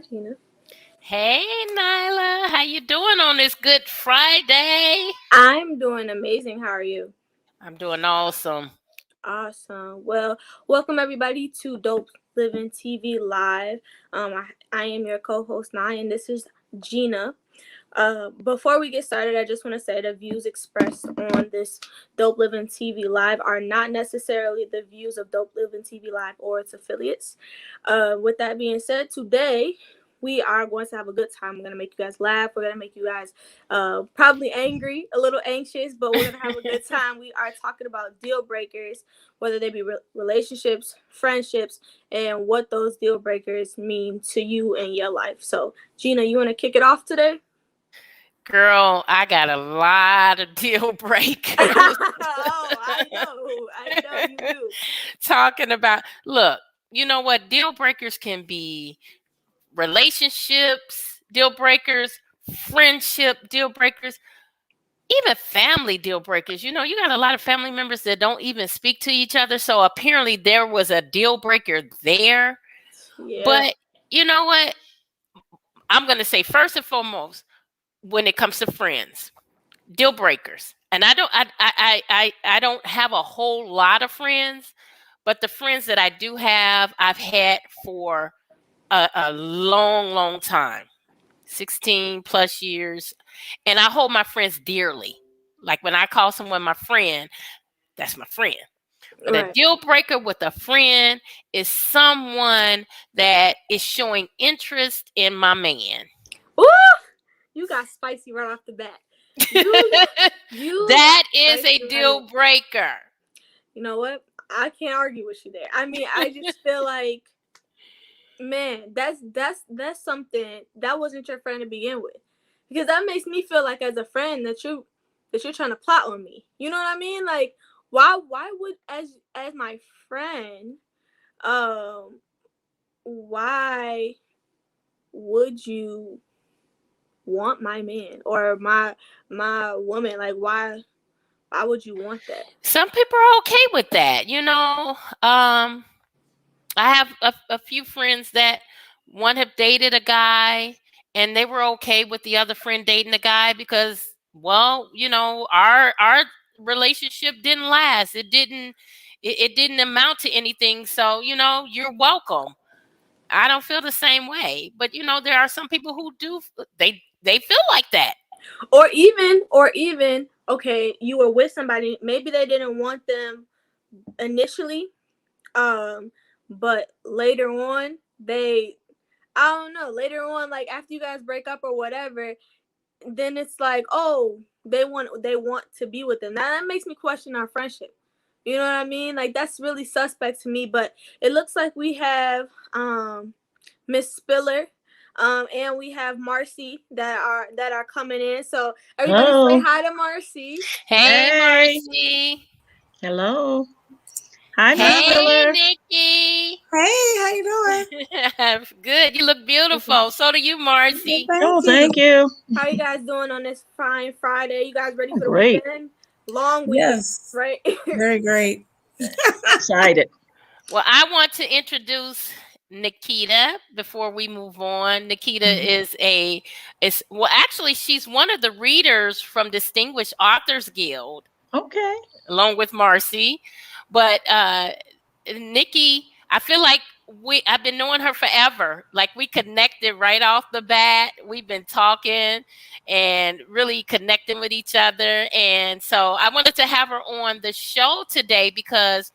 Gina. Hey, Nyla, how you doing on this Good Friday? I'm doing amazing. How are you? I'm doing awesome. Awesome. Well, welcome everybody to Dope Living TV Live. I am your co-host Nye, and this is Gina. Before we get started, I just want to say the views expressed on this Dope Living TV Live are not necessarily the views of Dope Living TV Live or its affiliates. With that being said, today we are going to have a good time. We're going to make you guys laugh. We're going to make you guys probably angry, a little anxious, but we're going to have a good time. We are talking about deal breakers, whether they be relationships, friendships, and what those deal breakers mean to you in your life. So, Gina, you want to kick it off today? Girl, I got a lot of deal breakers. Oh, I know you do. Talking about, look, you know what? Deal breakers can be relationships, deal breakers, friendship, deal breakers, even family deal breakers. You know, you got a lot of family members that don't even speak to each other. So apparently there was a deal breaker there. Yeah. But you know what? I'm going to say first and foremost, when it comes to friends, deal breakers. And I don't have a whole lot of friends, but the friends that I do have, I've had for a long, long time, 16 plus years. And I hold my friends dearly. Like when I call someone my friend, that's my friend. But a Right. deal breaker with a friend is someone that is showing interest in my man. Ooh, you got spicy right off the bat. You That got is a spicy right deal away. breaker. You know what? I can't argue with you there. I mean, I just feel like, man, that's something that wasn't your friend to begin with, because that makes me feel like as a friend that you're trying to plot on me. You know what I mean? Like, why would as my friend, um, why would you want my man or my woman? Like, why would you want that? Some people are okay with that, you know. I have a few friends that one have dated a guy and they were okay with the other friend dating a guy because, well, you know, our relationship didn't last. It didn't amount to anything. So, you know, you're welcome. I don't feel the same way, but you know, there are some people who do. They feel like that. Or even okay, you were with somebody, maybe they didn't want them initially, um but later on they, I don't know, later on, like after you guys break up or whatever, then it's like, oh, they want to be with them. Now that makes me question our friendship. You know what I mean? Like, that's really suspect to me. But it looks like we have Miss Spiller, and we have Marcy that are coming in. So everybody say Hello. hi to Marcy. Hey, Hey. Marcy. Hello. Hi, Miss Hi. Hey, Spiller. Nikki. Hey, how you doing? Good. You look beautiful. So do you, Well, Marcy. thank Oh, you. thank you. How you guys doing on this fine Friday? You guys ready Oh, for the great. weekend? Long weekend, Yes, right? very great. Excited. Well, I want to introduce Nikita before we move on. Nikita Mhm. is well, actually, she's one of the readers from Distinguished Authors Guild, Okay. along with Marcy. But Nikki, I feel like I've been knowing her forever. Like we connected right off the bat. We've been talking and really connecting with each other. And so I wanted to have her on the show today because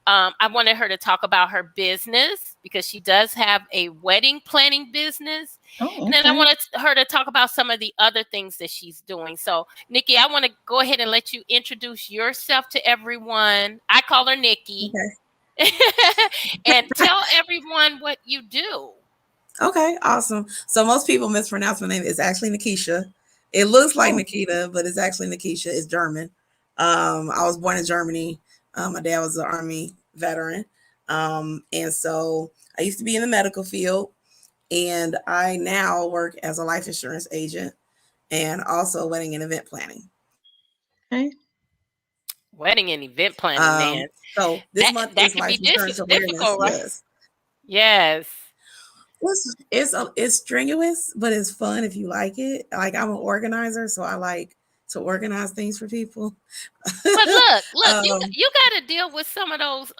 I wanted her to talk about her business because she does have a wedding planning business. Oh, And then I okay. wanted her to talk about some of the other things that she's doing. So, Nikki, I want to go ahead and let you introduce yourself to everyone. I call her Nikki. Okay. And tell everyone what you do. Okay, awesome. So most people mispronounce my name. It's actually Nikisha. It looks like Oh, Nikita, but it's actually Nikisha. It's German. I was born in Germany. My dad was an army veteran. And so I used to be in the medical field, and I now work as a life insurance agent and also wedding and event planning. okay. Wedding and event planning, Um, man. so this That month that is can be Life Insurance Awareness. difficult, right? Yes. Yes. It's strenuous, but it's fun if you like it. Like I'm an organizer, so I like to organize things for people. But look, um, you got to deal with some of those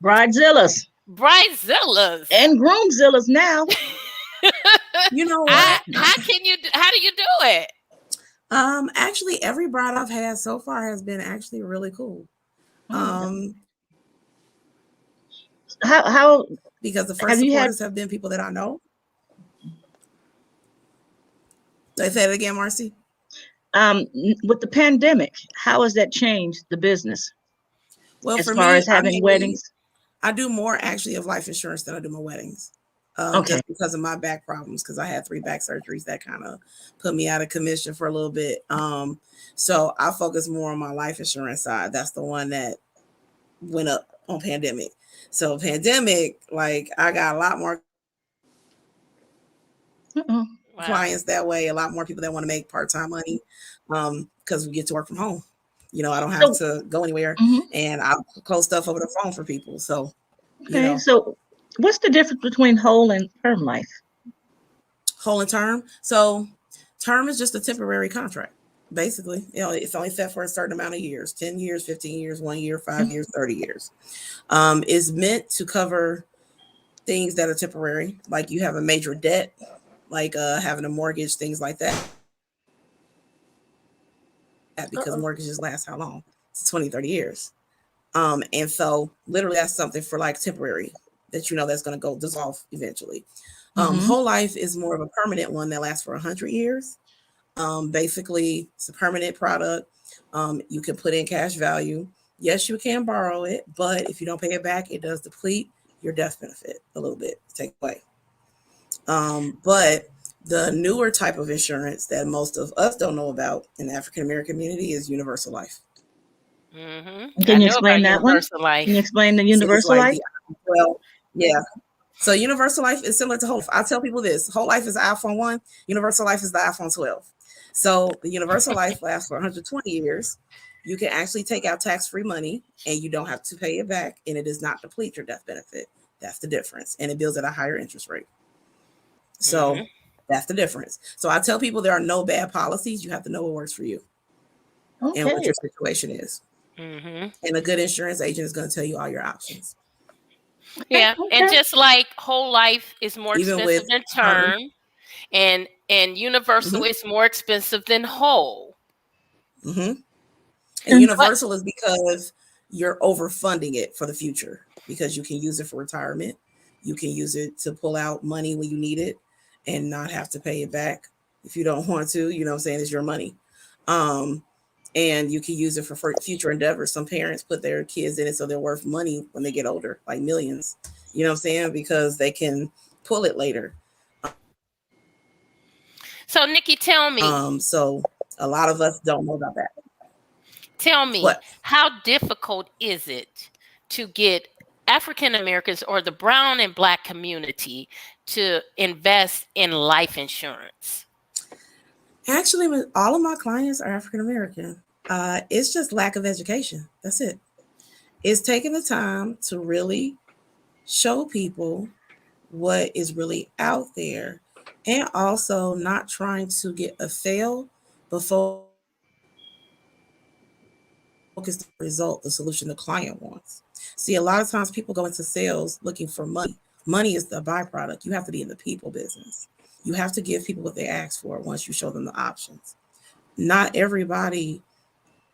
Bridezillas bridezillas. and groomzillas now. you know what? How do you do it? Actually, every bride I've had so far has been actually really cool. Oh, Um, how because the first have you had supporters have been people that I know. They say it again, Marcy. with the pandemic? How has that changed the business Well, as for far me, as having weddings? I do more actually of life insurance than I do my weddings. Okay. Just because of my back problems, because I had 3 back surgeries that kind of put me out of commission for a little bit. So I focus more on my life insurance side. That's the one that went up on pandemic. So pandemic, like I got a lot more Uh-oh. Wow. clients that way, a lot more people that want to make part-time money, because we get to work from home. I don't have So, to go anywhere, mhm. and I close stuff over the phone for people. So, Okay. So, what's the difference between whole and term life? whole and term. So term is just a temporary contract. Basically, it's only set for a certain amount of years, 10 years, 15 years, 1 year, 5 years, 30 years. Is meant to cover things that are temporary, like you have a major debt, like having a mortgage, things like that, because Uh-oh. mortgages last how long? It's 20, 30 years. And so literally that's something for like temporary that that's going to go dissolve eventually. Mm-hmm. Whole life is more of a permanent one that lasts for 100 years. Basically, it's a permanent product. You can put in cash value. Yes, you can borrow it, but if you don't pay it back, it does deplete your death benefit a little bit, take away. But the newer type of insurance that most of us don't know about in the African American community is universal life. I Can you know explain about that one? universal Can you life. explain the So it's universal like life? the well, yeah. So universal life is similar to whole life. I tell people this: whole life is the iPhone 1, universal life is the iPhone 12. So the universal life lasts for 120 years. You can actually take out tax-free money and you don't have to pay it back, and it does not deplete your death benefit. That's the difference. And it builds at a higher interest rate. So that's the difference. So I tell people there are no bad policies. You have to know what works for you and what Okay. your situation is. And a good insurance agent is going to tell you all your options. Yeah, and Okay. just like whole life is more Even expensive with than term. term, and universal Mm-hmm. is more expensive than whole. Mm-hmm. And And But universal is because you're overfunding it for the future, because you can use it for retirement. You can use it to pull out money when you need it and not have to pay it back if you don't want to. You know what I'm saying? It's your money. Um, and you can use it for future endeavors. Some parents put their kids in it so they're worth money when they get older, like millions. You know what I'm saying? Because they can pull it later. so Nikki, So a lot of us don't know about that. tell me, What? how difficult is it to get African Americans or the brown and black community to invest in life insurance? Actually, all of my clients are African American. It's just lack of education. That's it. It's taking the time to really show people what is really out there, and also not trying to get a sale, but focus on the result, the solution the client wants. See, a lot of times people go into sales looking for money. Money is the byproduct. You have to be in the people business. You have to give people what they ask for once you show them the options. Not everybody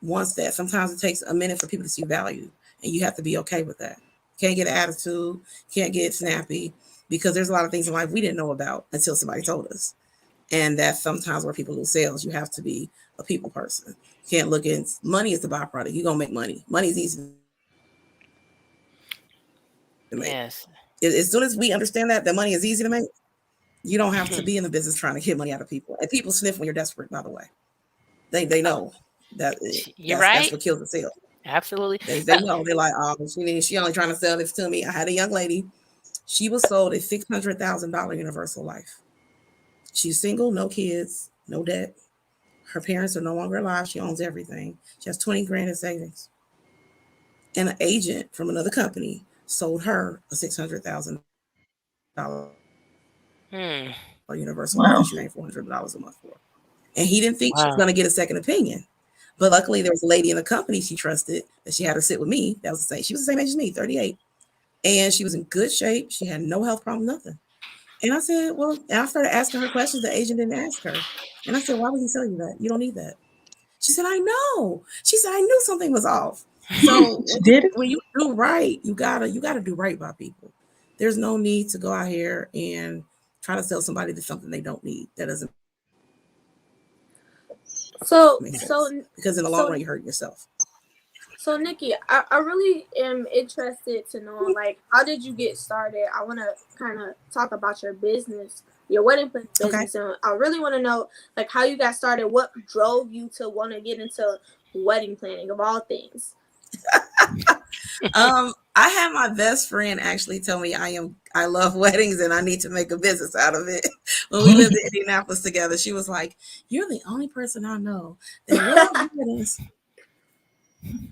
wants that. Sometimes it takes a minute for people to see value, and you have to be okay with that. Can't get an attitude, can't get snappy, because there's a lot of things in life we didn't know about until somebody told us. And that's sometimes where people lose sales. You have to be a people person. You can't look at money as the byproduct. You're gonna make money. Money is easy to make. Yes. As soon as we understand that money is easy to make, you don't have to be in the business trying to get money out of people. And people sniff when you're desperate, by the way. They know that You're that's right. what kills the sale. Absolutely. They know. They're like, oh, she only trying to sell this to me. I had a young lady. She was sold a $600,000 universal life. She's single, no kids, no debt. Her parents are no longer alive. She owns everything. She has 20 grand in savings. And an agent from another company sold her a $600,000 universal Wow. that you're paying $400 a month for. And he didn't think she was Wow. going to get a second opinion. But luckily, there was a lady in the company she trusted that she had her sit with me. That was the same. She was the same age as me, 38. And she was in good shape. She had no health problem, nothing. And I said, well, and I started asking her questions the agent didn't ask her. And I said, why would he tell you that? You don't need that. She said, I know. She said, I knew something was off. So She did it? when you do right, you gotta do right by people. There's no need to go out here and try to sell somebody to something they don't need. That doesn't So make sense. so Because in the long run, you hurt yourself. So Nikki, I really am interested to know, like, how did you get started? I want to kind of talk about your business, your wedding planning business, and I really want to know, like, how you got started. What drove you to want to get into wedding planning, of all things? I had my best friend actually tell me I love weddings and I need to make a business out of it. When we lived in Indianapolis together, she was like, "You're the only person I know that loves weddings."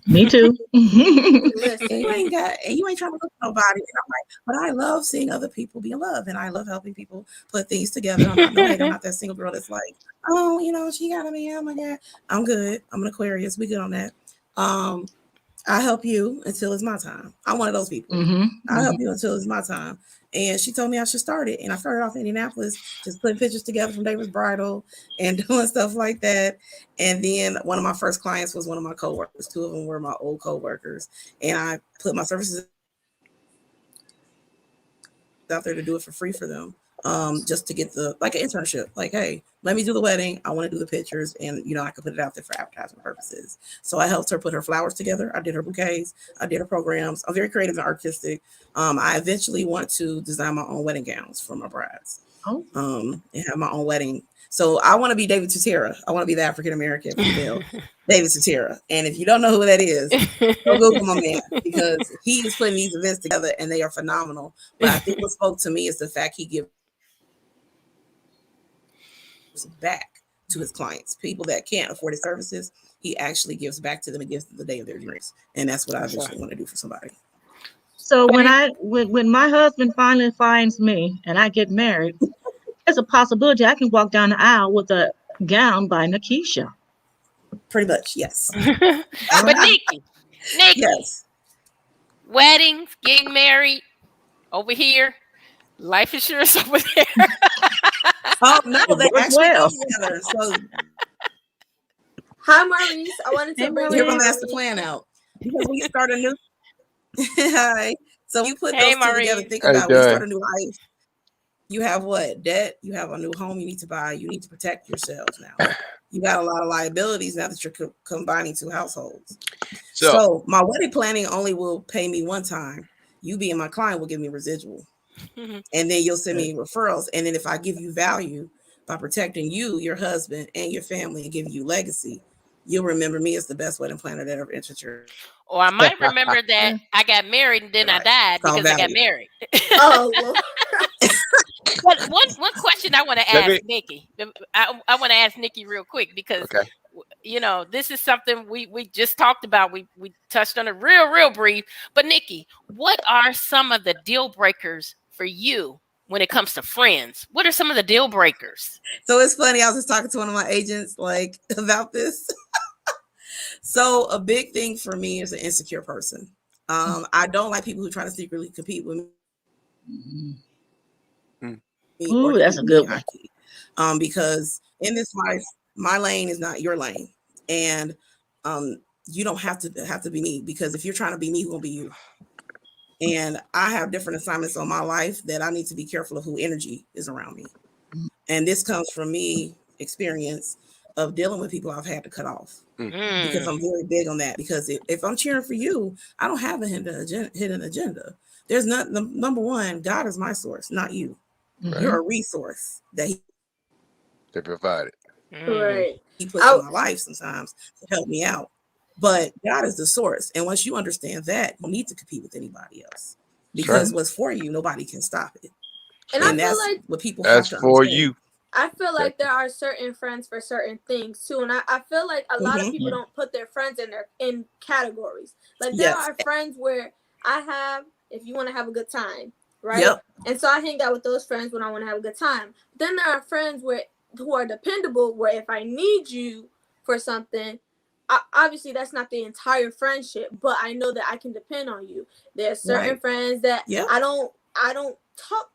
Me too. Listen, And you ain't trying to look at nobody. And I'm like, but I love seeing other people be in love, and I love helping people put things together. I'm not that single girl that's like, oh, she gotta be. Oh my God, I'm good. I'm an Aquarius. We good on that. I help you until it's my time. I'm one of those people. I'll help you until it's my time. And she told me I should start it. And I started off in Indianapolis, just putting pictures together from David's Bridal and doing stuff like that. And then one of my first clients was one of my coworkers. Two of them were my old coworkers. And I put my services out there to do it for free for them. Just to get an internship. Like, hey, let me do the wedding. I want to do the pictures, and I could put it out there for advertising purposes. So I helped her put her flowers together. I did her bouquets. I did her programs. I'm very creative and artistic. I eventually want to design my own wedding gowns for my brides. And have my own wedding. So I want to be David Tutera. I want to be the African American female David Tutera. And if you don't know who that is, go Google my man, because he is putting these events together and they are phenomenal. But I think what spoke to me is the fact he gives back to his clients, people that can't afford his services. He actually gives back to them and gives them the day of their dreams, and that's what I eventually want to do for somebody. So when my husband finally finds me and I get married, there's a possibility I can walk down the aisle with a gown by Nikisha. Pretty much, yes. But Nikki, yes, weddings, getting married over here, life insurance over there. Oh no, they actually go together. So, hi Maurice, I wanted to bring your master plan out because we start a new. Hi. So you put those two together. Think about it. We start a new life. You have what? Debt. You have a new home you need to buy. You need to protect yourselves now. You got a lot of liabilities now that you're combining two households. So my wedding planning only will pay me one time. You being my client will give me residual. And then you'll send me referrals. And then if I give you value by protecting you, your husband, and your family and giving you legacy, you'll remember me as the best wedding planner that ever entered your. Or I might remember that I got married and then I died because I got married. Oh, But one question I want to ask Nikki, I want to ask Nikki real quick because this is something we just talked about. We touched on it real brief. But Nikki, what are some of the deal breakers for you when it comes to friends? What are some of the deal breakers? So it's funny. I was just talking to one of my agents about this. So a big thing for me is an insecure person. I don't like people who try to secretly compete with me. Ooh, that's a good one. Because in this life, my lane is not your lane, and you don't have to be me, because if you're trying to be me, who will be you? And I have different assignments on my life that I need to be careful of who energy is around me. And this comes from me experience of dealing with people I've had to cut off, because I'm very big on that. Because if I'm cheering for you, I don't have a hidden agenda. There's not number one. God is my source, not you. Right. You're a resource that they provided. Right. He puts in my life sometimes to help me out. But God is the source. And once you understand that, you don't need to compete with anybody else, because what's for you, nobody can stop it. And that's like what people have to for understand. you. I feel like there are certain friends for certain things too. And I feel like a lot of people don't put their friends in categories. Like there are friends where I have, if you want to have a good time, right? Yep. And so I hang out with those friends when I want to have a good time. Then there are friends who are dependable, where if I need you for something, obviously that's not the entire friendship, but I know that I can depend on you. There's certain friends that I don't talk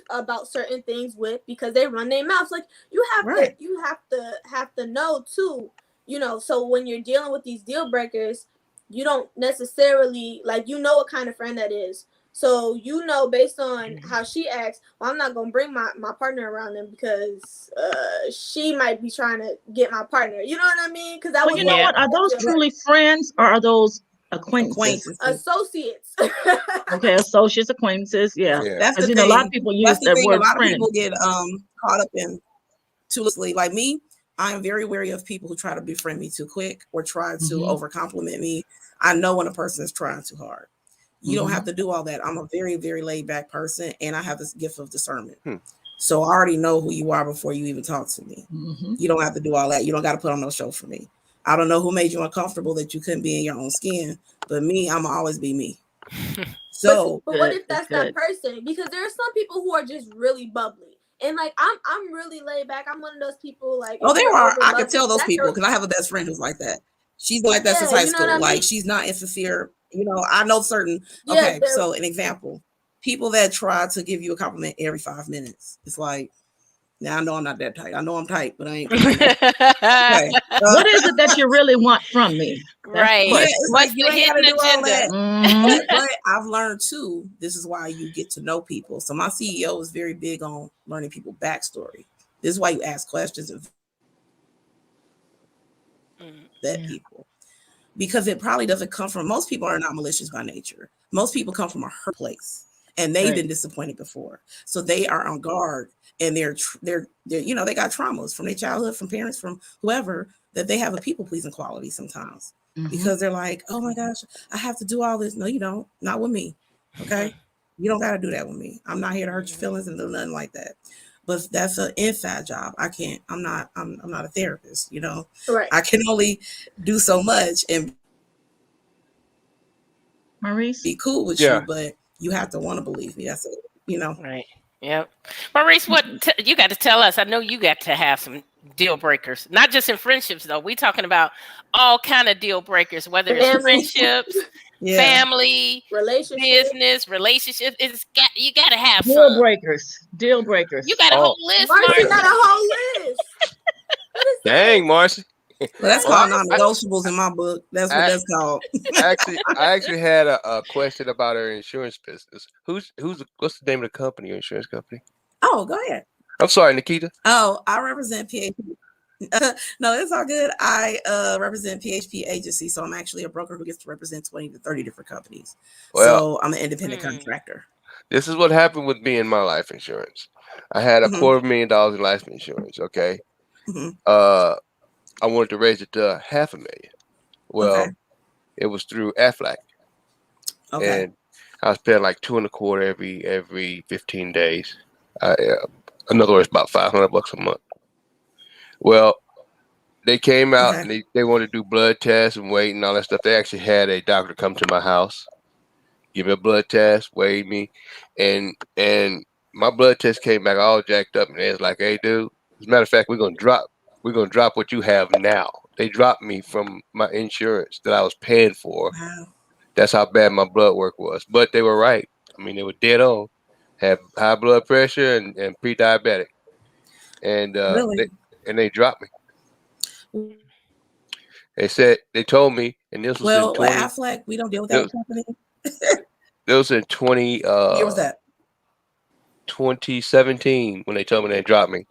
about certain things with because they run their mouths. Like you have to know too, you know. So when you're dealing with these deal breakers, you don't necessarily like, you know, what kind of friend that is. So, you know, based on how she acts, well, I'm not going to bring my partner around them because she might be trying to get my partner. You know what I mean? Because that Well, you know what? Are those truly friends or are those acquaintances? Associates. Okay, associates, acquaintances. Yeah. That's the Because, you know, thing. a lot of people use That's the that thing. A word lot friend. of people get caught up in too loosely. Like me, I am very wary of people who try to befriend me too quick or try to over compliment me. I know when a person is trying too hard. You don't have to do all that. I'm a very, very laid back person, and I have this gift of discernment. So I already know who you are before you even talk to me. You don't have to do all that. You don't got to put on no show for me. I don't know who made you uncomfortable that you couldn't be in your own skin, but me, I'm always be me. So, but what if that's that person? Because there are some people who are just really bubbly, and like I'm really laid back. I'm one of those people like. Oh, there are. I can tell those people because I have a best friend who's like that. She's like that since high school. Like she's not insincere. You know, I know certain. Okay, so an example: people that try to give you a compliment every 5 minutes. It's like, now I know I'm not that tight. I know I'm tight, but I ain't. Okay. What is it that you really want from me? Right. Yeah, it's like you ain't got to do all that. Mm-hmm. But I've learned too. This is why you get to know people. So my CEO is very big on learning people backstory. This is why you ask questions and vet people. Because it probably doesn't come from, most people are not malicious by nature. Most people come from a hurt place and they've been disappointed before. So they are on guard and they're you know, they got traumas from their childhood, from parents, from whoever, that they have a people pleasing quality sometimes because they're like, oh my gosh, I have to do all this. No, you don't. Not with me. Okay. You don't got to do that with me. I'm not here to hurt your feelings and do nothing like that. But that's an inside job. I can't, I'm not a therapist, you know. Right. I can only do so much and Maurice, be cool with you, but you have to want to believe me. That's it, you know. Right. Yep. Maurice, what you got to tell us? I know you got to have some deal breakers, not just in friendships though. We talking about all kind of deal breakers, whether it's friendships, family, business, relationships. You got to have deal breakers. Deal breakers. You got a whole list. Marcy got a whole list. Dang, Marcy. Well, that's called non-negotiables in my book. That's what that's called. I actually had a question about our insurance business. What's the name of the company, your insurance company? Oh, go ahead. I'm sorry, Nikita. Oh, I represent PHP. No, it's all good. I represent PHP agency, so I'm actually a broker who gets to represent 20 to 30 different companies. Well, so I'm an independent contractor. This is what happened with me and my life insurance. I had $250,000 in life insurance. Okay. I wanted to raise it to $500,000. Well, it was through Aflac. Okay. And I was paying like $225 every 15 days. In other words, about $500 a month. Well, they came out and they wanted to do blood tests and weight and all that stuff. They actually had a doctor come to my house, give me a blood test, weigh me, and my blood test came back all jacked up, and they was like, "Hey, dude, as a matter of fact, we're gonna drop what you have now." They dropped me from my insurance that I was paying for. Wow. That's how bad my blood work was. But they were right. I mean, they were dead on. Had high blood pressure and pre-diabetic, and they dropped me. They told me, and this was in 20. Aflac, we don't deal with that company. It was in 20. Year was that? 2017 when they told me they dropped me,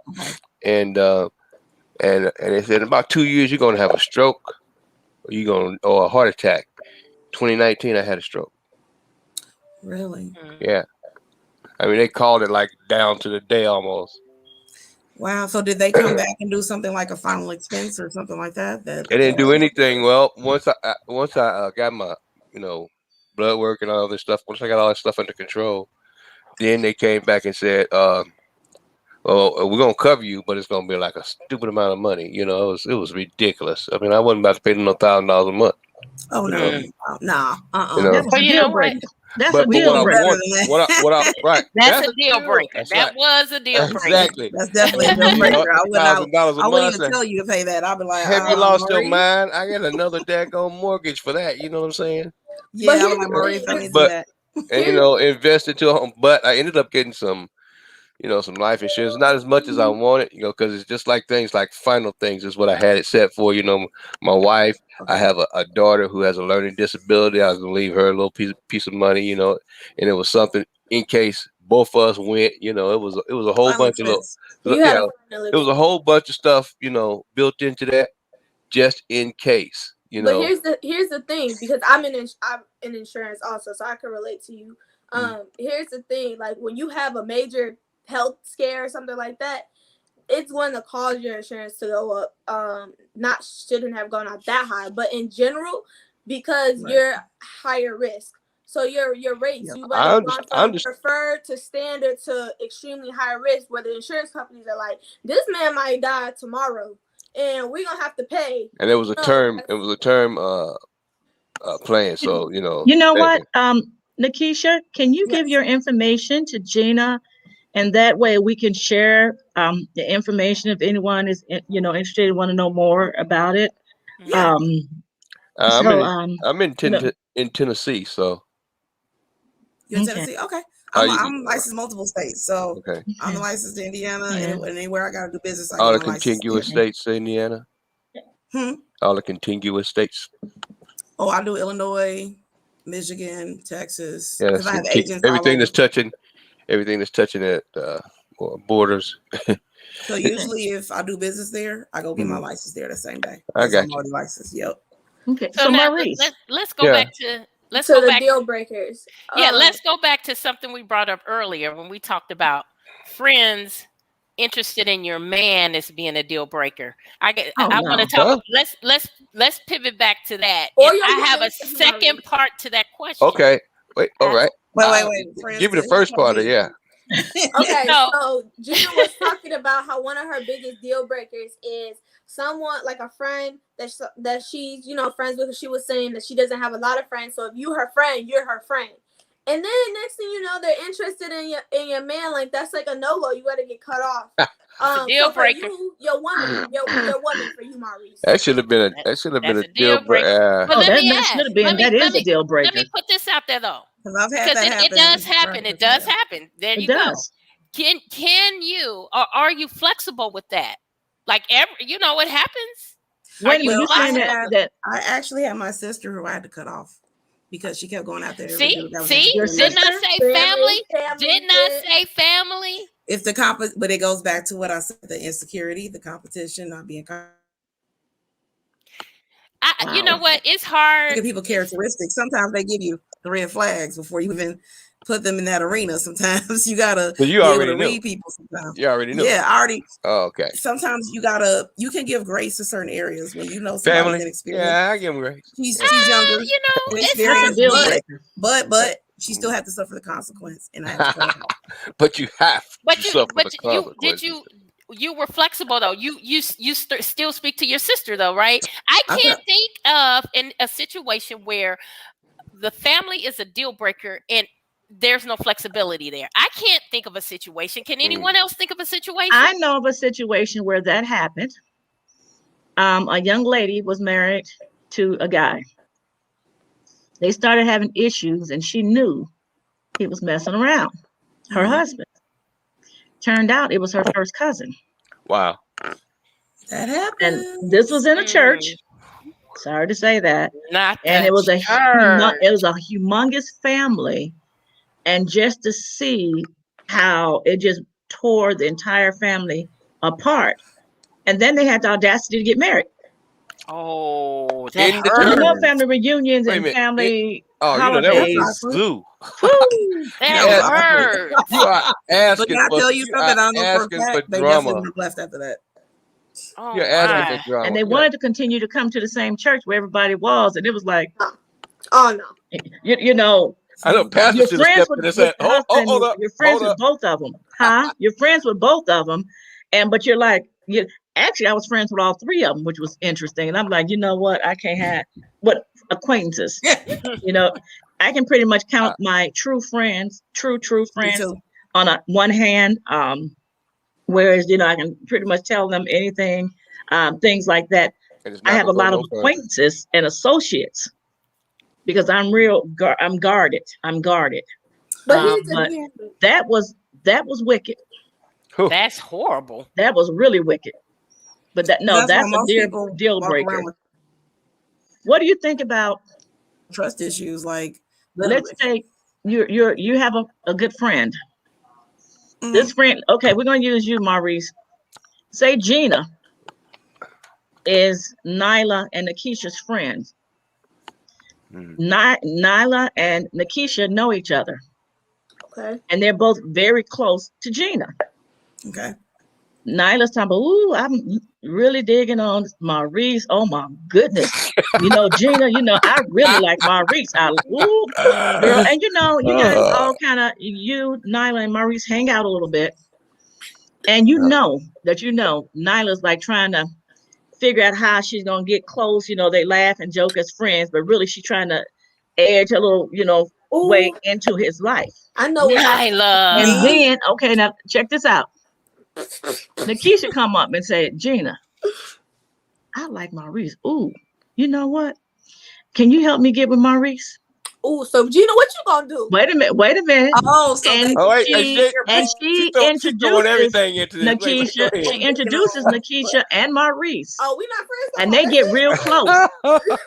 and they said in about 2 years you're gonna have a stroke, or a heart attack. 2019, I had a stroke. Really? Yeah. I mean, they called it like down to the day almost. Wow. So did they come back and do something like a final expense or something like that? They didn't do anything. Well, once I got my blood work and all this stuff, once I got all that stuff under control, then they came back and said, well, we're gonna cover you, but it's gonna be like a stupid amount of money. You know, it was ridiculous. I mean, I wasn't about to pay them no $1,000 a month. Oh no, no, You know? That was a deal breaker. That's a But deal what I do better breaker. want, than that. what I right, That's a that's deal true. breaker. That's That right. was a deal breaker. Exactly. That's definitely a You deal breaker. I would not. $1,000 a I wouldn't month. even tell you to pay that. I'd be like, Have you lost your Maurice. mind? I get another daggone mortgage for that. You know what I'm saying? But Yeah, I was here's like, the Maurice, I thing. need to do But that. and invest into a home. But I ended up getting some some life insurance. Not as much as I wanted, because it's just like things like final things is what I had it set for. My wife, I Okay. have a daughter who has a learning disability. I was gonna leave her a little piece of money, and it was something in case both of us went. It was a whole Final bunch of expense. You had yeah, a final it was a expense. whole bunch of stuff, built into that just in case. But here's the thing, because I'm in insurance also, so I can relate to you. Here's the thing, like when you have a major health scare or something like that, it's going to cause your insurance to go up. Not shouldn't have gone up that high, but in general, because you're higher risk. So your rates, Yep. you might I have understand. gone from preferred to standard to extremely high risk, where the insurance companies are like, this man might die tomorrow, and we're gonna have to pay. And it was a term. It was a term plan. So You know what, Nikisha, can you give Yes. your information to Gina, and that way we can share the information if anyone is interested and want to know more about it. Yeah. I'm in you know, in Tennessee, so You in okay. Tennessee? Okay. are you I'm licensed in multiple states, so okay? I'm licensed in Indiana, Yeah. and anywhere I gotta do business, I All get the my license contiguous there. states, Indiana. Hmm. All the contiguous states. Oh, I do Illinois, Michigan, Texas, Yeah, because I have agents all everything over. that's touching at borders. So usually, if I do business there, I go get my license there the same day I because I'm got you. already licensed. Yep. Okay. So So now Maurice, let's go Yeah. back to The deal breakers. let's go back to something we brought up earlier when we talked about friends interested in your man as being a deal breaker. I want to talk. Huh? Let's pivot back to that. Or And your I have woman, a if you second married. part to that question. Okay. Wait. All right. Wait. Friends Give me the to first part of me. yeah. Okay, So- so Gina was talking about how one of her biggest deal breakers is someone like a friend that she's friends with. She was saying that she doesn't have a lot of friends, so if you her friend, you're her friend. And then next thing you know, they're interested in your man. Like that's like a no-go. You got to get cut off. Deal so breaker. for you, your woman for you, Maurice. That should have been a deal breaker. But let me that ask. should have been. That is a deal breaker. Let me put this out there though, Because I've had because that it happen. does happen. It does happen. There It you go. does. Can you, or are you flexible with that? Like it happens. Wait a you minute, you saying flexible? that I actually had my sister who I had to cut off because she kept going out there. See, Your didn't I sister? say family? Family, Didn't I say family? It's but it goes back to what I said: the insecurity, the competition, not being. You know what? It's hard. Look at people characteristics. Sometimes they give you the red flags before you even put them in that arena. Sometimes you gotta So you be able already to knew. read people. Sometimes You already knew. Yeah, I already. Oh, okay. Sometimes you can give grace to certain areas when you know somebody's Family. inexperienced. Yeah, I give them grace. She's younger. It's Inexperienced, deal breaker. but she still had to suffer the consequence, and I had to cut her off. But you have. You were flexible though. You still speak to your sister though, right? I can't think of in a situation where the family is a deal breaker and there's no flexibility there. I can't think of a situation. Can anyone else think of a situation? I know of a situation where that happened. A young lady was married to a guy. They started having issues, and she knew he was messing around. Her husband. Turned out it was her first cousin. Wow. That happened. And this was in a church. Sorry to say that. It was a humongous family, and just to see how it just tore the entire family apart, and then they had the audacity to get married. Oh, that hurts. Family reunions and family holidays. Glue. That hurt. You are asking Can I tell you something? I know for a fact they definitely drama. left after that. Oh, You're asking for drama. And they wanted to continue to come to the same church where everybody was, and it was like, oh no, you know. I know pastors should have stepped in and said, hold up. You're friends with both of them, huh? You're friends with both of them, but you're like, actually, I was friends with all three of them, which was interesting. And I'm like, you know what? I can't have acquaintances. I can pretty much count my true friends on one hand. Whereas, I can pretty much tell them anything, things like that. I have a lot of acquaintances and associates because I'm guarded. But that was wicked. That's horrible. That was really wicked. But that's a deal breaker. What do you think about trust issues? Like, let's say you have a good friend. Mm-hmm. This friend, okay, we're gonna use you, Maurice. Say Gina is Nyla and Nikisha's friend. Nyla and Nikisha know each other. Okay. And they're both very close to Gina. Okay. Nyla's talking about, ooh, I'm really digging on Maurice. Oh my goodness. Gina, I really like Maurice. Ooh, girl. And you guys all kind of, Nyla and Maurice hang out a little bit. And Nyla's like trying to figure out how she's gonna get close. They laugh and joke as friends, but really she's trying to edge a little, way into his life. I know. Nyla. And then, okay, now check this out. Nikisha come up and say, Gina, I like Maurice. Ooh, you know what? Can you help me get with Maurice? Oh, so Gina, what you gonna do? Wait a minute. Oh, so she introduces everything into this. Nikisha. She introduces Nikisha and Maurice. Oh, we not friends. And they get real close.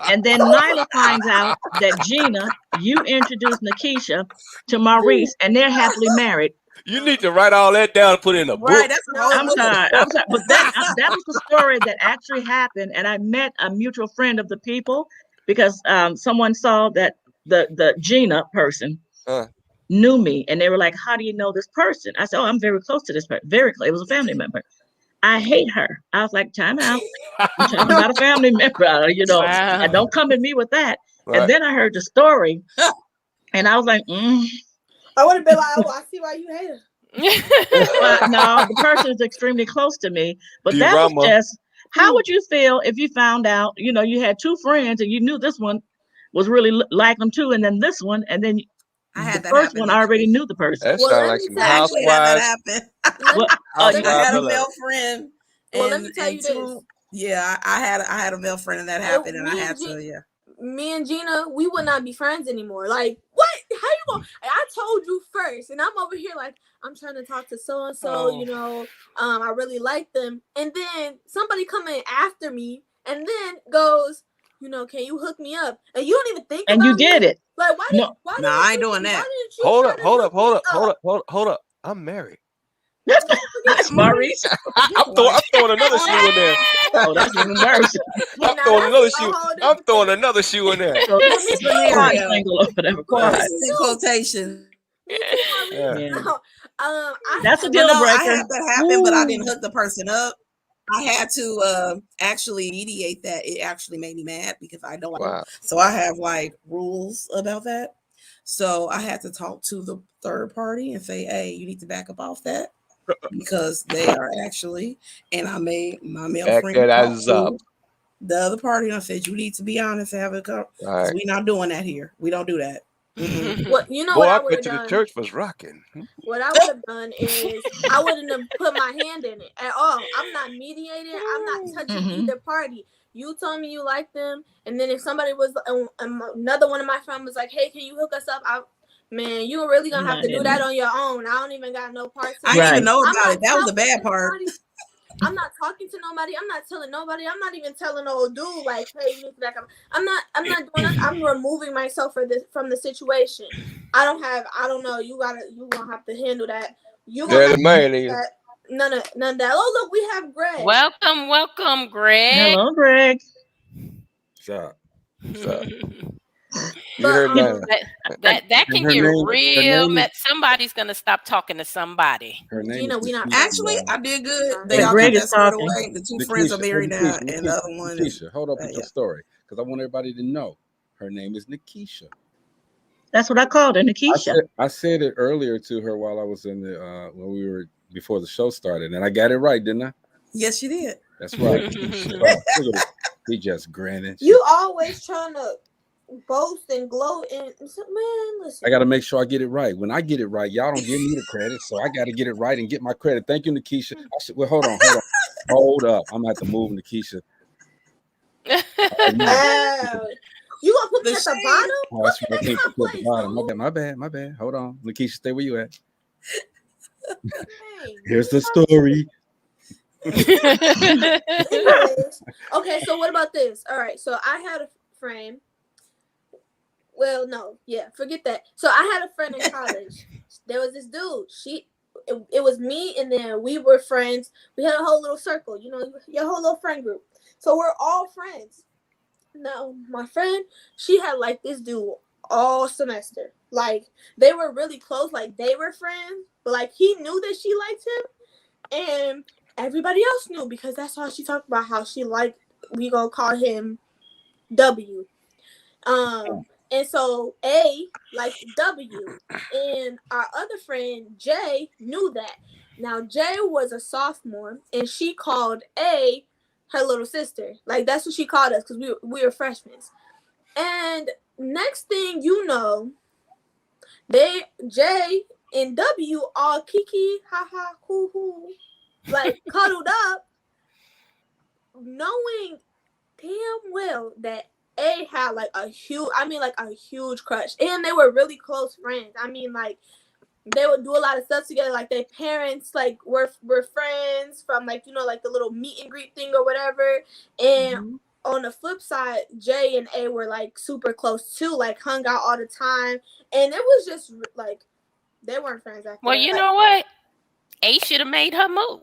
And then Nyla finds out that Gina, you introduced Nikisha to Maurice, and they're happily married. You need to write all that down and put it in a book. Right, I'm sorry. But that was the story that actually happened. And I met a mutual friend of the people because someone saw that the Gina person knew me. And they were like, how do you know this person? I said, oh, I'm very close to this person. Very close. It was a family member. I hate her. I was like, time out. I'm talking about a family member, Wow. And don't come at me with that. Right. And then I heard the story and I was like, I would have been like, oh, I see why you hate her. No, the person is extremely close to me. But that was just, how would you feel if you found out, you had two friends and you knew this one was really like them too, and then this one, and then the first one already knew the person. That sounds like some housewives. I had a male friend. Well, let me tell you this. Yeah, I had a male friend and that happened, and I had to, Me and Gina, we would not be friends anymore. Like, what? How you going? I told you first, and I'm over here like, I'm trying to talk to so and so. I really like them, and then somebody come in after me, and then goes, can you hook me up? And you don't even think. And about you did it. Like, why? No, I ain't doing that. Hold up. I'm married. That's Maurice. I'm throwing another shoe in there. Oh, that's even worse. I'm throwing another shoe in there. So this is quotation. That's a deal breaker. I had that happen, but I didn't hook the person up. I had to actually mediate that. It actually made me mad because I don't. Wow. So I have like rules about that. So I had to talk to the third party and say, hey, you need to back up off that. Because they are actually, and I made my male friend talk to the other party, and I said, you need to be honest and have a conversation. Right. We're not doing that here. We don't do that. Mm-hmm. What I bet you the church was rocking. What I would have done is I wouldn't have put my hand in it at all. I'm not mediating. I'm not touching either party. You told me you like them, and then if somebody was another one of my friends was like, hey, can you hook us up? Man, you really gonna have to do that on your own. I don't even got no parts. I didn't even know about it. That was the bad part. I'm not talking to nobody. I'm not telling nobody. I'm not even telling old dude like, hey, you need to back up. I'm not doing that. I'm removing myself from the situation. I don't know. You gonna have to handle that. You gonna have to handle that. None of that. Oh, look, we have Greg. Welcome, Greg. Hello, Greg. What's up? You heard that can get real. Somebody's gonna stop talking to somebody. Her name Gina, we not. Actually, I did good. They all got that squared away. The two friends are married now, and the other one. Nikisha, hold up with your story, because I want everybody to know her name is Nikisha. That's what I called her, Nikisha. I said it earlier to her while I was in the when we were before the show started, and I got it right, didn't I? Yes, you did. That's right. He just grinning. You always trying to boast and gloat and man, listen. I got to make sure I get it right. When I get it right, y'all don't give me the credit, so I got to get it right and get my credit. Thank you, Nikisha. Well, hold on. Hold up. I'm gonna have to move Nikisha. You gonna put me at the bottom? Oh, that's right. I can't put you at the bottom. My bad. Hold on. Nikisha, stay where you at. Here's the story. Anyways, okay, so what about this? All right, so I had a friend. Well, no, yeah, forget that. So I had a friend in college. There was this dude. It was me, and then we were friends. We had a whole little circle, you know, your whole little friend group. So we're all friends. Now, my friend, she had like this dude all semester. Like, they were really close. Like, they were friends, but like he knew that she liked him, and everybody else knew because that's how she talked about how she liked. We gonna call him W. And so A liked W, and our other friend J knew that. Now J was a sophomore, and she called A her little sister. Like, that's what she called us because we were freshmen. And next thing you know, J and W all kiki, haha, hoo hoo, like cuddled up, knowing damn well that A had like a huge crush, and they were really close friends. I mean, like, they would do a lot of stuff together. Like, their parents like were friends from, like, you know, like the little meet and greet thing or whatever. And on the flip side, J and A were like super close too, like hung out all the time, and it was just like they weren't friends after. Well, you know what? A should have made her move.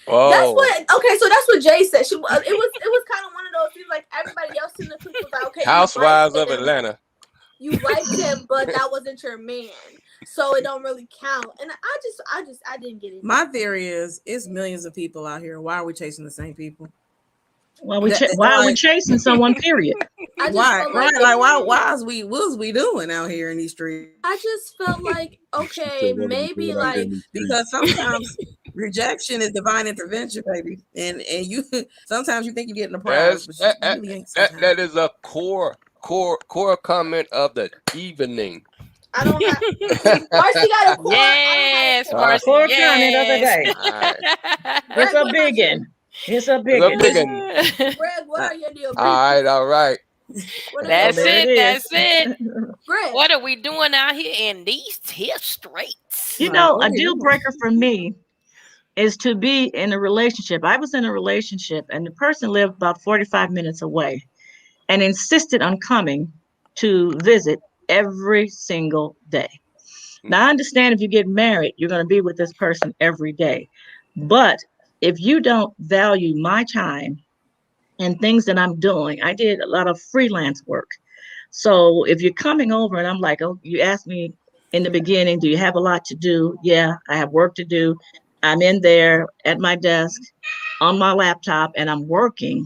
Oh. So that's what Jay said. It was kind of one of those things, like everybody else in the clique was like, okay, Housewives of Atlanta. You liked him, but that wasn't your man, so it don't really count. And I didn't get it. My theory is, it's millions of people out here. Why are we chasing the same people? Well, why are we chasing someone? Period. Why? Right? Like, what was we doing out here in these streets? I just felt like, okay, maybe like, because sometimes rejection is divine intervention, baby, and you sometimes you think you're getting a prize, but you really ain't. That is a core comment of the evening. I don't have. Marcy got a core. Yes, Marcy. Core comment of the day. It's a biggin. It's a biggin. Greg, what are your deal breakers? All right. That's it. Greg, what are we doing out here in these here streets? You know, a deal breaker for me is to be in a relationship. I was in a relationship, and the person lived about 45 minutes away and insisted on coming to visit every single day. Now, I understand if you get married, you're going to be with this person every day. But if you don't value my time and things that I'm doing, I did a lot of freelance work. So if you're coming over and I'm like, oh, you asked me in the beginning, do you have a lot to do? Yeah, I have work to do. I'm in there at my desk on my laptop and I'm working,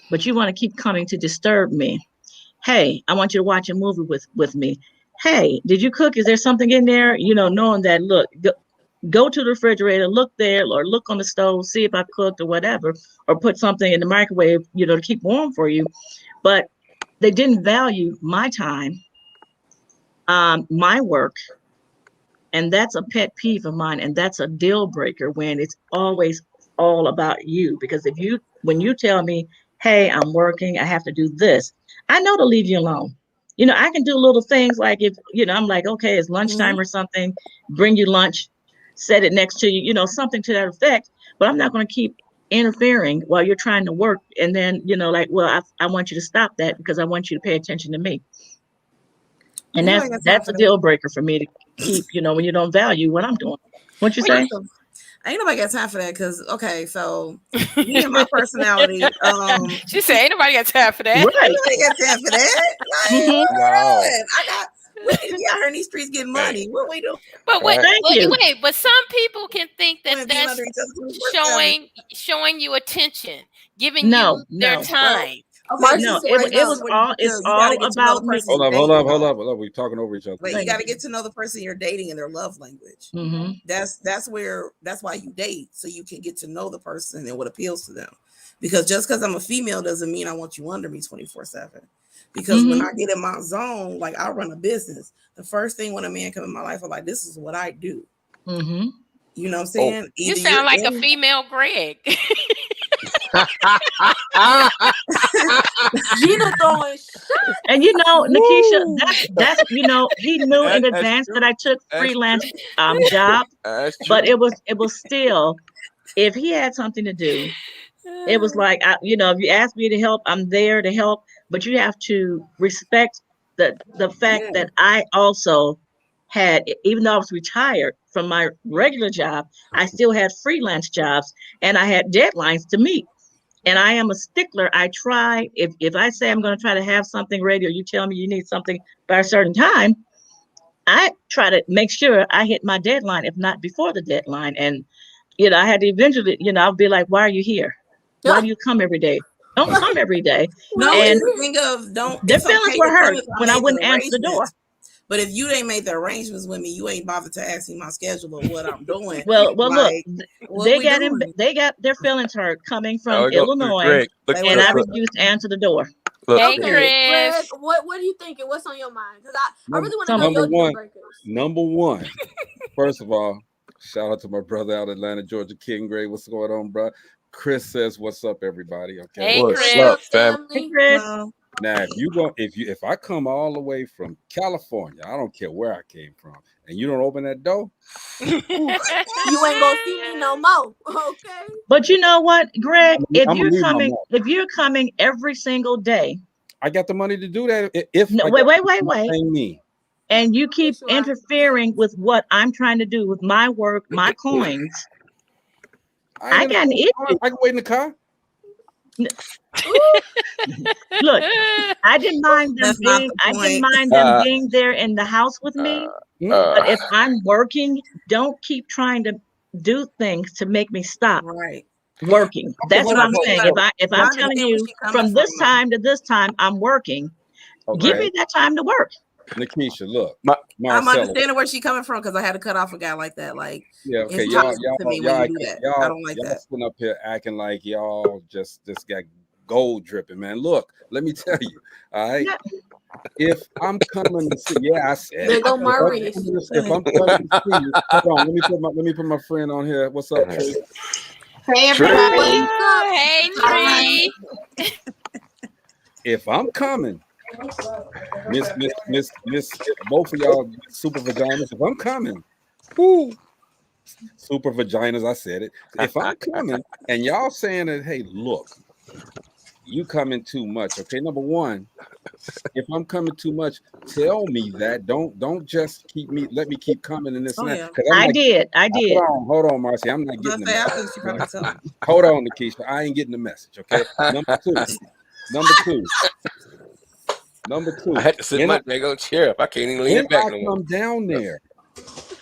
but you want to keep coming to disturb me. Hey, I want you to watch a movie with me. Hey, did you cook? Is there something in there? You know, knowing that, look, go to the refrigerator, look there, or look on the stove, see if I cooked or whatever, or put something in the microwave, you know, to keep warm for you. But they didn't value my time, my work. And that's a pet peeve of mine. And that's a deal breaker when it's always all about you. Because when you tell me, hey, I'm working, I have to do this, I know to leave you alone. You know, I can do little things like if, you know, I'm like, okay, it's lunchtime or something, bring you lunch, set it next to you, you know, something to that effect. But I'm not going to keep interfering while you're trying to work. And then, you know, like, well, I want you to stop that because I want you to pay attention to me. And that's a deal breaker for me to keep, you know, when you don't value what I'm doing. What you say? Ain't nobody got time for that because, okay, so me and my personality. She said, ain't nobody got time for that. Right. Ain't nobody got time for that. Like, we need to be out here in these streets getting money. What we do? But wait, but some people can think that that's showing you attention, giving you their time. Okay, No, said it no. was what all. you It's you got to all get to know the about me. person. Hold up. We're talking over each other. But you got to get to know the person you're dating and their love language. Mm-hmm. That's why you date, so you can get to know the person and what appeals to them. Because just because I'm a female doesn't mean I want you under me 24/7. Because when I get in my zone, like I run a business, the first thing when a man come in my life, I'm like, this is what I do. Mm-hmm. You know what I'm saying? You sound like a female Greg. Gina throwing shots. And you know, Nikisha, that's he knew in advance that I took freelance job, but it was still, if he had something to do, it was like if you ask me to help, I'm there to help, but you have to respect the fact that I also had, even though I was retired from my regular job, I still had freelance jobs and I had deadlines to meet. And I am a stickler. I try, if I say I'm going to try to have something ready, or you tell me you need something by a certain time, I try to make sure I hit my deadline, if not before the deadline. And, I had to eventually, I'll be like, why are you here? Why do you come every day? Don't come every day. No, And it's the thing of their it's feelings okay were to come hurt if I when I made wouldn't the answer the door. arrangements. But if you ain't made the arrangements with me, you ain't bothered to ask me my schedule or what I'm doing. Well, like, look, they got their feelings hurt coming from Illinois, Greg, and I refused to answer the door. Hey, Greg, Chris. what are you thinking? What's on your mind? Because I really want to know Number your deal one. breakers. Number one. First of all, shout out to my brother out of Atlanta, Georgia, King Gray. What's going on, bro? Chris says, "What's up, everybody?" Okay. Hey, What's Chris. up, fam? Hey, Chris. Now, if I come all the way from California, I don't care where I came from, and you don't open that door, You ain't gonna see me no more. Okay. But you know what, Greg? I'm gonna leave my mouth. If you're coming every single day, I got the money to do that. If no, I wait. paying me. And you keep interfering with what I'm trying to do with my work, my coins. I got an issue. I can wait in the car. Look, I didn't mind them being there in the house with me. But if I'm working, don't keep trying to do things to make me stop working. That's what I'm saying. If I'm telling you from this time to this time I'm working, give me that time to work. Nikisha, look, I'm understanding where she's coming from because I had to cut off a guy like that. Like, okay, it's toxic to me when you do that. I don't like that. Sitting up here acting like y'all just got gold dripping, man. Look, let me tell you, all right. If I'm coming to see, I said, there go Maurice. If I'm coming to see you, hold on, let me put my friend on here. What's up, Tree? Hey, everybody. Hey, Tree. If I'm coming, Miss, both of y'all super vaginas. If I'm coming, super vaginas. I said it. If I'm coming, and y'all saying that, hey, look, you coming too much. Okay, number one, if I'm coming too much, tell me that. Don't just let me keep coming in this and that. I did. Hold on, Marcy. I'm not getting the message. Hold on, Nikisha. I ain't getting the message. Okay. Number two. I had to sit my dang chair up. I can't even lean it back no more. Come down there,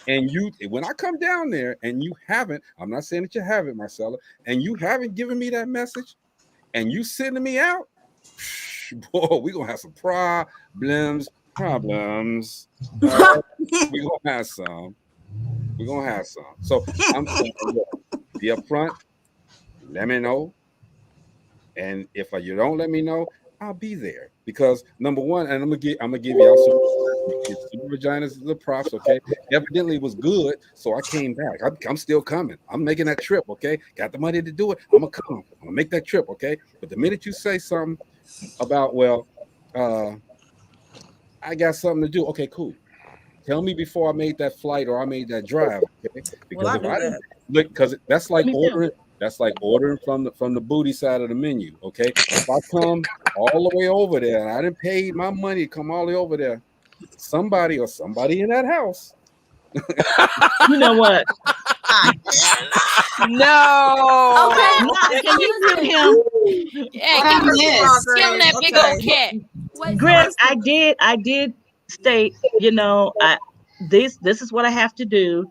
and when I come down there, and you haven't, I'm not saying that you haven't, Marcella, and you haven't given me that message, and you sending me out, boy, we gonna have some problems. We gonna have some. So I'm saying, be upfront. Let me know, and if you don't let me know, I'll be there. Because number one, and I'm gonna give y'all super vaginas the props. Okay, evidently it was good, so I came back. I'm still coming. I'm making that trip. Okay, got the money to do it. I'm gonna make that trip. Okay, but the minute you say something about, I got something to do. Okay, cool. Tell me before I made that flight or I made that drive. Okay, because because that's like ordering. That's like ordering from the booty side of the menu. Okay, if I come all the way over there and I didn't pay my money to come all the way over there, somebody in that house. You know what? No. Okay. Can you give him? Yeah, give him that big old cat. Greg, I did state, this is what I have to do.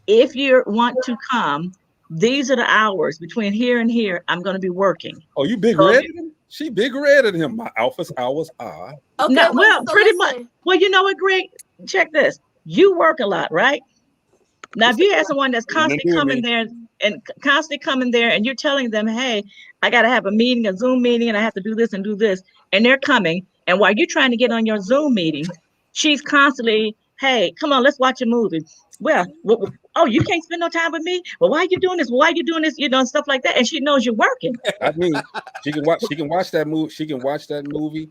If you want to come, these are the hours between here and here I'm going to be working. Oh, you big red? She bigger red than him. My alpha's hours are. Okay, No, wait, well, so pretty listen. much. Well, you know what, Greg? Check this. You work a lot, right? Now, if you have someone that's constantly coming there and you're telling them, hey, I got to have a meeting, a Zoom meeting, and I have to do this and do this, and they're coming, and while you're trying to get on your Zoom meeting, she's constantly, hey, come on, let's watch a movie. Well, oh, you can't spend no time with me? Well, why are you doing this? Why are you doing this? You know, stuff like that. And she knows you're working. I mean, she can watch that movie. She can watch that movie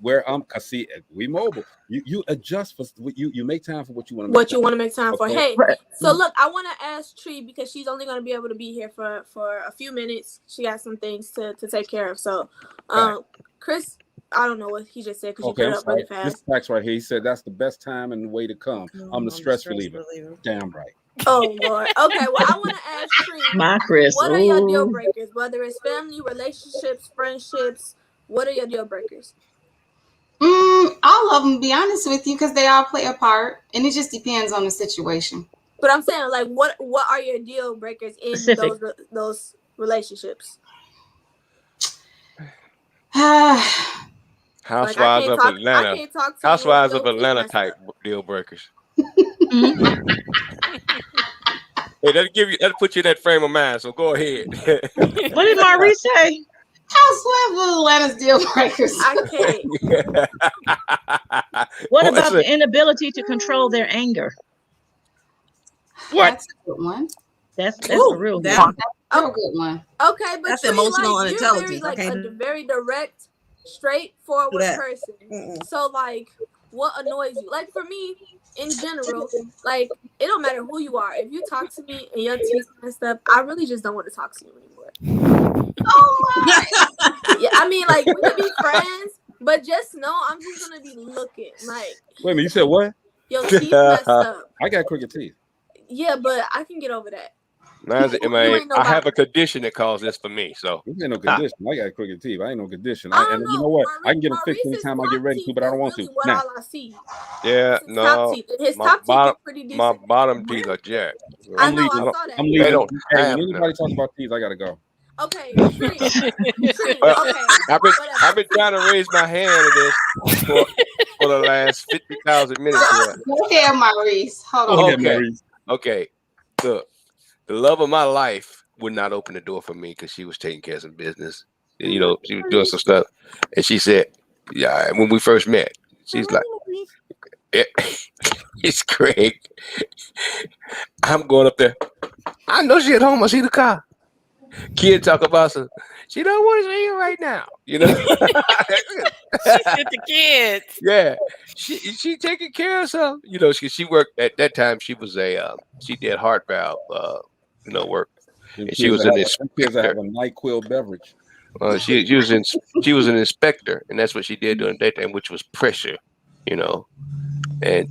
where cause see, we mobile. You adjust for you make time for what you want to make. What you want to make time for. Okay. Hey, Right. so look, I want to ask Tree because she's only going to be able to be here for a few minutes. She got some things to take care of. So, Chris, I don't know what he just said because you put it up really fast. This fax right here. He said that's the best time and the way to come. I'm the stress reliever. Damn right. Oh Lord. Okay, well I want to ask Tree. My Chris. What are your deal breakers? Whether it's family, relationships, friendships, what are your deal breakers? All of them, be honest with you, because they all play a part, and it just depends on the situation. But I'm saying, like, what are your deal breakers in those relationships? Housewives of Atlanta. Housewives of Atlanta type deal breakers. Hey, that'll put you in that frame of mind. So go ahead. What did Maurice say? Housewives of Atlanta's deal breakers. I can't. What about the inability to control their anger? What? That's a good one. That's a real good one. That's a good one. Okay, but that's emotional unintelligence. You're very, a very direct, straightforward person. So, like, what annoys you? Like, for me, in general, like, it don't matter who you are. If you talk to me and your teeth messed up, I really just don't want to talk to you anymore. Oh my! Yeah, I mean, like, we can be friends, but just know I'm just gonna be looking. Like, wait a minute, you said what? Your teeth messed up. I got crooked teeth. Yeah, but I can get over that. I have a condition that calls this for me. So this ain't no condition. I got crooked teeth. I ain't no condition. And you know what? I can get them fixed anytime I get ready to, but I don't want to. All I see. Yeah, no. His top teeth are pretty decent. My bottom teeth are jacked. I know. I saw that. I'm leaving. Hey, when anybody talks about teeth, I gotta go. Okay. Okay. I've been trying to raise my hand to this for the last 50,000 minutes. Go ahead, Maurice. Hold on. Okay. Look, the love of my life would not open the door for me because she was taking care of some business. You know, she was doing some stuff, and she said, "Yeah." When we first met, she's like, "It's Craig. I'm going up there. I know she at home. I see the car." Kid talk about some. She don't want to see you right now. You know. She said the kids. Yeah, she taking care of some. You know, she worked at that time. She was she did heart valve work, and she was an inspector. Have a NyQuil beverage. She was an inspector, and that's what she did during the daytime, which was pressure. You know, and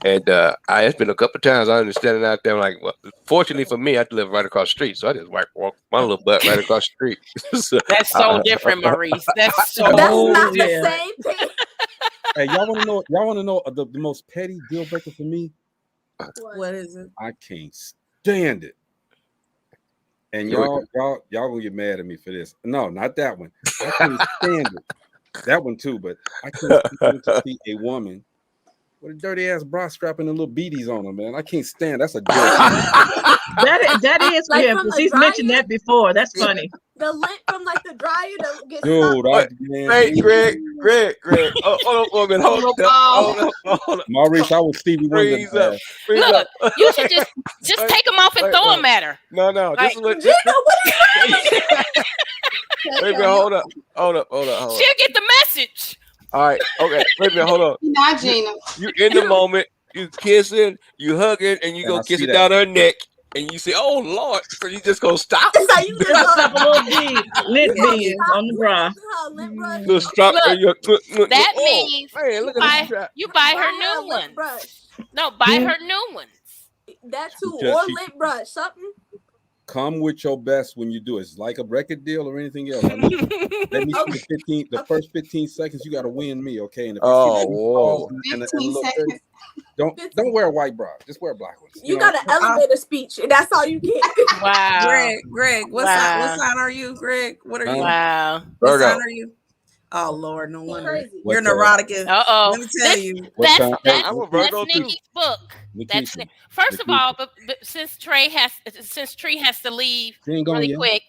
it's been a couple of times I understand out there. Like, well, fortunately for me, I live right across the street, so I just walk my little butt right across the street. So, that's so different, Maurice. That's not the same thing. Hey, y'all want to know the most petty deal breaker for me? What is it? I can't stand it. And y'all gonna get mad at me for this. No, not that one. I can't stand it. That one too, but I can't stand to see a woman with a dirty ass bra strap and the little beaties on them, man. I can't stand. That's a joke. that is like him because he's mentioned that before. That's funny. The lint from like the dryer that gets Hey, Greg. Hold on, man. Hold on. Maurice, I was Stevie Wonder. Look, you should just take them off and throw them at her. No. Like, this is what. Wait a minute, hold up. She'll get the message. All right, okay. Wait a minute, hold on. Not Gina. You in the moment, you kissing, you hugging, and you go kiss it down her neck, and you say, "Oh Lord!" So you just gonna stop. It's like you just a little lint beads on the bra. Little strap. That means you buy her new ones. No, buy her new ones. That too, or lint brush, something. Come with your best when you do it. It's like a record deal or anything else. I mean, let me see the first 15 seconds. You got to win me, okay? And whoa! 15 seconds. Don't wear a white bra. Just wear a black one. You got an elevator speech, and that's all you get. Wow. Greg, what sign are you, Greg? What are you? Wow. What sign are you? Oh Lord, no wonder Crazy. you're neurotic. Uh-oh. Let me tell you. I'm a Virgo too. Nikki's book. That's first of all, but since Tree has to leave She ain't going really yet. quick,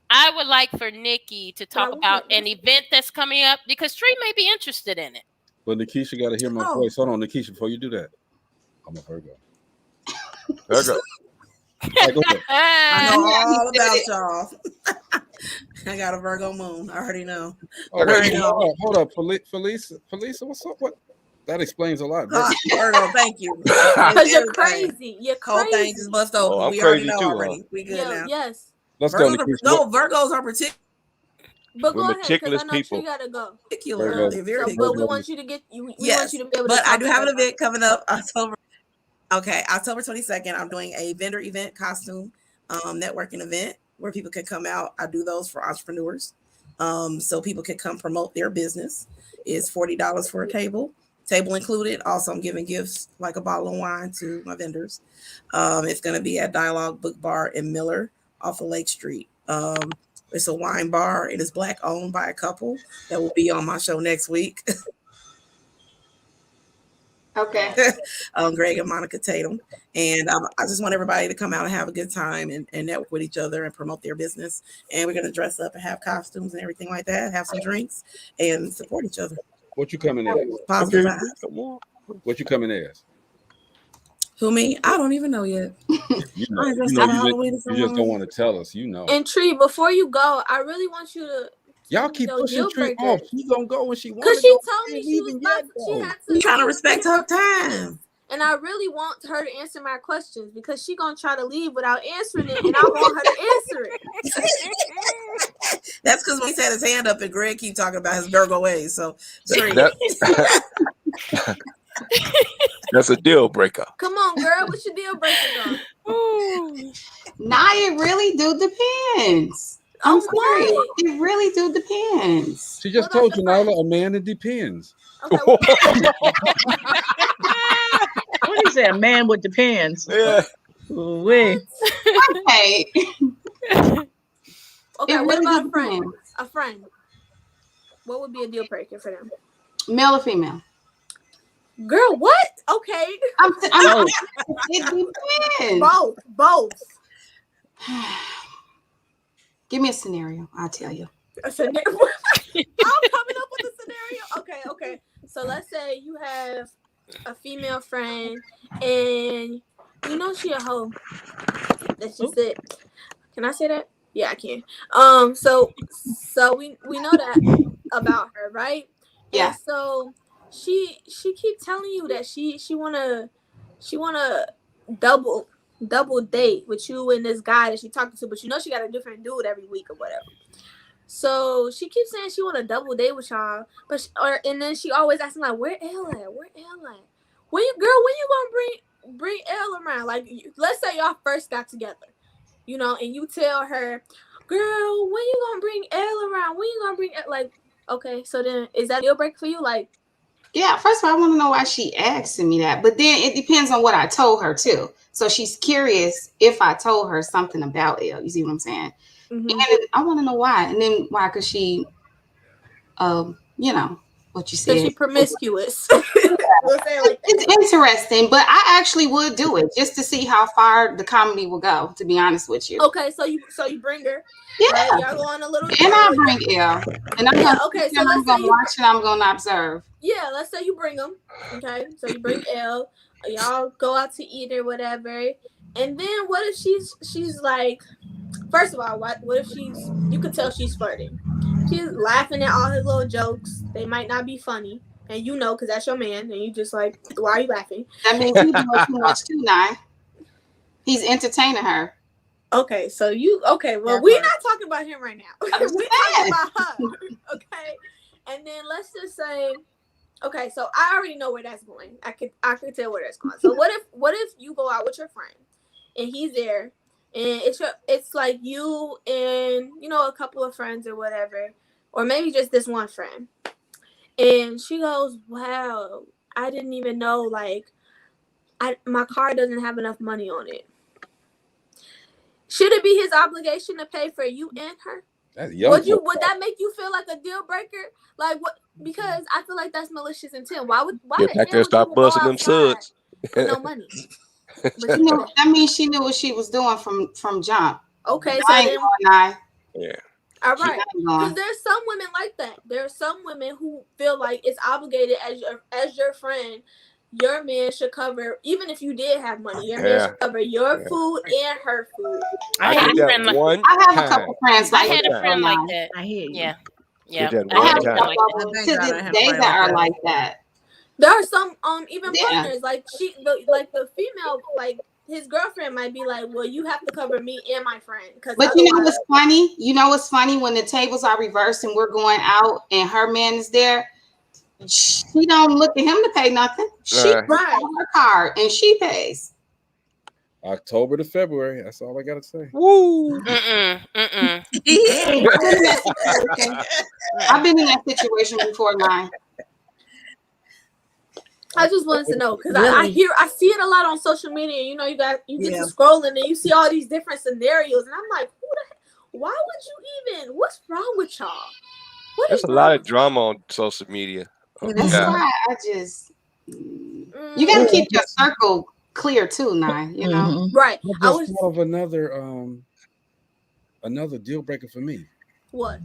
I would like for Nikki to talk about an event that's coming up because Tree may be interested in it. But Nikisha got to hear my voice. Hold on, Nikisha, before you do that, I'm a Virgo. Virgo. Right, go ahead. I know all about y'all. I got a Virgo moon. I already know. Oh, wait, hold up. Felisa, what's up? What? That explains a lot. Virgo, thank you. Because you're crazy. You're Cold crazy. thing just bust open. I'm We already crazy know too, already. huh? We good now. Yes. Let's go, Nikisha. No, Virgos are particular. But We're go ahead, because meticulous I know people. Tree gotta go. Particular. They're very But we want you to get you. We want you to be able to. But I do have an about event coming up October 22nd. I'm doing a vendor event, costume networking event where people can come out. I do those for entrepreneurs. So people can come promote their business. It's $40 for a table included. Also, I'm giving gifts like a bottle of wine to my vendors. It's going to be at Dialogue Book Bar in Miller off of Lake Street. It's a wine bar. It is Black owned by a couple that will be on my show next week. Okay. Greg and Monica Tatum. And I just want everybody to come out and have a good time and network with each other and promote their business. And we're going to dress up and have costumes and everything like that, have some drinks and support each other. What you coming as? Positive vibes. What you coming as? Who, me? I don't even know yet. You just don't want to tell us. You know. And Tree, before you go, I really want you to. Y'all keep pushing Tree off. She's gonna go when she wants. Because she told me she was she had to. I'm trying to respect her time. And I really want her to answer my questions because she's gonna try to leave without answering it, and I want her to answer it. That's because when he had his hand up and Greg keep talking about his Virgo ways. So that's a deal breaker. Come on, girl, what's your deal breaker on? Nah, it really do depends. I'm sorry. It really do depends. She just told you, Nyla, a man, it depends. Okay, what do you say? A man with depends. Yeah. Okay. Okay. Okay, what about a friend? A friend. What would be a deal breaker for them? Male or female? Girl, what? Okay. It depends. Both. Give me a scenario. I'll tell you. A scenario. I'm coming up with a scenario. Okay. So let's say you have a female friend and you know she a hoe. That she said. Can I say that? Yeah, I can. So we know that about her, right? Yeah. And so she keep telling you that she wanna double date with you and this guy that she talking to, but you know she got a different dude every week or whatever. So she keeps saying she want a double date with y'all, and then she always asking like, "Where Elle at? Where Elle at? When you gonna bring Elle around?" Like, let's say y'all first got together, you know, and you tell her, "Girl, when you gonna bring Elle around? When you gonna bring Elle?" Like, okay, so then is that a deal breaker for you? Like, yeah. First of all, I want to know why she asking me that, but then it depends on what I told her too. So she's curious if I told her something about Elle. You see what I'm saying? Mm-hmm. And I want to know why. And then why? Because she, you know, what you said. Because she promiscuous. We'll say it like that. It's interesting, but I actually would do it just to see how far the comedy will go, to be honest with you. Okay, so you bring her. Yeah. Right? Y'all go on a little. And I bring Elle. And I'm gonna watch it, I'm gonna observe. Yeah, let's say you bring them. Okay, so you bring Elle. Y'all go out to eat or whatever. And then what if she's like, first of all, what if you could tell she's flirting. She's laughing at all his little jokes. They might not be funny. And you know, because that's your man. And you just like, why are you laughing? That means he's doing too much too now. He's entertaining her. Okay, so well, we're not talking about him right now. We're talking about her. Okay. And then let's just say, okay, so I already know where that's going. I could tell where that's going. So what if you go out with your friend and he's there and it's like you and, you know, a couple of friends or whatever, or maybe just this one friend. And she goes, "Wow, I didn't even know, like, my car doesn't have enough money on it." Should it be his obligation to pay for you and her? That's young. Would that make you feel like a deal breaker? Like what? Because I feel like that's malicious intent. Why Get the back there hell and would you start go busting them outside suds. with no money? But that means she knew what she was doing from jump. Okay, I ain't going lie. Yeah. All right, because there's some women like that. There are some women who feel like it's obligated as your friend. Your man should cover, even if you did have money. Your man should cover your food and her food. I had a friend like I have a couple friends like I had a friend like that. I hear you. Yeah. Yeah. I have a couple to this day that are like that. There are some even partners like the female, like his girlfriend might be like, well, you have to cover me and my friend. But you know what's funny? You know what's funny? When the tables are reversed and we're going out and her man is there, she don't look at him to pay nothing. She puts on her card and she pays. October to February. That's all I gotta say. Woo! I've been in that situation before, Line. I just wanted to know because I see it a lot on social media. You know, you get to scrolling and you see all these different scenarios, and I'm like, why would you even? What's wrong with y'all? There's a lot of drama on social media. That's why I just you gotta keep your circle clear too, Nye. You know, right? I was thought of another deal breaker for me. What?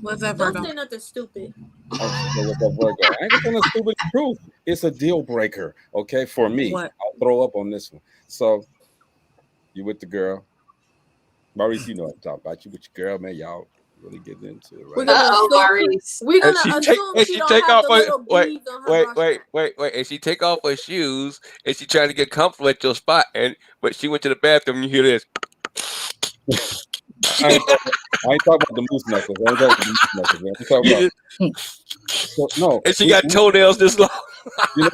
What's that? Don't say nothing stupid. I ain't gonna say nothing stupid. Truth. It's a deal breaker. Okay, for me. What? I'll throw up on this one. So you with the girl. Maurice, you know what I'm talking about. You with your girl, man. Y'all really getting into it, right? We're gonna assume she don't have the little beads on her wait. And she take off her shoes and she trying to get comfortable at your spot. But she went to the bathroom and you hear this. I ain't talking about the moose knuckles. I ain't talking about the moose knuckles, man. I'm talking about no. And she got toenails this long. You know,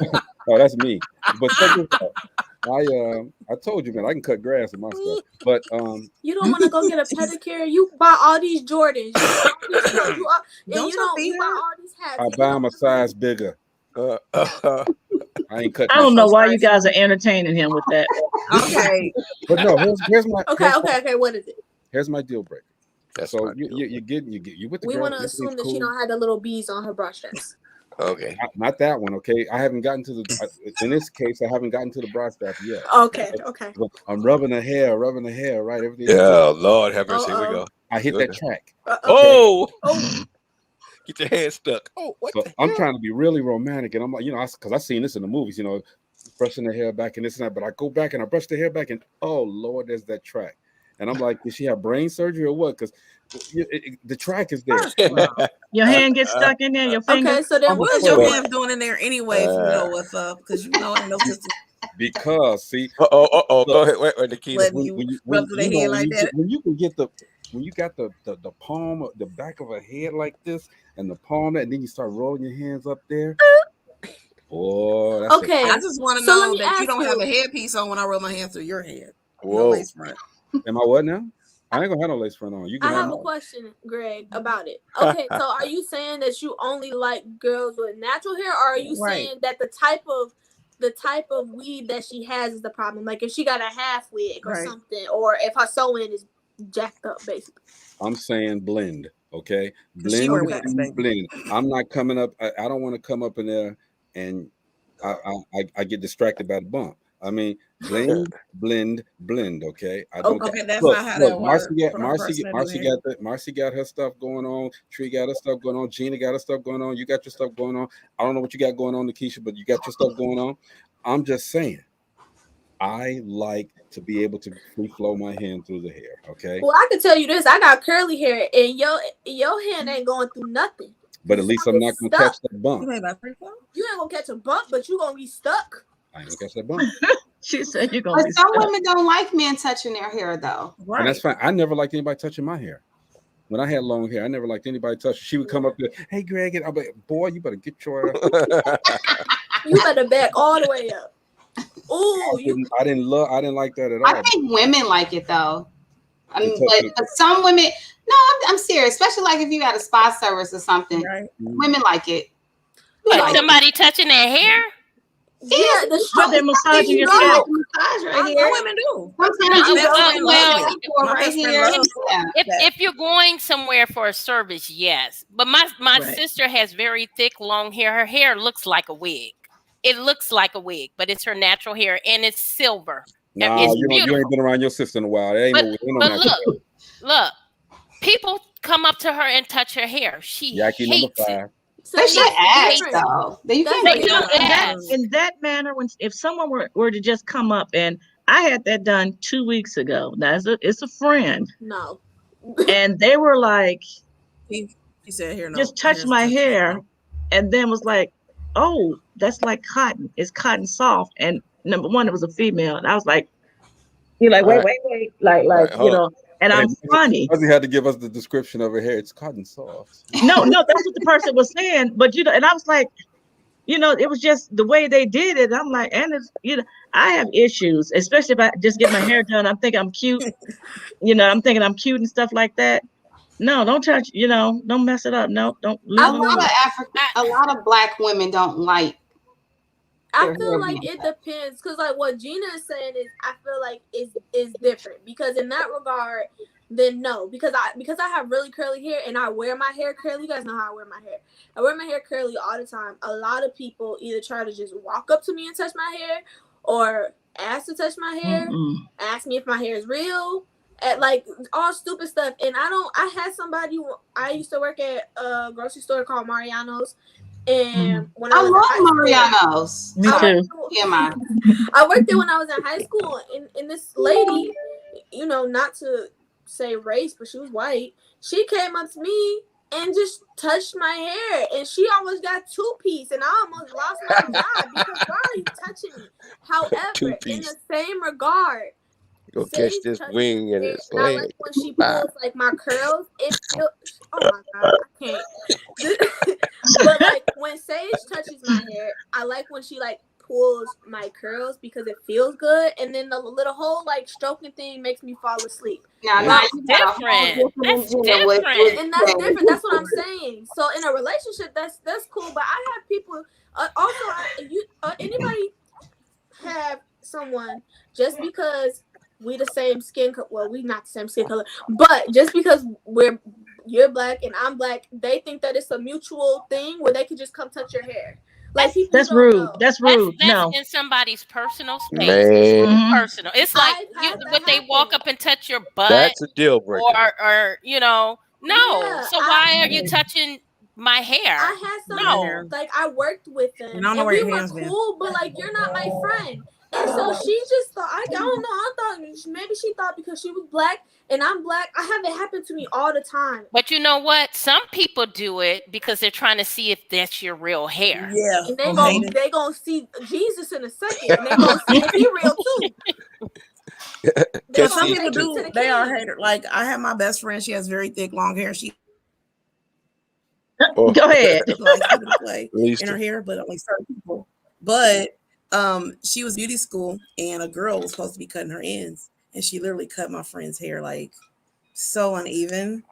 oh, that's me. But check this out. I told you, man, I can cut grass with my stuff. But you don't want to go get a pedicure. You buy all these Jordans. You buy all these hats. I buy them a size bigger. I ain't cut. I don't know why you guys are entertaining him with that. Okay. But no, here's my. Okay. What is it? Here's my deal breaker. So you with the girl. We want to assume that she don't have the little beads on her bra straps. Okay. Not that one. Okay. I haven't gotten to in this case, I haven't gotten to the bra strap yet. Okay. I'm rubbing the hair, right? Everything. Yeah, Lord have mercy. Here we go. I hit that track. Oh. Get your hand stuck. Oh, so I'm trying to be really romantic, and I'm like, because I've seen this in the movies, brushing the hair back and this and that. But I go back and I brush the hair back, and oh Lord, there's that track. And I'm like, did she have brain surgery or what? Because the track is there. Your hand gets stuck in there. Your finger. Okay, so then what is your hand doing in there anyway? If you know what's up, because you know ain't no system. Because see, go ahead, wait, Nikita. When you got the palm, the back of a head like this, and the palm, and then you start rolling your hands up there. Boy, that's okay. I just want to know that you don't have a headpiece on when I roll my hand through your head. Whoa. No lace front. Am I what now? I ain't gonna have no lace front on. You can I have a question, Greg, about it. Okay, so are you saying that you only like girls with natural hair, or are you saying that the type of weave that she has is the problem? Like if she got a half wig or something, or if her sewing is jacked up, basically. I'm saying blend, okay? Blend. I'm not coming up. I don't want to come up in there and I get distracted by the bump. I mean, blend. Okay. I don't. Okay, that's not how that works. Marcy got her stuff going on. Tree got her stuff going on. Gina got her stuff going on. You got your stuff going on. I don't know what you got going on, Nikisha, but you got your stuff going on. I'm just saying, I like to be able to free flow my hand through the hair. Okay. Well, I can tell you this: I got curly hair, and your hand ain't going through nothing. But at least I'm not gonna catch that bump. You ain't gonna catch a bump, but you gonna be stuck. I ain't gonna catch that bump. She said you're gonna. But some women don't like men touching their hair, though. Right. And that's fine. I never liked anybody touching my hair. When I had long hair, I never liked anybody touching. She would come up there, "Hey, Greg," and I'm like, "Boy, you better get your ass." You better back all the way up. Ooh, I didn't like that at all. I think women like it though. I mean, but some women. No, I'm serious. Especially like if you had a spa service or something. Right. Women like it. Like somebody touching their hair. Yeah, the But they're massaging your scalp. Massage right Some here. women do. Sometimes you Well, go well, My right best friend here. loves Yeah. if you're going somewhere for a service, yes. But my Right. sister has very thick, long hair. Her hair looks like a wig. It looks like a wig, but it's her natural hair and it's silver. Nah, It's you beautiful. ain't been around your sister in a while. There ain't But no but natural. look, people come up to her and touch her hair. She Yaki number hates it. 5. So They should ask different. though. You That's can't what They do don't that. ask. In that manner, if someone were to just come up, and I had that done 2 weeks ago. Now it's a friend, No. and they were like, He said, "Here, no." just touched my hair, and then was like, "Oh, that's like cotton. It's cotton soft." And number one, it was a female, and I was like, "You're like, wait, like, Right, hold on. And Hey, I'm funny. Fuzzy had to give us the description of her hair. It's cotton soft. No, that's what the person was saying, but and I was like, it was just the way they did it. I'm like, and it's, I have issues, especially if I just get my hair done. I'm thinking I'm cute, I'm thinking I'm cute and stuff like that. No, don't touch, don't mess it up. No, don't leave it alone. A lot of Black women don't like. I feel like it depends, because like what Gina is saying is, I feel like is different, because in that regard, then no, because I have really curly hair and I wear my hair curly. You guys know how I wear my hair. I wear my hair curly all the time. A lot of people either try to just walk up to me and touch my hair, or ask to touch my hair, ask me if my hair is real, at like all stupid stuff. And I had somebody, I used to work at a grocery store called Mariano's. And when I love Mariano's. Me too. I worked there when I was in high school, and this lady, not to say race, but she was white. She came up to me and just touched my hair, and she almost got 2-piece, and I almost lost my job because why are you touching me? However, in the same regard, go catch this wing in his I leg. like when she pulls like my curls. It feels, oh my god, I can't. But like when Sage touches my hair, I like when she like pulls my curls because it feels good, and then the little whole like stroking thing makes me fall asleep. That's different. That's different. And that's different. That's what I'm saying. So in a relationship, that's cool. But I have people. Anybody have someone just because we the same skin color? Well, we not the same skin color, but just because you're Black and I'm Black, they think that it's a mutual thing where they can just come touch your hair. Like that's rude. That's rude. That's in somebody's personal space. Man. Personal. It's like when they walk up and touch your butt. That's a deal breaker. Or no. Yeah, so why are you touching my hair? I had someone like I worked with them, and we were cool, but like you're not my friend. And so she just thought, I don't know, I thought maybe she thought because she was Black and I'm Black. I have it happen to me all the time. But you know what? Some people do it because they're trying to see if that's your real hair. Yeah. And they gonna see Jesus in a second. And they gonna see if he real too. Because some people do, they are haters. Like I have my best friend, she has very thick, long hair. She go ahead. Play in her hair, but only certain people. But she was beauty school, and a girl was supposed to be cutting her ends, and she literally cut my friend's hair like so uneven.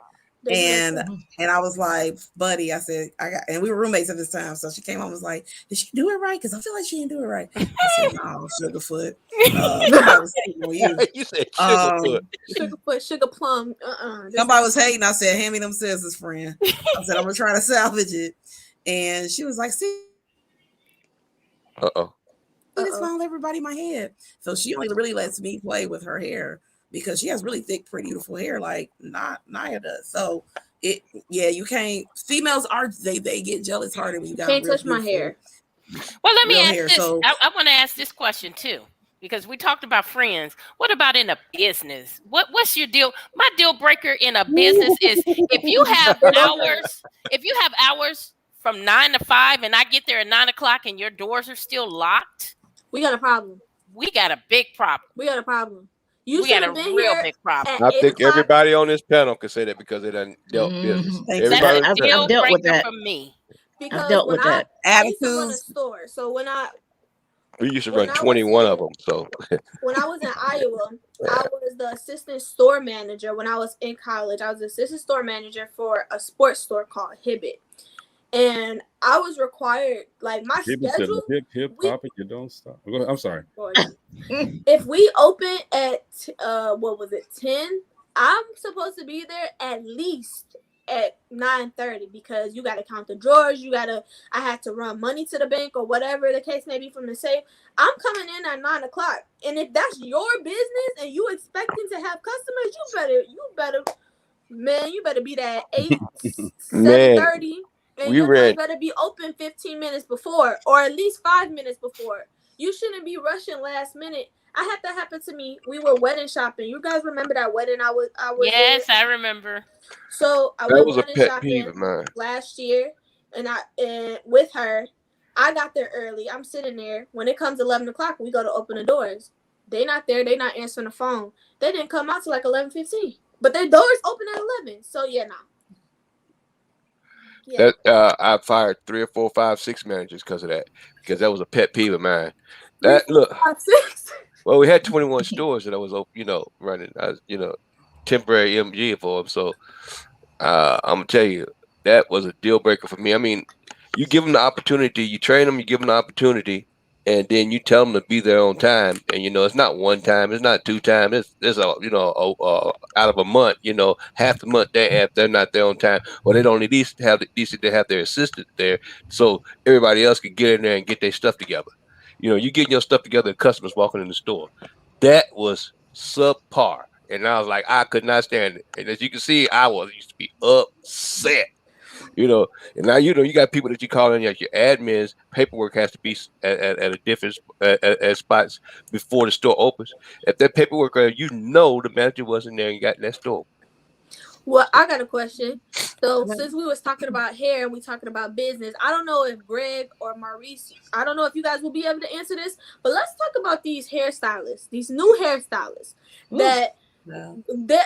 And I was like, buddy, I said, and we were roommates at this time. So she came home and was like, did she do it right? Because I feel like she didn't do it right. I said, no, Sugarfoot. Somebody was hating on you. You said Sugarfoot. Sugarfoot, Sugar Plum. Somebody was hating. I said, hand me them scissors, friend. I said, I'm going to try to salvage it. And she was like, see. It's falling everybody in my head. So she only really lets me play with her hair because she has really thick, pretty, beautiful hair like Naya does. So you can't. Females are they get jealous harder when you got. Can't touch my hair. Well, let me ask this. So, I want to ask this question too, because we talked about friends. What about in a business? What's your deal? My deal breaker in a business is if you have hours. If you have hours from 9 to 5, and I get there at 9 o'clock, and your doors are still locked. We got a problem. We got a big problem. We got a problem. We got a real big problem. I think everybody on this panel can say that because they done dealt business. Everybody I've dealt with that. For me. Because I've dealt with that. I used to run a store. So we used to run 21 of them. So when I was in Iowa, I was the assistant store manager. When I was in college, I was the assistant store manager for a sports store called Hibbett. and I was required, like my People said schedule. hip hip hop and you don't stop. Go ahead. I'm sorry. If we open at what was it, 10? I'm supposed to be there at least at 9:30 because you got to count the drawers. I had to run money to the bank or whatever the case may be from the safe. I'm coming in at 9 o'clock, and if that's your business and you expecting to have customers, you better be there at 8, 7:30. And your doors better be open 15 minutes before, or at least 5 minutes before. You shouldn't be rushing last minute. I had that happen to me. We were wedding shopping. You guys remember that wedding I was Yes, in? I remember. So I went wedding shopping last year, and with her, I got there early. I'm sitting there. When it comes 11 o'clock, we go to open the doors. They not there. They not answering the phone. They didn't come out till like 11:15. But their doors open at 11. So yeah, nah. Yeah. That I fired 3 or 4, 5, 6 managers because of that. Because that was a pet peeve of mine. That look. 5, 6. Well, we had 21 stores that I was, running. I was, temporary MG for them. So I'm gonna tell you that was a deal breaker for me. I mean, you give them the opportunity, you train them, you give them the opportunity, and then you tell them to be there on time. And it's not one time, it's not 2 times. It's out of a month. Half the month they're not there on time, or they don't at least have their assistant there, so everybody else can get in there and get their stuff together. You getting your stuff together, and customers walking in the store. That was subpar. And I was like, I could not stand it. And as you can see, used to be upset. And now you got people that you call in, like your admins. Paperwork has to be at a different at spots before the store opens. If that paperwork, the manager wasn't there and got in that store. Well, I got a question. So since we was talking about hair and we talking about business, I don't know if Greg or Maurice, I don't know if you guys will be able to answer this, but let's talk about these hairstylists, these new hairstylists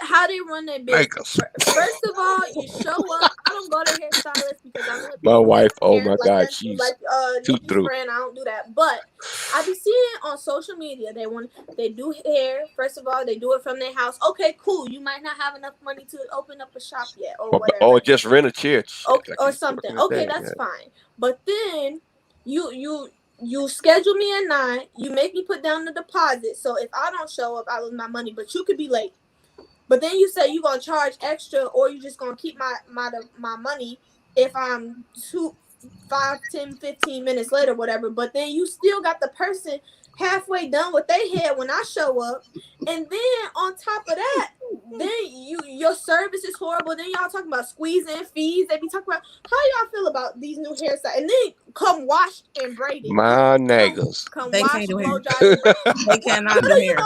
how they run their business. First of all, you show up. I don't go to hairstylists because I know my wife. Oh my God, she's too through. Friend, I don't do that. But I be seeing on social media they do hair. First of all, they do it from their house. Okay, cool. You might not have enough money to open up a shop yet, or whatever. Or just rent a chair. Okay, or something. Okay, that's fine. But then you schedule me at 9. You make me put down the deposit. So if I don't show up, I lose my money. But you could be late. But then you say you're gonna charge extra, or you just gonna keep my money if I'm 2, 5, 10, 15 minutes later, whatever. But then you still got the person halfway done with their hair when I show up, and then on top of that, then your service is horrible. Then y'all talking about squeezing fees. They be talking about how y'all feel about these new hairstyles, and then come wash and braid it. My niggas. Come they wash, can't do blow hair. dry. They cannot do hair.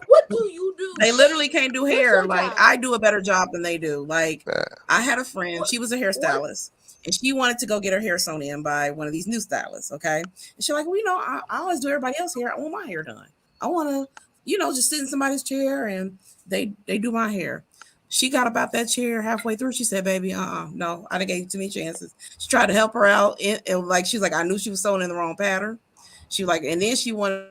What do you do? They literally can't do hair. Like I do a better job than they do. Like I had a friend. She was a hairstylist. And she wanted to go get her hair sewn in by one of these new stylists, okay? And she's like, well, I always do everybody else's hair. I want my hair done. I want to, just sit in somebody's chair and they do my hair. She got about that chair halfway through. She said, baby, no, I done gave you too many chances. She tried to help her out. She's like, I knew she was sewing in the wrong pattern. She was like, and then she wanted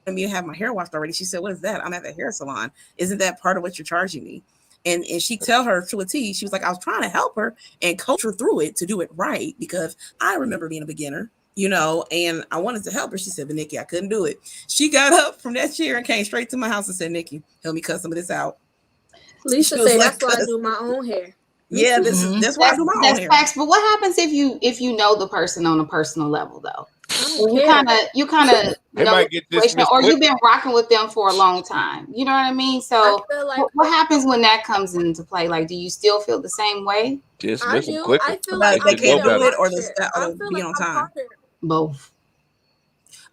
me to have my hair washed already. She said, what is that? I'm at the hair salon. Isn't that part of what you're charging me? And she tell her to a T. She was like, I was trying to help her and coach her through it to do it right, because I remember being a beginner, and I wanted to help her. She said, but Nikki, I couldn't do it. She got up from that chair and came straight to my house and said, Nikki, help me cut some of this out. Lisa said, that's why I do my own hair. Yeah, that's why I do my own hair. Facts. But what happens if you know the person on a personal level, though? You kind of know or you've been rocking with them for a long time. You know what I mean? So what happens when that comes into play? Like, do you still feel the same way? I do. I feel like they can't do it, or be on time. Both.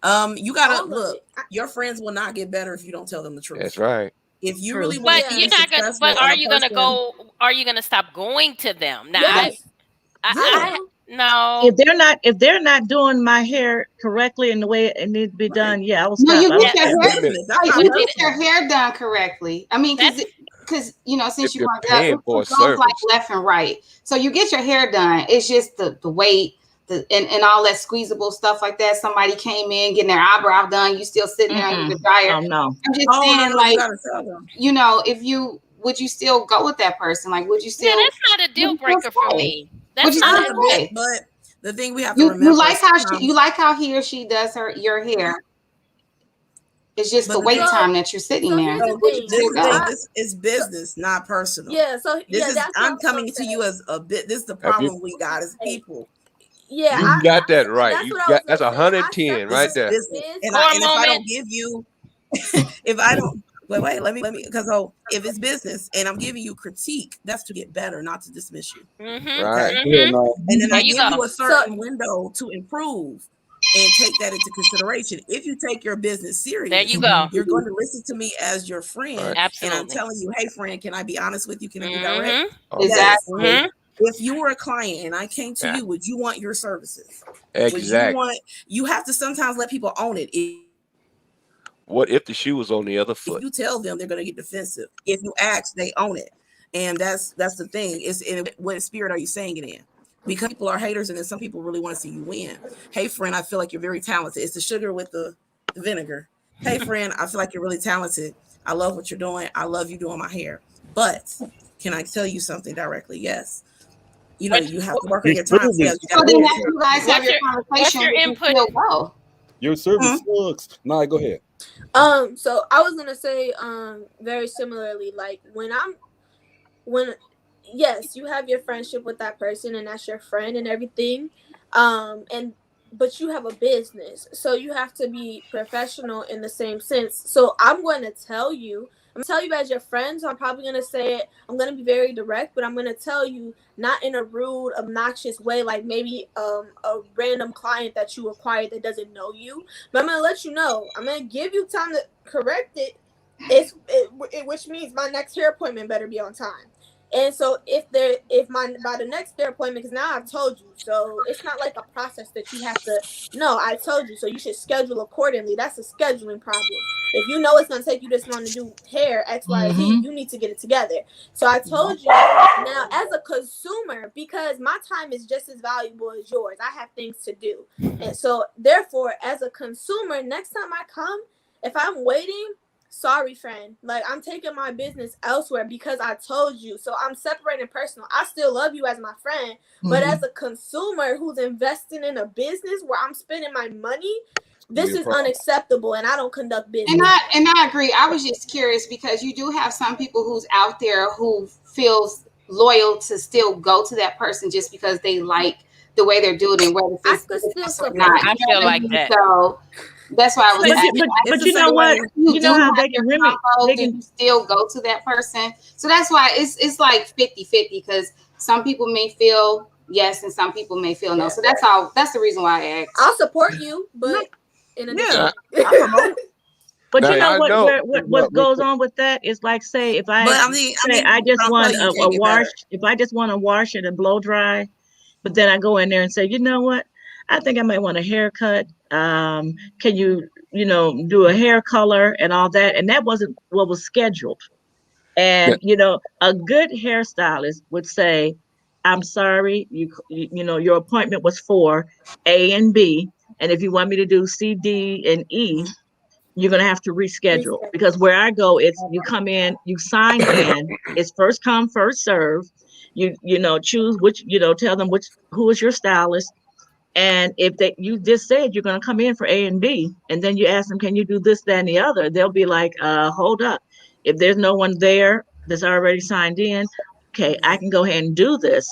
You gotta look. Your friends will not get better if you don't tell them the truth. That's right. If you really want, but you're not gonna. But are you gonna go? Are you gonna stop going to them now? Yes. No. If they're not doing my hair correctly in the way it needs to be done, I will stop. No, you get your hair done correctly. I mean, because since you brought it up, it goes like left and right. So you get your hair done. It's just the weight, and all that squeezable stuff like that. Somebody came in getting their eyebrow done. You still sitting there under the dryer. Oh no. I'm just saying, if would you still go with that person? Like, would you still? Yeah, that's not a deal breaker for me. That's not a bit, but the thing we have to remember, you like how you like how he or she does your hair. It's just the wait time that you're sitting there. This is business, not personal. Yeah, so I'm coming to you as a bit. This is the problem we got as people. Yeah, you got that right. That's 110 right there. And if I don't give you, if I don't wait, let me because if it's business and I'm giving you critique, that's to get better, not to dismiss you. Right. And then I give you a certain window to improve and take that into consideration. If you take your business serious, there you go. You're going to listen to me as your friend. Right. Absolutely. And I'm telling you, hey friend, can I be honest with you? Can I be direct? Exactly. Yes. If you were a client and I came to you, would you want your services? Exactly. You have to sometimes let people own it. What if the shoe was on the other foot? If you tell them, they're going to get defensive. If you ask, they own it. And that's the thing. It's in what spirit are you saying it in? Because people are haters, and then some people really want to see you win. Hey, friend, I feel like you're very talented. It's the sugar with the vinegar. Hey, friend, I feel like you're really talented. I love what you're doing. I love you doing my hair. But can I tell you something directly? Yes. You know, you have to work on your time. So then after you guys have your conversation, what's your input? Your service sucks. No, go ahead. So I was gonna say, very similarly, like yes, you have your friendship with that person and that's your friend and everything. But you have a business, so you have to be professional in the same sense. So I'm going to tell you as your friends, I'm probably going to say it. I'm going to be very direct, but I'm going to tell you not in a rude, obnoxious way, like maybe a random client that you acquired that doesn't know you. But I'm going to let you know. I'm going to give you time to correct it. Which means my next hair appointment better be on time. And so by the next hair appointment, because now I've told you, so it's not like a process that you have to. No, I told you, so you should schedule accordingly. That's a scheduling problem. If you know it's gonna take you this long to do hair X, Y, Z, you need to get it together. So I told you. Now, as a consumer, because my time is just as valuable as yours, I have things to do, and so therefore, as a consumer, next time I come, if I'm waiting. Sorry, friend. Like, I'm taking my business elsewhere because I told you. So I'm separating personal. I still love you as my friend, but as a consumer who's investing in a business where I'm spending my money, this is unacceptable, and I don't conduct business. And I agree. I was just curious because you do have some people who's out there who feels loyal to still go to that person just because they like the way they're doing it, whether it's not. I feel like that. So that's why I was asking. But you know what? You know how they can really still go to that person. So that's why it's like 50-50 because some people may feel yes and some people may feel no. So that's the reason why I asked. I'll support you, but in a different But you know what goes on with that is like, say if I just want a wash, if I just want to wash it and blow dry, but then I go in there and say, you know what? I think I might want a haircut. Can you do a hair color and all that? And that wasn't what was scheduled. And, a good hairstylist would say, I'm sorry, your appointment was for A and B. And if you want me to do C, D, and E, you're going to have to reschedule. Because where I go, it's you come in, you sign in, it's first come, first serve. You choose which, tell them who is your stylist. And if you just said you're going to come in for A and B, and then you ask them, can you do this, that, and the other? They'll be like, hold up. If there's no one there that's already signed in, okay, I can go ahead and do this.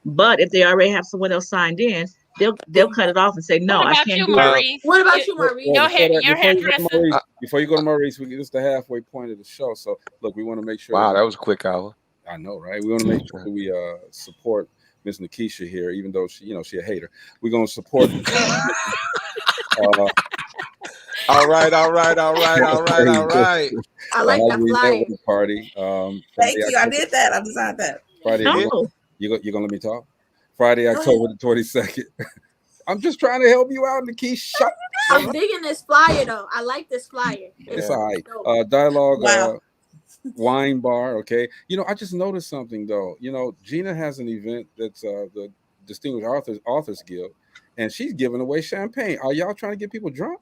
But if they already have someone else signed in, they'll cut it off and say, no, I can't do it. What about you, Maurice? Your hairdresser. Before you go to Maurice, this is the halfway point of the show. So look, we want to make sure. Wow, that was a quick hour. I know, right? We want to make sure we support Miss Nikisha here, even though she a hater. We're gonna support. All right. I like that flyer. Party. Thank you. I did that. I designed that. Friday. You're gonna let me talk. Friday, October the 22nd. I'm just trying to help you out, Nikisha. I'm digging this flyer though. I like this flyer. It's all right. Dialogue. Wow. Wine bar, okay. I just noticed something though. Gina has an event that's the Distinguished Authors Guild, and she's giving away champagne. Are y'all trying to get people drunk?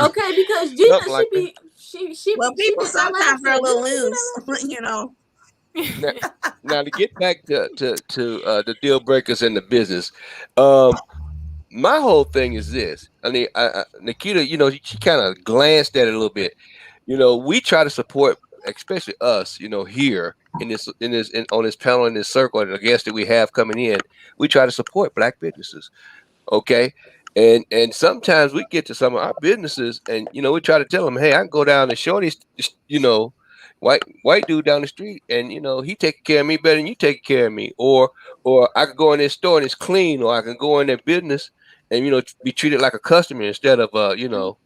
Okay, because Gina, Something like that. she Well, she people did that last sometimes are a year. little Didn't she do that loose, you know. Now to get back to the deal breakers in the business, my whole thing is this. I mean, Nikita, you know, she kind of glanced at it a little bit. You know, we try to support, especially us, you know, here on this panel, in this circle, and the guests that we have coming in. We try to support Black businesses. Okay. And sometimes we get to some of our businesses and you know we try to tell them, hey, I can go down to Shorty's, you know, white dude down the street and you know he taking care of me better than you taking care of me, or I could go in this store and it's clean, or I can go in their business and you know be treated like a customer instead of you know,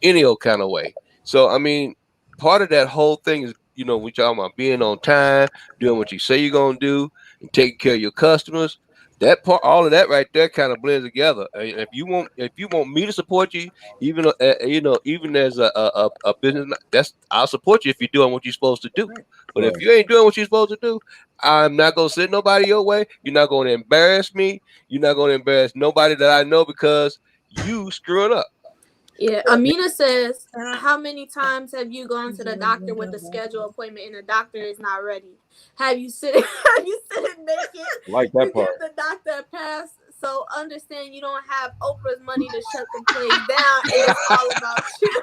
any old kind of way. So I mean, part of that whole thing is, you know, we talking about being on time, doing what you say you're gonna do, and taking care of your customers. That part, all of that right there, kind of blends together. If you want me to support you, even you know, even as a business, I'll support you if you're doing what you're supposed to do. But if Right. you ain't doing what you're supposed to do, I'm not gonna send nobody your way. You're not gonna embarrass me. You're not gonna embarrass nobody that I know because you screwing up. Yeah, Amina says, how many times have you gone to the doctor with a scheduled appointment and the doctor is not ready? Have you sitting naked Like to that give part. the doctor a pass? So understand you don't have Oprah's money to shut the place down, and it's all about you.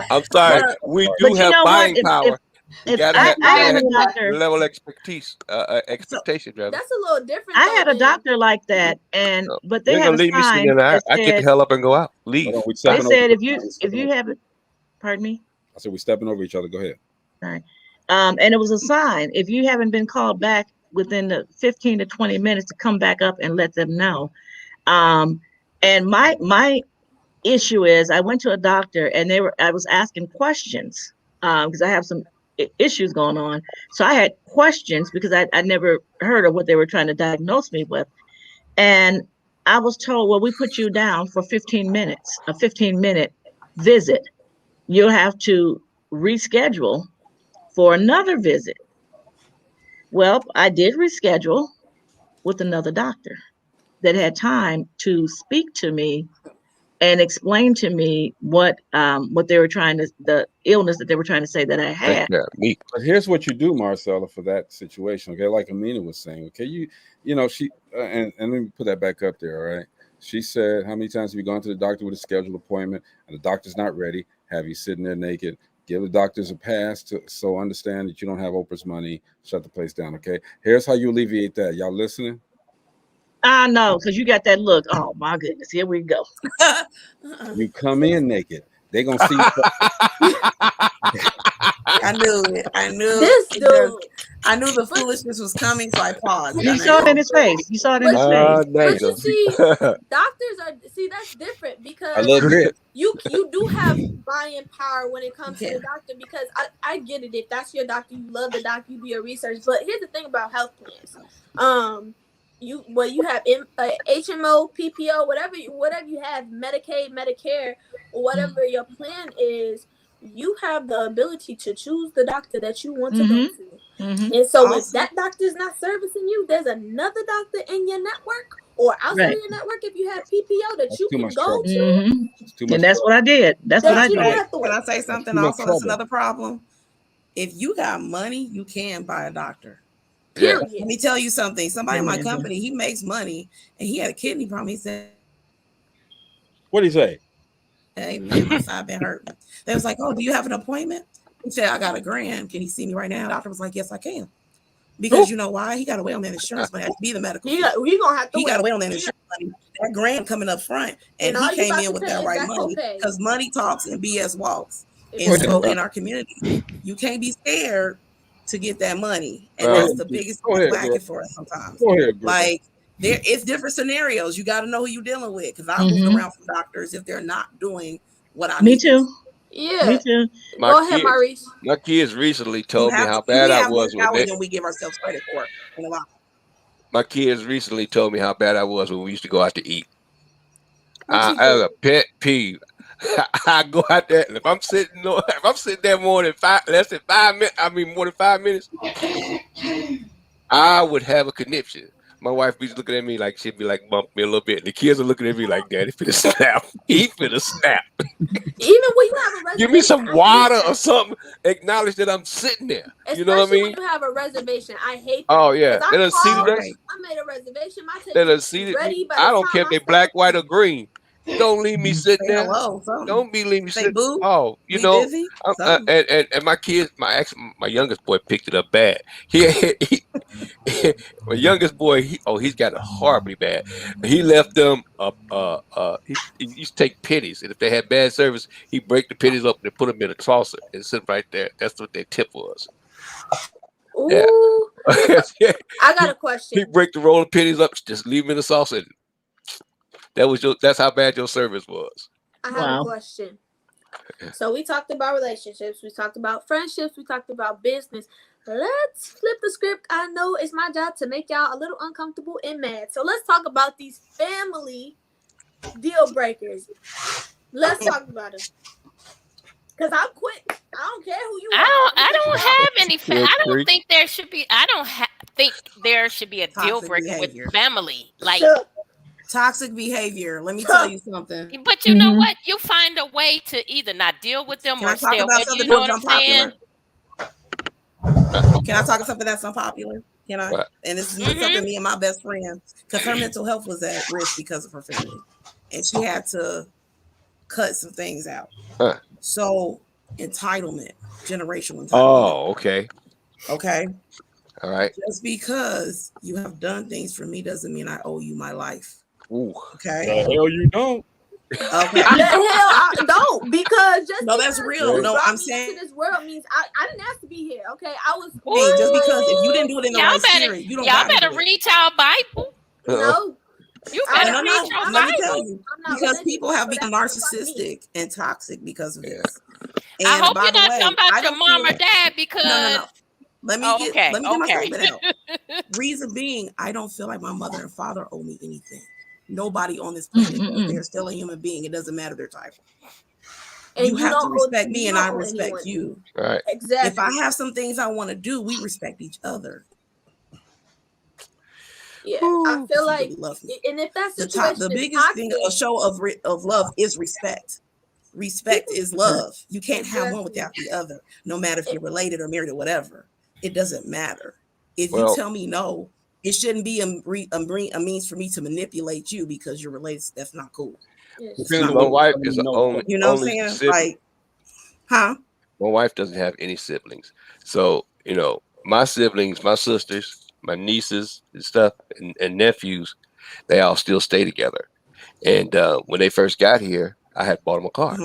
I'm sorry, Well, we but do you have know what? buying power. We If gotta I, have I had a Right. doctor, level of expertise, So expectation, rather. That's a little different I though had a than doctor like that, and So but they they're had gonna a leave me sitting sign in there. that I get the said hell up and go out, Hold leave. on, we they stepping over. said We if stepping you over. haven't, pardon me. I said we stepping over each other. Go ahead. All right. And it was a sign. If you haven't been called back within the 15 to 20 minutes to come back up and let them know. Um, and my issue is I went to a doctor and I was asking questions because I have some issues going on. So I had questions because I never heard of what they were trying to diagnose me with. And I was told, well, we put you down for 15 minutes, a 15-minute visit. You'll have to reschedule for another visit. Well, I did reschedule with another doctor that had time to speak to me and explain to me what they were trying to, the illness that they were trying to say that I Take had. care of me. But here's what you do, Marcella, for that situation. Okay, like Amina was saying. Okay, you know she and let me put that back up there. All right. She said, "How many times have you gone to the doctor with a scheduled appointment and the doctor's not ready? Have you sitting there naked? Give the doctors a pass to so understand that you don't have Oprah's money. Shut the place down." Okay. Here's how you alleviate that. Y'all listening? I know, because you got that look. Oh my goodness, here we go. You come in naked. They gonna see. I knew it. I knew this it. dude. I knew the foolishness was coming, so I paused. You saw it in his face. You saw it in his face. There you But you go. see, doctors are that's different A because little bit. you do have buying power when it comes to Yeah. the doctor because I get it. If that's your doctor, you love the doctor, you do your research. But here's the thing about health plans. You have HMO, PPO, whatever you have, Medicaid, Medicare, whatever your plan is, you have the ability to choose the doctor that you want to go to. And so if that doctor is not servicing you, there's another doctor in your network or outside Right. of your network if you have PPO that That's you too can much go trouble. to It's too much And that's trouble. what I did. That's what I that you don't did. have to Can I wait. say something too much also? That's trouble. another problem. If you got money, you can buy a doctor. Yeah. Let Period. me tell you something. Somebody in my Amen. company, he makes money and he had a kidney problem. He said, What do you say? "Hey man, my side been hurting." They was like, "Oh, do you have an appointment?" He said, "I got $1,000. Can you see me right now?" The doctor was like, "Yes, I can." Because you know why? He got to wait on that insurance money. That be the medical. We gonna have to He wait. got to wait on that insurance money. That grand coming up front, and all he you came about in to with pay that is right that money copay. because money talks and BS walks. And Exactly. so in our community, you can't be scared to get that money, and Go that's ahead, the biggest Go thing ahead, girl. lacking for us sometimes. Go ahead, girl. Like it's different scenarios. You got to know who you're dealing with because I moved around from doctors if they're not doing what I Me need them to. too. Yeah. Me too. My Go ahead, kids, Maurice. my kids recently You told me have how to. We bad I have more was when power than we give ourselves credit for. In a lot. my kids recently told me how bad I was when we used to go out to eat. What you I have do? a pet peeve. I go out there, and if I'm sitting there less than 5 minutes, I mean more than 5 minutes, I would have a conniption. my wife be looking at me like she'd be like bump me a little bit. And the kids are looking at me like, Daddy finna snap. He finna snap. Even when you have a reservation, Give me some water or something. Acknowledge that I'm sitting there. You know what I mean? Especially when you have a reservation. I hate that. Oh yeah. They done seated us. I made a reservation. My They done ticket's seated ready. me. I don't care if they black, white, or green. Don't leave me sitting Say there. hello. Something. Don't be leaving me Say sitting. boo. Oh, you We know, busy. and my kids, my youngest boy picked it up bad. He my youngest boy, he's got it horribly bad. He left them he used to take pennies, and if they had bad service, he break the pennies up and put them in a saucer and sit right there. That's what their tip was. Ooh. Yeah. I got a question. He break the roll of pennies up, just leave them in the saucer. That's how bad your service was. I have a question. So we talked about relationships, we talked about friendships, we talked about business. Let's flip the script. I know it's my job to make y'all a little uncomfortable and mad. So let's talk about these family deal breakers. Let's talk about them. Cause I'm quick. I don't care who you are. I don't have any. I don't think there should be. I don't think there should be a deal breaker with family. Like toxic behavior. Let me tell you something. But you know what? You find a way to either not deal with them or stay away. You know what I'm saying? Can I talk about something that's unpopular? Can I? And this is something me and my best friend, because her mental health was at risk because of her family, and she had to cut some things out. So entitlement, generational entitlement. Oh, okay. Okay. All right. Just because you have done things for me doesn't mean I owe you my life. Ooh. Okay. The hell you don't. Okay. The hell I don't, because just no, that's real. No, I'm saying to this world means I didn't ask to be here. Okay, I was. Hey, just because if you didn't do it in the right spirit, you don't. Y'all better read y'all Bible. No. You better read your Bible. Let me tell you, because people have become narcissistic and toxic because of this. And I hope you're not way, talking about your mom or dad, because no. Let me get my okay. statement out. Reason being, I don't feel like my mother and father owe me anything. Nobody on this planet, they're still a human being. It doesn't matter their title. And you have to respect me, and I respect you. Right. Exactly. If I have some things I want to do, we respect each other. Yeah, I feel like, and if that's the biggest thing, a show of love is respect. Respect is love. You can't have one without the other, no matter if you're related or married or whatever. It doesn't matter. If you tell me no, it shouldn't be a means for me to manipulate you because you're related. That's not cool. See, my wife is the only. You know what I'm saying? Like, huh? My wife doesn't have any siblings, so my siblings, my sisters, my nieces and stuff, and nephews, they all still stay together. And when they first got here, I had bought them a car.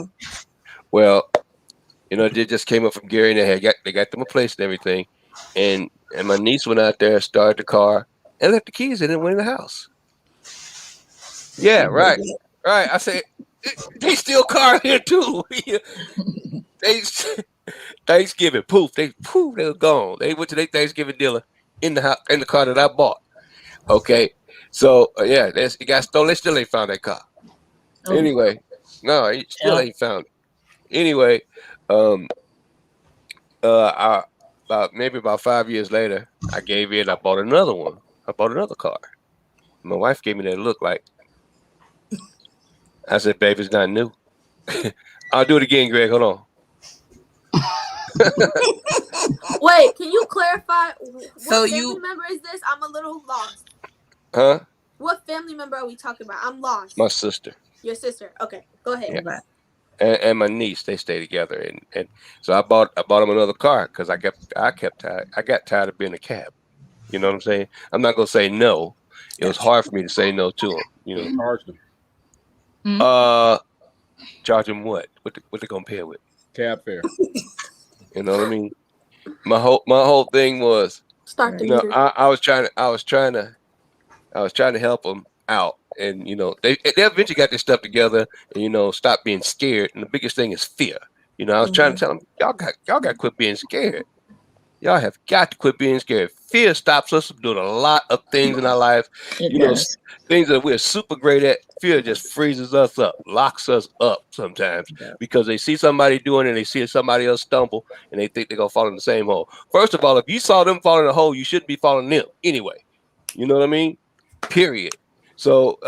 Well, they just came up from Gary, and they got them a place and everything. And my niece went out there, started the car, and left the keys in it, and went in the house. Yeah, right. I said, they steal cars here too. They Thanksgiving, they were gone. They went to their Thanksgiving dinner in the house, in the car that I bought. Okay, so it got stolen. They still ain't found that car. Anyway, no, it still ain't found it. Anyway, about 5 years later, I gave in. I bought another one. I bought another car. My wife gave me that look like. I said, "Babe, it's not new." I'll do it again, Greg. Hold on. Wait, can you clarify? What family member is this? I'm a little lost. Huh? What family member are we talking about? I'm lost. My sister. Your sister. Okay, go ahead. Yeah. And my niece, they stay together, and so I bought them another car because I got tired of being a cab. You know what I'm saying? I'm not gonna say no. It was hard for me to say no to them. Charge them. Charge them what? What they gonna pay it with? Cab fare. You know what I mean? My whole thing was, I was trying to help them out, and they eventually got their stuff together, and stop being scared. And the biggest thing is fear. I was trying to tell them, y'all got to quit being scared. Y'all have got to quit being scared. Fear stops us from doing a lot of things in our life. Things that we're super great at. Fear just freezes us up, locks us up sometimes because they see somebody doing it, and they see somebody else stumble, and they think they're going to fall in the same hole. First of all, if you saw them fall in a hole, you shouldn't be following them anyway. You know what I mean? period. So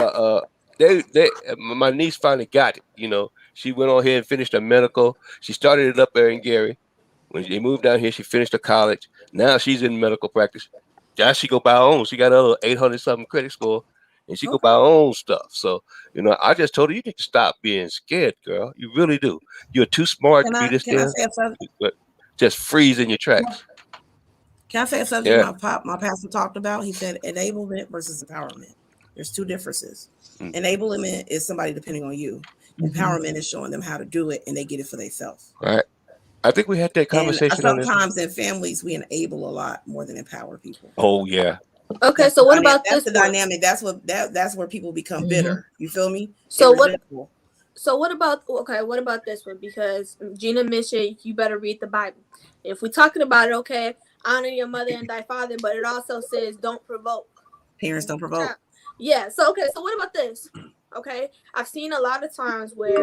my niece finally got it. You know, she went on here and finished her medical. She started it up there in Gary. When they moved down here, she finished her college. Now she's in medical practice. Now she go buy her own. She got a 800 something credit score, and she go buy her own stuff. So you know, I just told her you need to stop being scared, girl. You really do. You're too smart to be this Can I damn. say something? But just freeze in your tracks. Can I say a subject my pastor talked about? He said enablement versus empowerment. There's two differences. Enablement is somebody depending on you. Empowerment is showing them how to do it, and they get it for themselves. Right. I think we had that conversation. And sometimes in families we enable a lot more than empower people. Oh yeah. Okay, so what about this? That's the dynamic. That's where people become bitter. You feel me? So what about this one? Because Gina mentioned you better read the Bible. If we're talking about it, okay, honor your mother and thy father, but it also says don't provoke. Parents don't provoke. Yeah. So what about this? Okay, I've seen a lot of times where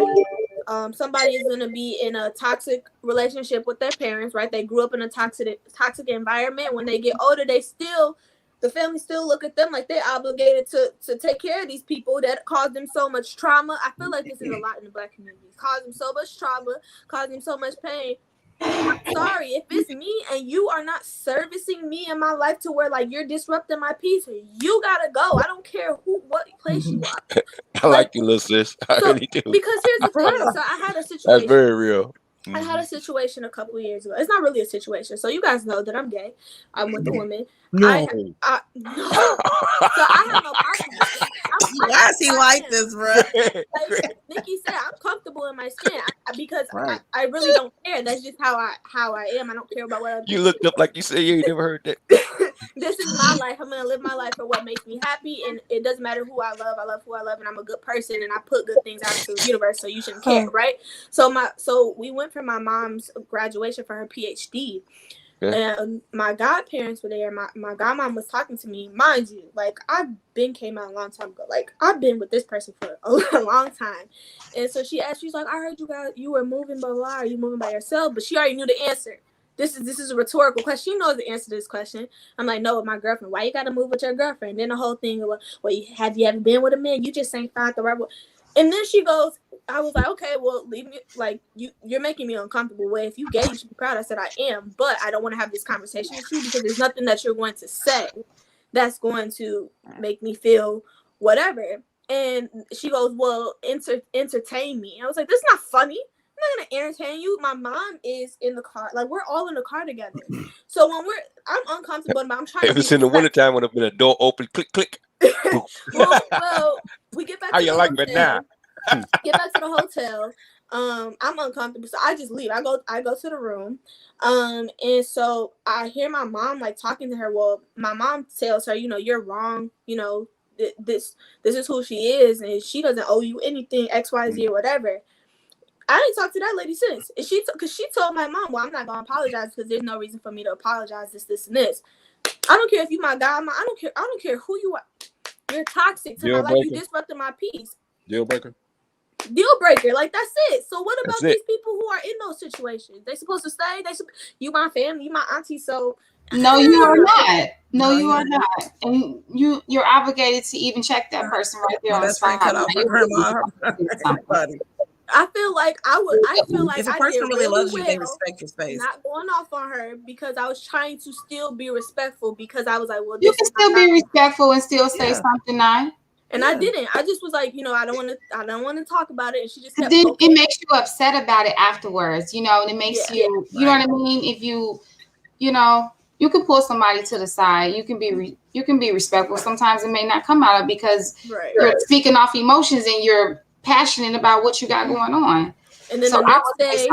somebody is gonna be in a toxic relationship with their parents, right? They grew up in a toxic environment. When they get older, the family still look at them like they're obligated to take care of these people that caused them so much trauma. I feel like this is a lot in the Black community. Caused them so much trauma, caused them so much pain. I'm sorry, if it's me and you are not servicing me in my life to where like you're disrupting my peace, you gotta go. I don't care what place you are. I like you, little sis. I really do. Because here's the thing. So I had a situation. That's very real. I had a situation a couple of years ago. It's not really a situation. So you guys know that I'm gay. I'm with a woman. No. No. So I have no partner. Why is he like this, bro? Like Nikki said, I'm comfortable in my skin because I really don't care. That's just how I am. I don't care about what other You looked up like you said you ain't never heard that. This is my life. I'm gonna live my life for what makes me happy, and it doesn't matter who I love. I love who I love, and I'm a good person, and I put good things out into the universe. So you shouldn't care, right? So we went for my mom's graduation for her PhD. And my godparents were there. My godmom was talking to me. Mind you, like I've been came out a long time ago. Like I've been with this person for a long time. And so she asked, she's like, I heard you were moving, blah, blah, are you moving by yourself? But she already knew the answer. This is a rhetorical question. She knows the answer to this question. I'm like, no, with my girlfriend. Why you gotta move with your girlfriend? Then the whole thing of, well, have you ever been with a man? You just ain't found the right one. And then she goes, I was like, okay, well, leave me. Like you're making me uncomfortable. Well, if you gay, you should be proud. I said I am, but I don't want to have this conversation with you because there's nothing that you're going to say that's going to make me feel whatever. And she goes, well, entertain me. And I was like, this is not funny. I'm not gonna entertain you. My mom is in the car. Like we're all in the car together. So when I'm uncomfortable, but I'm trying. If it's in the wintertime when a door open, click, click. well, we get back. How you like it now? Get back to the hotel. I'm uncomfortable, so I just leave. I go to the room. And so I hear my mom like talking to her. Well, my mom tells her, you're wrong. This is who she is, and she doesn't owe you anything, XYZ or whatever. I ain't talked to that lady since. And because she told my mom, well, I'm not gonna apologize because there's no reason for me to apologize. This, and this. I don't care if you my godmom. I don't care who you are. You're toxic to my life. You disrupted my peace. Deal breaker. Like that's it. So what about these people who are in those situations? They supposed to stay. You my family. You my auntie. So no, you are not. No, you are not. And you're obligated to even check that person right there on the spot. I feel like if a person really loves you, they respect your space. Not going off on her because I was trying to still be respectful because I was like, well, you can still be respectful and still say something nice. And I didn't. I just was like, I don't want to talk about it. And she just kept then it makes you upset about it afterwards, and it makes you, you know what I mean? If you you can pull somebody to the side. You can be respectful. Sometimes it may not come out of because you're speaking off emotions and you're passionate about what you got going on. And then the next day,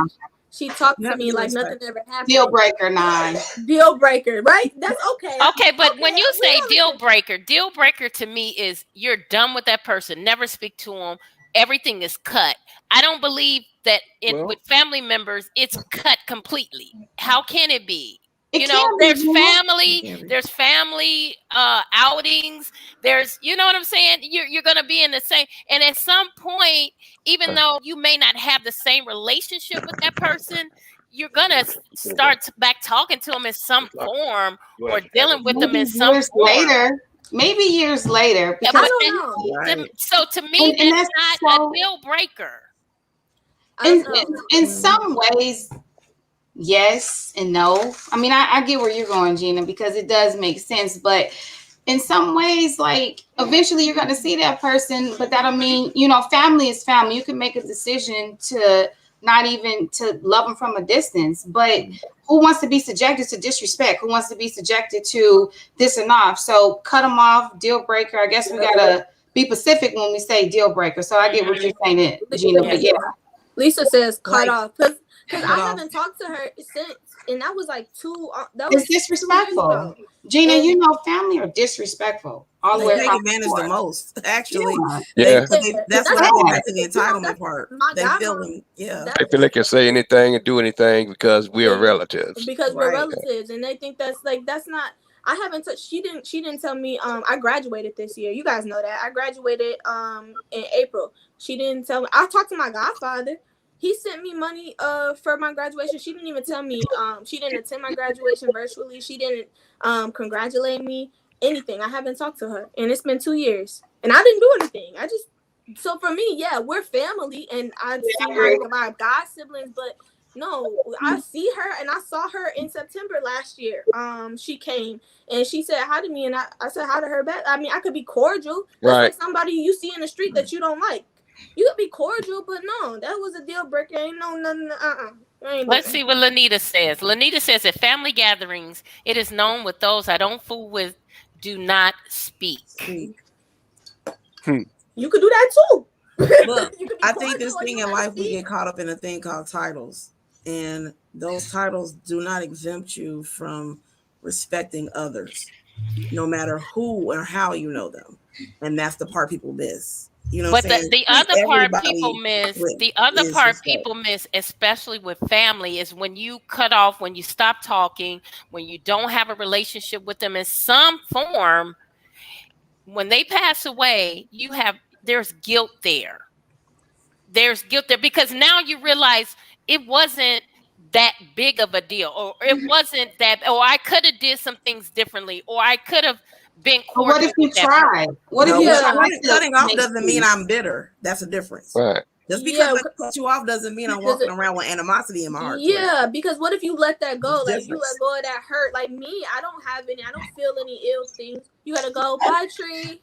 she talked to me like nothing ever happened. Deal breaker 9. Deal breaker, right? That's okay. Okay, but when you say deal breaker to me is you're done with that person. Never speak to them. Everything is cut. I don't believe that with family members, it's cut completely. How can it be? There's family outings. There's, you know what I'm saying? You're going to be in the same. And at some point, even though you may not have the same relationship with that person, you're going to start back talking to them in some form or dealing with them in some form. Later. maybe years later. Yeah, Because I don't know. Right. so to me, and that's that's not so, a deal breaker. I don't know. in some ways, yes and no. I mean, I get where you're going, Gina, because it does make sense. But in some ways, like eventually you're going to see that person, but that'll mean, you know, family is family. You can make a decision to not even to love them from a distance, but who wants to be subjected to disrespect? Who wants to be subjected to this and off? So cut them off, deal breaker. I guess we got to be specific when we say deal breaker. So I get what you're saying, Gina, but yeah. Lisa says cut Like, off because cut I off. haven't talked to her since, and that was like that It's was 2 years disrespectful. ago. Gina, And you know, family are disrespectful all the They way take across advantage the the board. most, actually. Yeah. That's That's what I get sad. back to the entitlement part. My They feel godmom, them, yeah. They feel they can say anything and do anything because we are Yeah. relatives. because we're Right. relatives, and they think that's like that's not. I haven't touched. She didn't tell me. I graduated this year. You guys know that I graduated in April. She didn't tell me. I talked to my godfather. He sent me money for my graduation. She didn't even tell me. She didn't attend my graduation virtually. She didn't congratulate me. Anything. I haven't talked to her, and it's been 2 years, and I didn't do anything. I just. So for me, yeah, we're family, and I see my god siblings, but no, I see her, and I saw her in September last year. She came and she said hi to me, and I said hi to her back. I mean, I could be cordial. That's Right. like somebody you see in the street that you don't like. You could be cordial, but no, that was a deal breaker. Ain't no nothing. Let's see what Lanita says. Lanita says at family gatherings, it is known with those I don't fool with do not speak. You could do that too. Look, You could be I think cordial this or thing you in gotta life, we speak. get caught up in a thing called titles. And those titles do not exempt you from respecting others, no matter who or how you know them. And that's the part people miss. You know what But I'm saying? the other part people Everybody miss, with- the other is part respect. people miss, especially with family, is when you cut off, when you stop talking, when you don't have a relationship with them in some form. When they pass away, there's guilt there. There's guilt there because now you realize it wasn't that big of a deal, or it wasn't that, or I could have did some things differently, or I could have been But what if cordial you with that person. tried? What if No, you Yeah. tried cutting to off make doesn't mean peace? I'm bitter. That's a difference. Right. Just Yeah, because I cut you off doesn't mean I'm walking around with animosity in my heart. towards yeah, because what if you let that go? It's Like you different. let go of that hurt. Like me, I don't have any. I don't feel any ill things. You gotta go. Bye, Tree.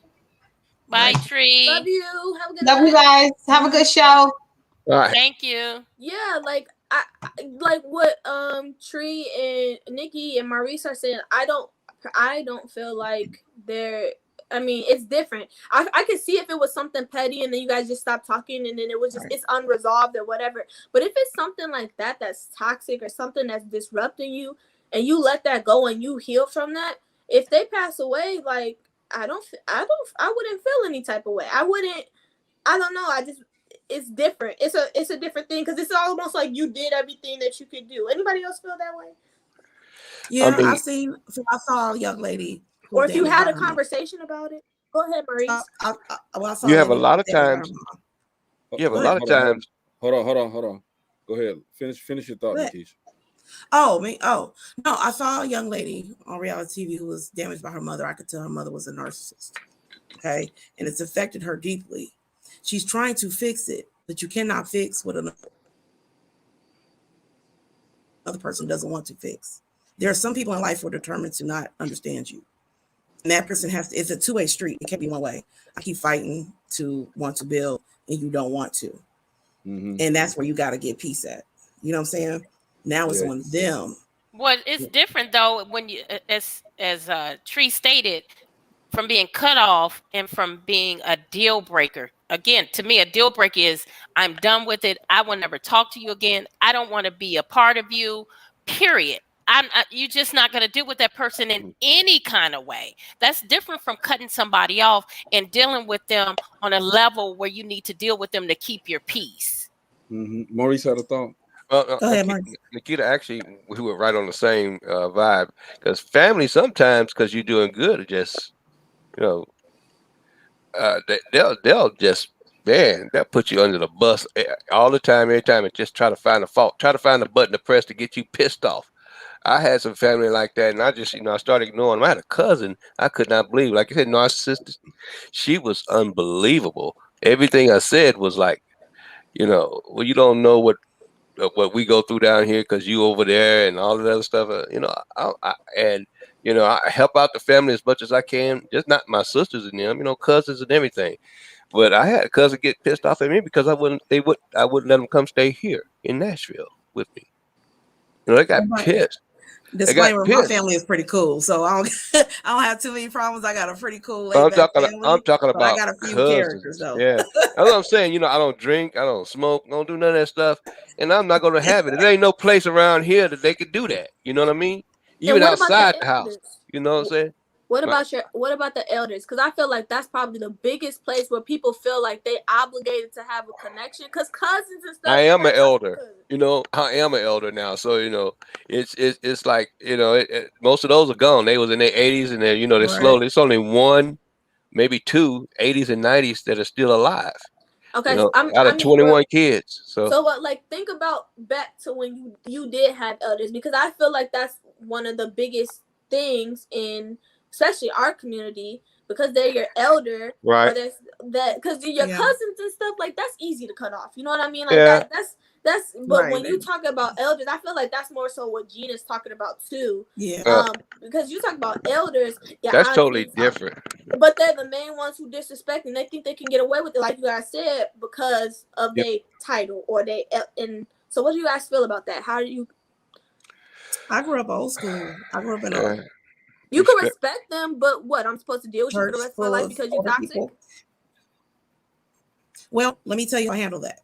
Bye, Right. Tree. Love you. Have a good Love you night. guys. Have a good show. All right. Thank you. Yeah, like I like what Tree and Nikki and Maurice are saying. I don't feel like they're. I mean, it's different. I could see if it was something petty and then you guys just stopped talking and then it was just it's unresolved or whatever. But if it's something like that that's toxic or something that's disrupting you and you let that go and you heal from that, if they pass away, like I wouldn't feel any type of way. I don't know. It's different. It's a different thing because it's almost like you did everything that you could do. Anybody else feel that way? Yeah, I mean, I saw a young lady. Or if you had a conversation about it, go ahead, Maurice. You have a lot of times. You have a lot of times. Hold on. Go ahead. Finish your thought, Nikisha. Oh, me. Oh, no. I saw a young lady on reality TV who was damaged by her mother. I could tell her mother was a narcissist. Okay. And it's affected her deeply. She's trying to fix it, but you cannot fix what another person doesn't want to fix. There are some people in life who are determined to not understand you. And that person it's a two-way street. It can't be one way. I keep fighting to want to build and you don't want to. Mm-hmm. And that's where you got to get peace at. You know what I'm saying? Now it's on them. Well, it's different though when you, as Tree stated, from being cut off and from being a deal breaker. Again, to me, a deal breaker is I'm done with it. I will never talk to you again. I don't want to be a part of you, period. You're just not going to deal with that person in any kind of way. That's different from cutting somebody off and dealing with them on a level where you need to deal with them to keep your peace. Mm-hmm. Maurice had a thought. Go ahead, Nikita, actually, we were right on the same vibe because family sometimes, because you're doing good, it just, they'll just, man, they'll put you under the bus all the time, every time, and just try to find a fault, try to find a button to press to get you pissed off. I had some family like that, and I just, I started ignoring them. I had a cousin I could not believe. Like you said, narcissistic. She was unbelievable. Everything I said was like, well, you don't know what we go through down here because you over there and all of that other stuff. I help out the family as much as I can. Just not my sisters and them, cousins and everything. But I had a cousin get pissed off at me because I wouldn't let them come stay here in Nashville with me. They got pissed. Disclaimer: my family is pretty cool, so I don't I don't have too many problems. I got a pretty cool I'm laid-back family. I'm talking but I about got a few cousins. characters though. Yeah, that's what I'm saying. I don't drink, I don't smoke, don't do none of that stuff, and I'm not going to have it. There ain't no place around here that they could do that. You know what I mean? Even outside the house. You know what I'm saying? What about the elders? Because I feel like that's probably the biggest place where people feel like they obligated to have a connection. Because cousins and stuff. I am an elder. I am an elder now. So it's like most of those are gone. They was in their 80s and they're slowly. It's only one, maybe two 80s and 90s that are still alive. Okay, out of 21 kids. So what? Like, think about back to when you did have elders, because I feel like that's one of the biggest things in, especially our community, because they're your elder, right? Because your cousins and stuff, like, that's easy to cut off. You know what I mean? Like that's. But when you talk about elders, I feel like that's more so what Gina's talking about too. Yeah. Because you talk about elders, that's totally different. But they're the main ones who disrespect, and they think they can get away with it, like you guys said, because of their title or they. And so, what do you guys feel about that? How do you? I grew up old school. I grew up in a. You can respect them, but what? I'm supposed to deal with you for the rest of my life because you're toxic? People. Well, let me tell you how I handle that.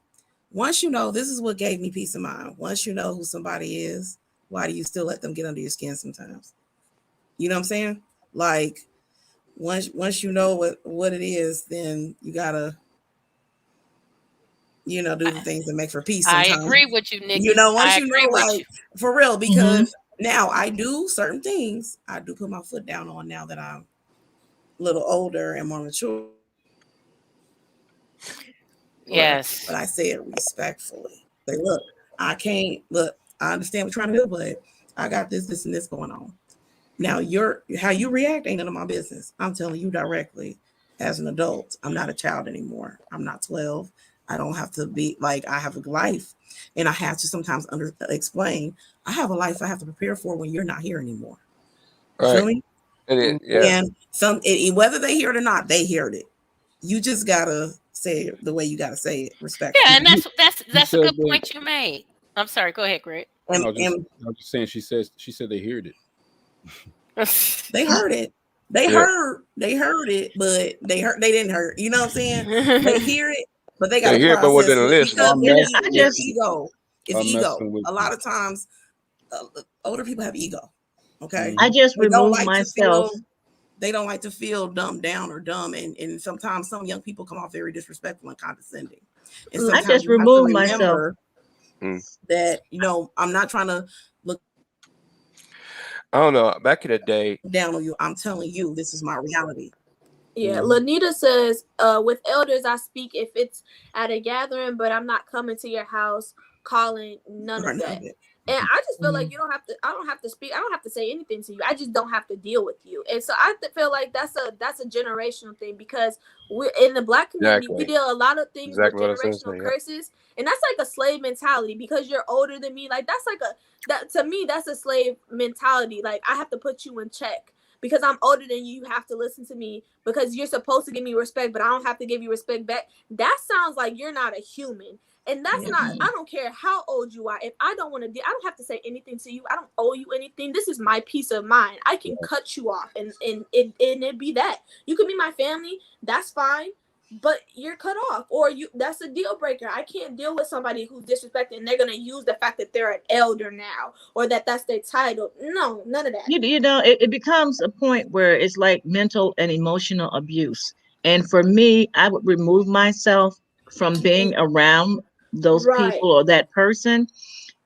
Once you know, this is what gave me peace of mind. Once you know who somebody is, why do you still let them get under your skin sometimes? You know what I'm saying? Like, once you know what it is, then you gotta, do the things that make for peace sometimes. I agree with you, Nikki. Once you know, like, for real, because now I do certain things. I do put my foot down on now that I'm a little older and more mature. Yes. But I say it respectfully. Say, look, I understand what you're trying to do, but I got this, and this going on. Now, how you react ain't none of my business. I'm telling you directly as an adult. I'm not a child anymore. I'm not 12. I don't have to be like, I have a life, and I have to sometimes explain. I have a life I have to prepare for when you're not here anymore. Right. Feel me? And whether they hear it or not, they heard it. You just gotta say it the way you gotta say it, respectfully. Yeah, and that's a good point you made. I'm sorry. Go ahead, Greg. I was just saying. She said they heard it. They heard it. They heard it, but they didn't hear. You know what I'm saying? They hear it, but they got to hear it, but within list. It's ego. It's ego. A lot of times, older people have ego. Okay. I just remove myself. They don't like to feel dumbed down or dumb, and sometimes some young people come off very disrespectful and condescending. And I just remove myself. That I'm not trying to look. I don't know. Back in the day, down on you. I'm telling you, this is my reality. Yeah, Lanita says, with elders, I speak if it's at a gathering, but I'm not coming to your house calling none of that. And I just feel like I don't have to speak. I don't have to say anything to you. I just don't have to deal with you. And so I feel like that's a generational thing, because we're in the Black community. We deal a lot of things with generational curses. And that's like a slave mentality, because you're older than me. Like, to me, that's a slave mentality. Like, I have to put you in check. Because I'm older than you, you have to listen to me, because you're supposed to give me respect, but I don't have to give you respect back. That sounds like you're not a human. And that's not, I don't care how old you are. If I don't want to, I don't have to say anything to you. I don't owe you anything. This is my peace of mind. I can cut you off and it be that. You can be my family. That's fine. But you're cut off, or that's a deal breaker. I can't deal with somebody who's disrespected and they're going to use the fact that they're an elder now, or that's their title. No, none of that. It becomes a point where it's like mental and emotional abuse. And for me, I would remove myself from being around those people or that person.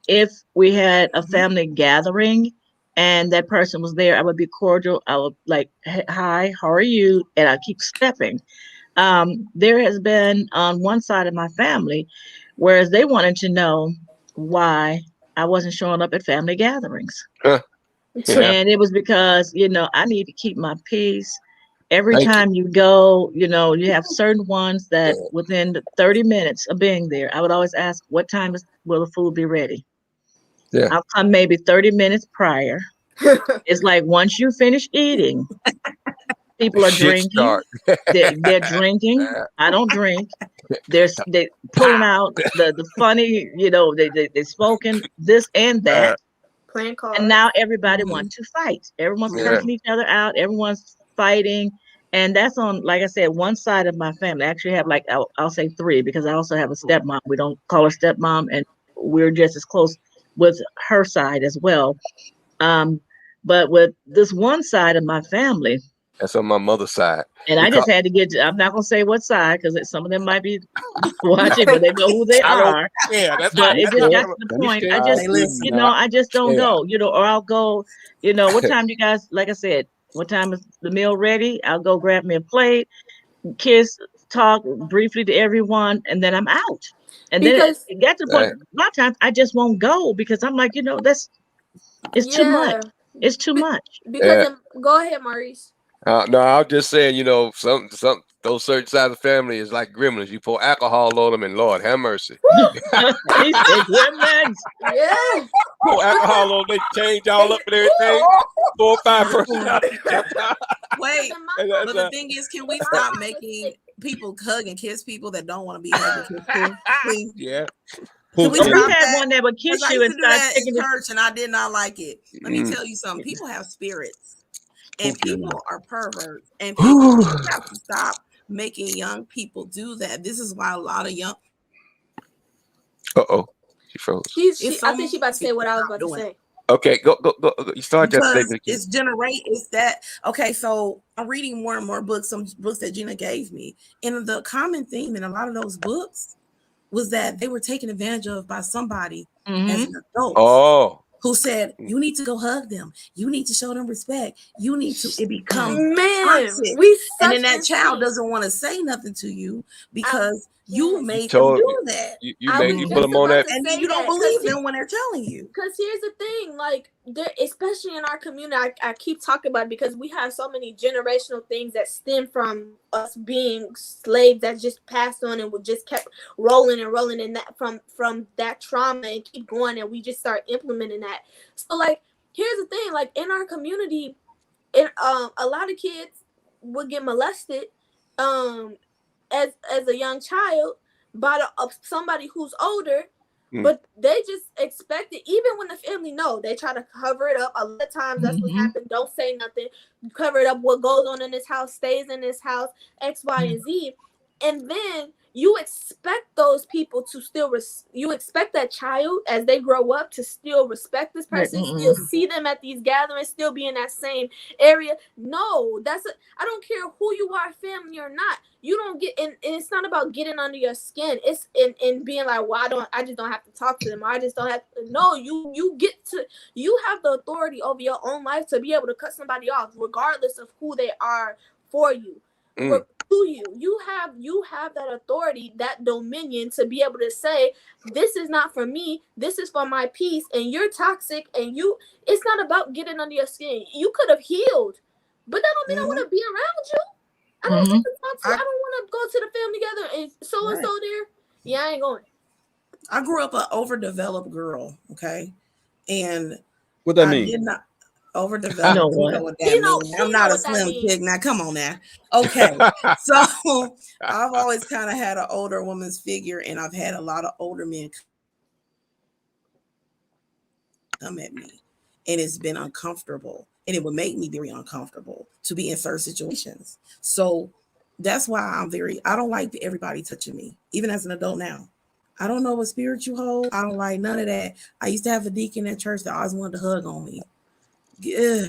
If we had a family gathering and that person was there, I would be cordial. I would like, hi, how are you? And I keep stepping. There has been on one side of my family, whereas they wanted to know why I wasn't showing up at family gatherings. Huh. Yeah. And it was because, I need to keep my peace. Every Thank you. time you go, you have certain ones that within 30 minutes of being there, I would always ask, what time will the food be ready? Yeah. I'll come maybe 30 minutes prior. It's like once you finish eating, people are drinking. They're drinking. I don't drink. They're pulling out the funny, they smoking this and that. Playing cards. And now everybody wants to fight. Everyone's cursing each other out. Everyone's fighting. And that's on, like I said, one side of my family. I actually have I'll say three, because I also have a stepmom. We don't call her stepmom, and we're just as close with her side as well. But with this one side of my family, that's on my mother's side. And I just had to get, I'm not going to say what side, because some of them might be watching, but they know who they are. Yeah, that's but it just got to the point. I just don't go, or I'll go, what time you guys, like I said, what time is the meal ready? I'll go grab me a plate, kiss, talk briefly to everyone, and then I'm out. And because then it got to the point, a lot of times I just won't go, because I'm like, it's too much. It's too much. Because go ahead, Maurice. No, I was just saying, some those certain sides of the family is like gremlins. You pour alcohol on them, and Lord have mercy. He said gremlins. Yeah. Pour alcohol on, they change all up and everything. 4 or 5 personalities. Wait, but the thing is, can we stop making people hug and kiss people that don't want to be hugged and kissed, please? Yeah. We had one that would kiss you and start taking in church, and I did not like it. Let me tell you something. People have spirits. And people are perverts, and people have to stop making young people do that. This is why a lot of young. She froze. I think she about to say what I was about to say. Okay, go. You started that statement. It's generate. It's that. Okay, so I'm reading more and more books. Some books that Gina gave me, and the common theme in a lot of those books was that they were taken advantage of by somebody as an adult. Who said, you need to go hug them. You need to show them respect. You need to, it becomes toxic. And then that child doesn't want to say nothing to you because you made them do that. You put them on that. And then you don't believe them when they're telling you. Because here's the thing, like, especially in our community, I keep talking about it because we have so many generational things that stem from us being slaves that just passed on and we just kept rolling and that from that trauma and keep going, and we just start implementing that. So like, here's the thing, like in our community, a lot of kids would get molested as a young child by somebody who's older. But they just expect it, even when the family know, they try to cover it up. A lot of times that's what happened. Don't say nothing. Cover it up. What goes on in this house stays in this house, X, Y, and Z. And then you expect those people to still, you expect that child as they grow up to still respect this person, still see them at these gatherings, still be in that same area. No, I don't care who you are, family or not. You don't get, and it's not about getting under your skin. It's in being like, well, I just don't have to talk to them. Or I just don't have to. No, you have the authority over your own life to be able to cut somebody off, regardless of who they are for you. You have that authority, that dominion to be able to say, this is not for me, this is for my peace, and you're toxic, and it's not about getting under your skin. You could have healed, but that don't mean I want to be around you. I don't want to talk to you. I don't want to go to the family together and so there. Yeah, I ain't going. I grew up an overdeveloped girl, okay? And what that mean? Did not overdeveloped. You know what that means. I'm not a slim pig. Now, come on now. Okay. So I've always kind of had an older woman's figure, and I've had a lot of older men come at me. And it's been uncomfortable. And it would make me very uncomfortable to be in certain situations. So that's why I don't like everybody touching me, even as an adult now. I don't know what spirit you hold. I don't like none of that. I used to have a deacon at church that always wanted to hug on me. Yeah.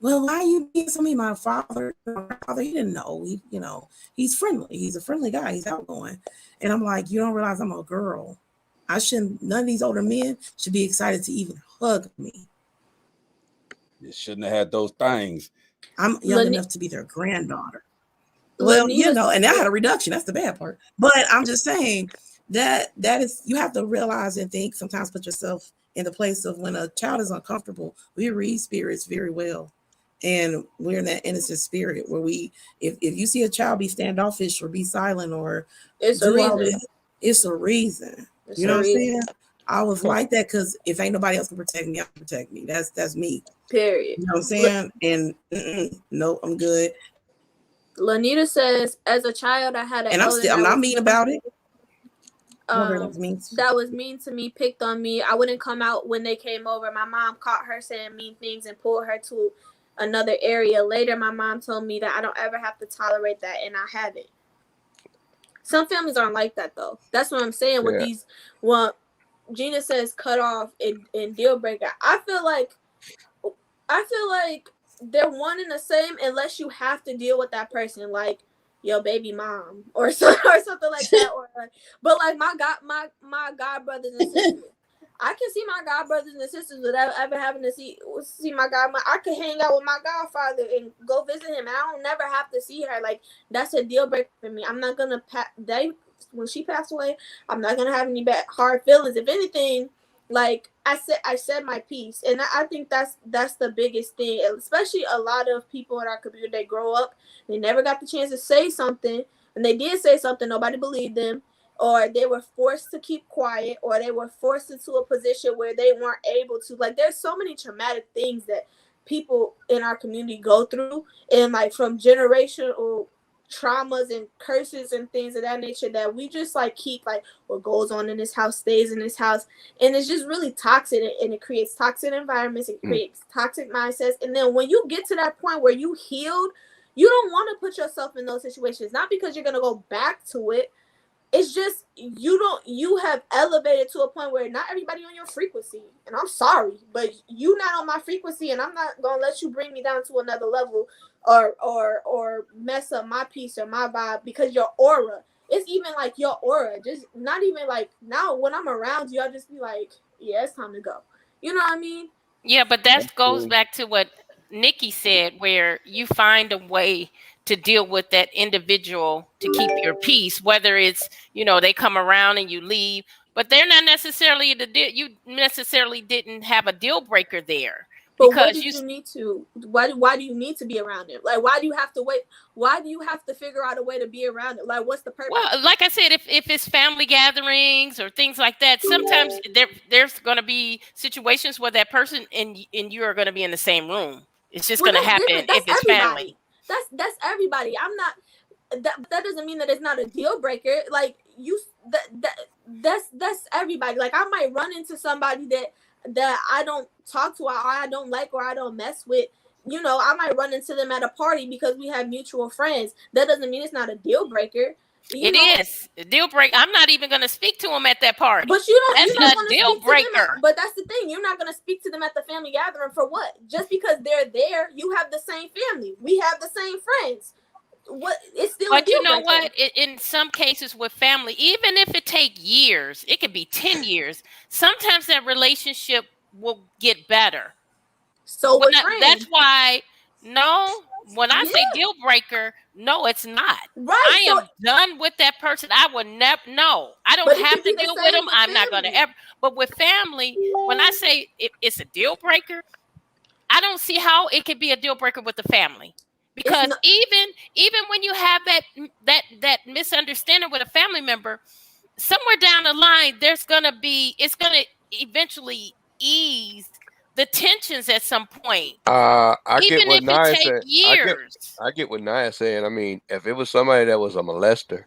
Well, why are you being so mean? My father, he didn't know. He's friendly. He's a friendly guy. He's outgoing. And I'm like, you don't realize I'm a girl. None of these older men should be excited to even hug me. You shouldn't have had those things. I'm young enough to be their granddaughter. Well, and I had a reduction. That's the bad part. But I'm just saying that is, you have to realize and think, sometimes put yourself in the place of when a child is uncomfortable, we read spirits very well. And we're in that innocent spirit where if you see a child be standoffish or be silent or it's a reason. It's a reason. You know what I'm saying? I was like that because if ain't nobody else can protect me, I can protect me. That's me. Period. You know what I'm saying? And no, I'm good. Lanita says, as a child, I had an elder. I'm not mean about it. That was mean to me, picked on me. I wouldn't come out when they came over. My mom caught her saying mean things and pulled her to another area. Later, my mom told me that I don't ever have to tolerate that, and I haven't. Some families aren't like that, though. That's what I'm saying with these. Well, Gina says cut off and deal breaker. I feel like they're one and the same unless you have to deal with that person, like your baby mom or something like that. But like my god brothers and sisters, I can see my god brothers and sisters without ever having to see my god. I could hang out with my godfather and go visit him, and I don't never have to see her. Like that's a deal breaker for me. I'm not gonna when she passed away, I'm not gonna have any bad hard feelings. If anything, like I said my piece, and I think that's the biggest thing. Especially a lot of people in our community, they grow up, they never got the chance to say something, and they did say something, nobody believed them, or they were forced to keep quiet, or they were forced into a position where they weren't able to. Like there's so many traumatic things that people in our community go through, and like from generational traumas and curses and things of that nature that we just like keep like what goes on in this house stays in this house, and it's just really toxic, and it creates toxic environments, it creates toxic mindsets. And then when you get to that point where you healed, you don't want to put yourself in those situations, not because you're going to go back to it. It's just you have elevated to a point where not everybody on your frequency, and I'm sorry, but you not on my frequency, and I'm not gonna let you bring me down to another level or mess up my peace or my vibe, because your aura, it's even like your aura, just not even like now when I'm around you, I'll just be like, yeah, it's time to go. You know what I mean? Yeah, but that goes back to what Nikki said, where you find a way to deal with that individual to keep your peace, whether it's, they come around and you leave, but they're not necessarily you necessarily didn't have a deal breaker there. But what did you need to? Why do you need to be around it? Like, why do you have to wait? Why do you have to figure out a way to be around it? Like, what's the purpose? Well, like I said, if it's family gatherings or things like that, sometimes there's going to be situations where that person and you are going to be in the same room. It's just going to happen if it's family. That's everybody. I'm not. That doesn't mean that it's not a deal breaker. Like that's everybody. Like I might run into somebody that I don't talk to, or I don't like, or I don't mess with. I might run into them at a party because we have mutual friends. That doesn't mean it's not a deal breaker. It is a deal breaker. I'm not even going to speak to them at that party. But you're not a deal breaker. But that's the thing. You're not going to speak to them at the family gathering for what? Just because they're there, you have the same family. We have the same friends. What? It's still a deal breaker. What? In some cases with family, even if it take years, it could be 10 years. Sometimes that relationship will get better. So that's why. No, when I say deal breaker, no, it's not. Right. I am done with that person. I will never. No, I don't have to deal with them. I'm not going to ever. But with family, when I say it's a deal breaker, I don't see how it could be a deal breaker with the family. Because even when you have that misunderstanding with a family member, somewhere down the line, it's gonna eventually ease the tensions at some point. I get what Naya said. Years. I get what Naya's saying. I mean, if it was somebody that was a molester,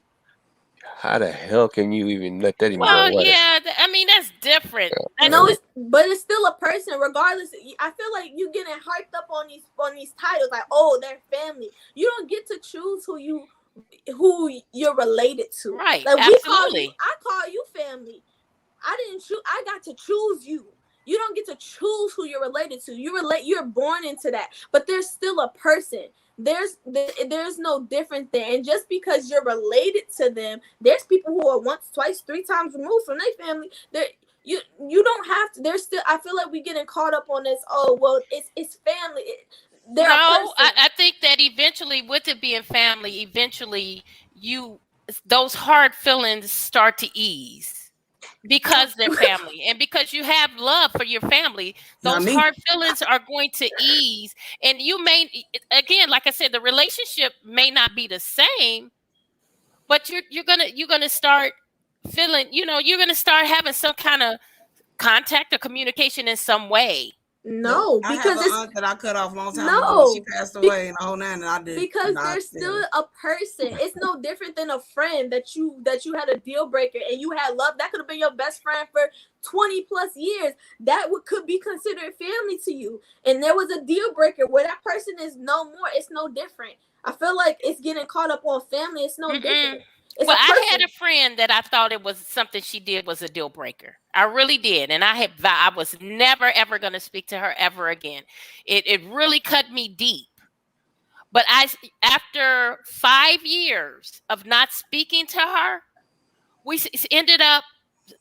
how the hell can you even let that even go away? Yeah, I mean that's different. Yeah. But it's still a person, regardless. I feel like you getting hyped up on these titles, like, oh, they're family. You don't get to choose who you're related to. Right. Like absolutely. I call you family. I didn't choose. I got to choose you. You don't get to choose who you're related to. You're born into that. But there's still a person. There's no different thing. And just because you're related to them, there's people who are once, twice, 3 times removed from their family. You don't have to. There's still. I feel like we're getting caught up on this. Oh well, it's family. I think that eventually, with it being family, those hard feelings start to ease. because they're family, and because you have love for your family, those hard feelings are going to ease. And you may, again, like I said, the relationship may not be the same, but you're gonna start feeling, you're gonna start having some kind of contact or communication in some way. No, I because have it's an aunt that I cut off a long time ago. She passed away, and the whole nine, and I did because not there's still a person. It's no different than a friend that you had a deal breaker and you had love. That could have been your best friend for 20 plus years. That could be considered family to you. And there was a deal breaker where that person is no more. It's no different. I feel like it's getting caught up on family. It's no different. Well, I had a friend that I thought it was something she did was a deal breaker. I really did. And I was never, ever going to speak to her ever again. It really cut me deep. But after 5 years of not speaking to her, we ended up,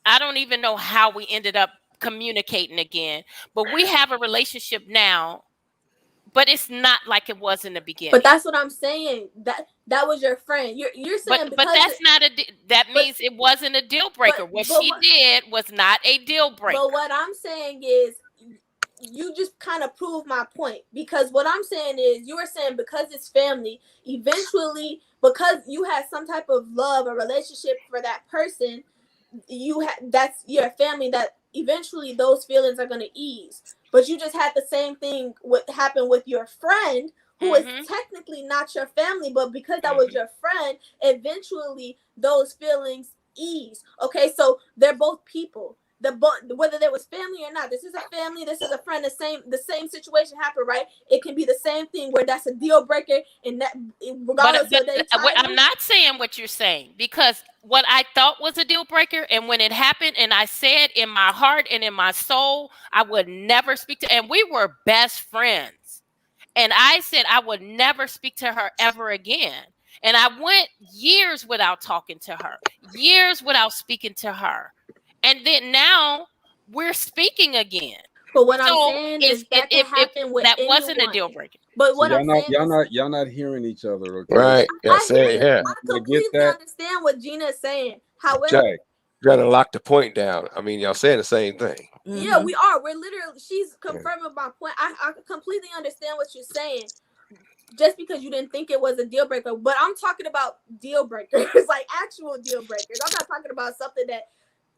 I don't even know how we ended up communicating again. But we have a relationship now. But it's not like it was in the beginning. But that's what I'm saying. That was your friend. You're saying, but that's not that means it wasn't a deal breaker. What she did was not a deal breaker. But what I'm saying is, you just kind of proved my point, because what I'm saying is, you were saying because it's family, eventually, because you had some type of love or relationship for that person, that's your family, that eventually those feelings are going to ease. But you just had the same thing happen with your friend, who is technically not your family, but because that was your friend, eventually those feelings ease. Okay, so they're both people. Whether there was family or not, this is a family, this is a friend. The same situation happened, right? It can be the same thing where that's a deal breaker, and that regardless of their title. I'm not saying what you're saying, because what I thought was a deal breaker, and when it happened, and I said in my heart and in my soul, I would never speak to, and we were best friends, and I said I would never speak to her ever again. And I went years without talking to her, years without speaking to her. And then now we're speaking again. But what I'm saying is that can happen with anyone. Wasn't a deal breaker. But what y'all not hearing each other, okay? Right. I completely understand what Gina is saying. However, Jay, you gotta lock the point down. I mean, y'all saying the same thing. Yeah, we are. We're literally. She's confirming my point. I completely understand what you're saying. Just because you didn't think it was a deal breaker, but I'm talking about deal breakers, like actual deal breakers. I'm not talking about something that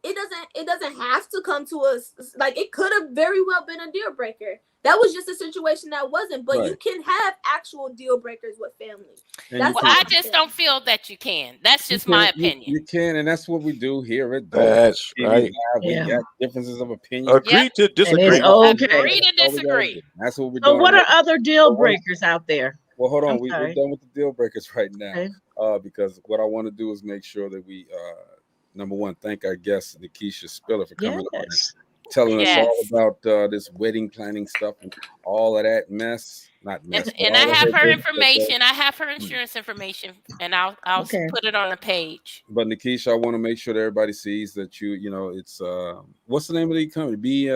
it doesn't have to come to us. Like, it could have very well been a deal breaker. That was just a situation that wasn't. But you can have actual deal breakers with family. I just don't feel that you can. That's just my opinion. You can, and that's what we do here at That's right. We got differences of opinion. Agree to disagree. Agree to disagree. That's what we're doing. So what are other deal breakers out there? Well, hold on. We're done with the deal breakers right now. Because what I want to do is make sure that we number one, thank our guest Nikisha Spiller for coming on and telling us all about this wedding planning stuff and all of that mess. Not mess. And I have her information. I have her insurance information, and I'll put it on the page. But Nikisha, I want to make sure that everybody sees that it's what's the name of the company?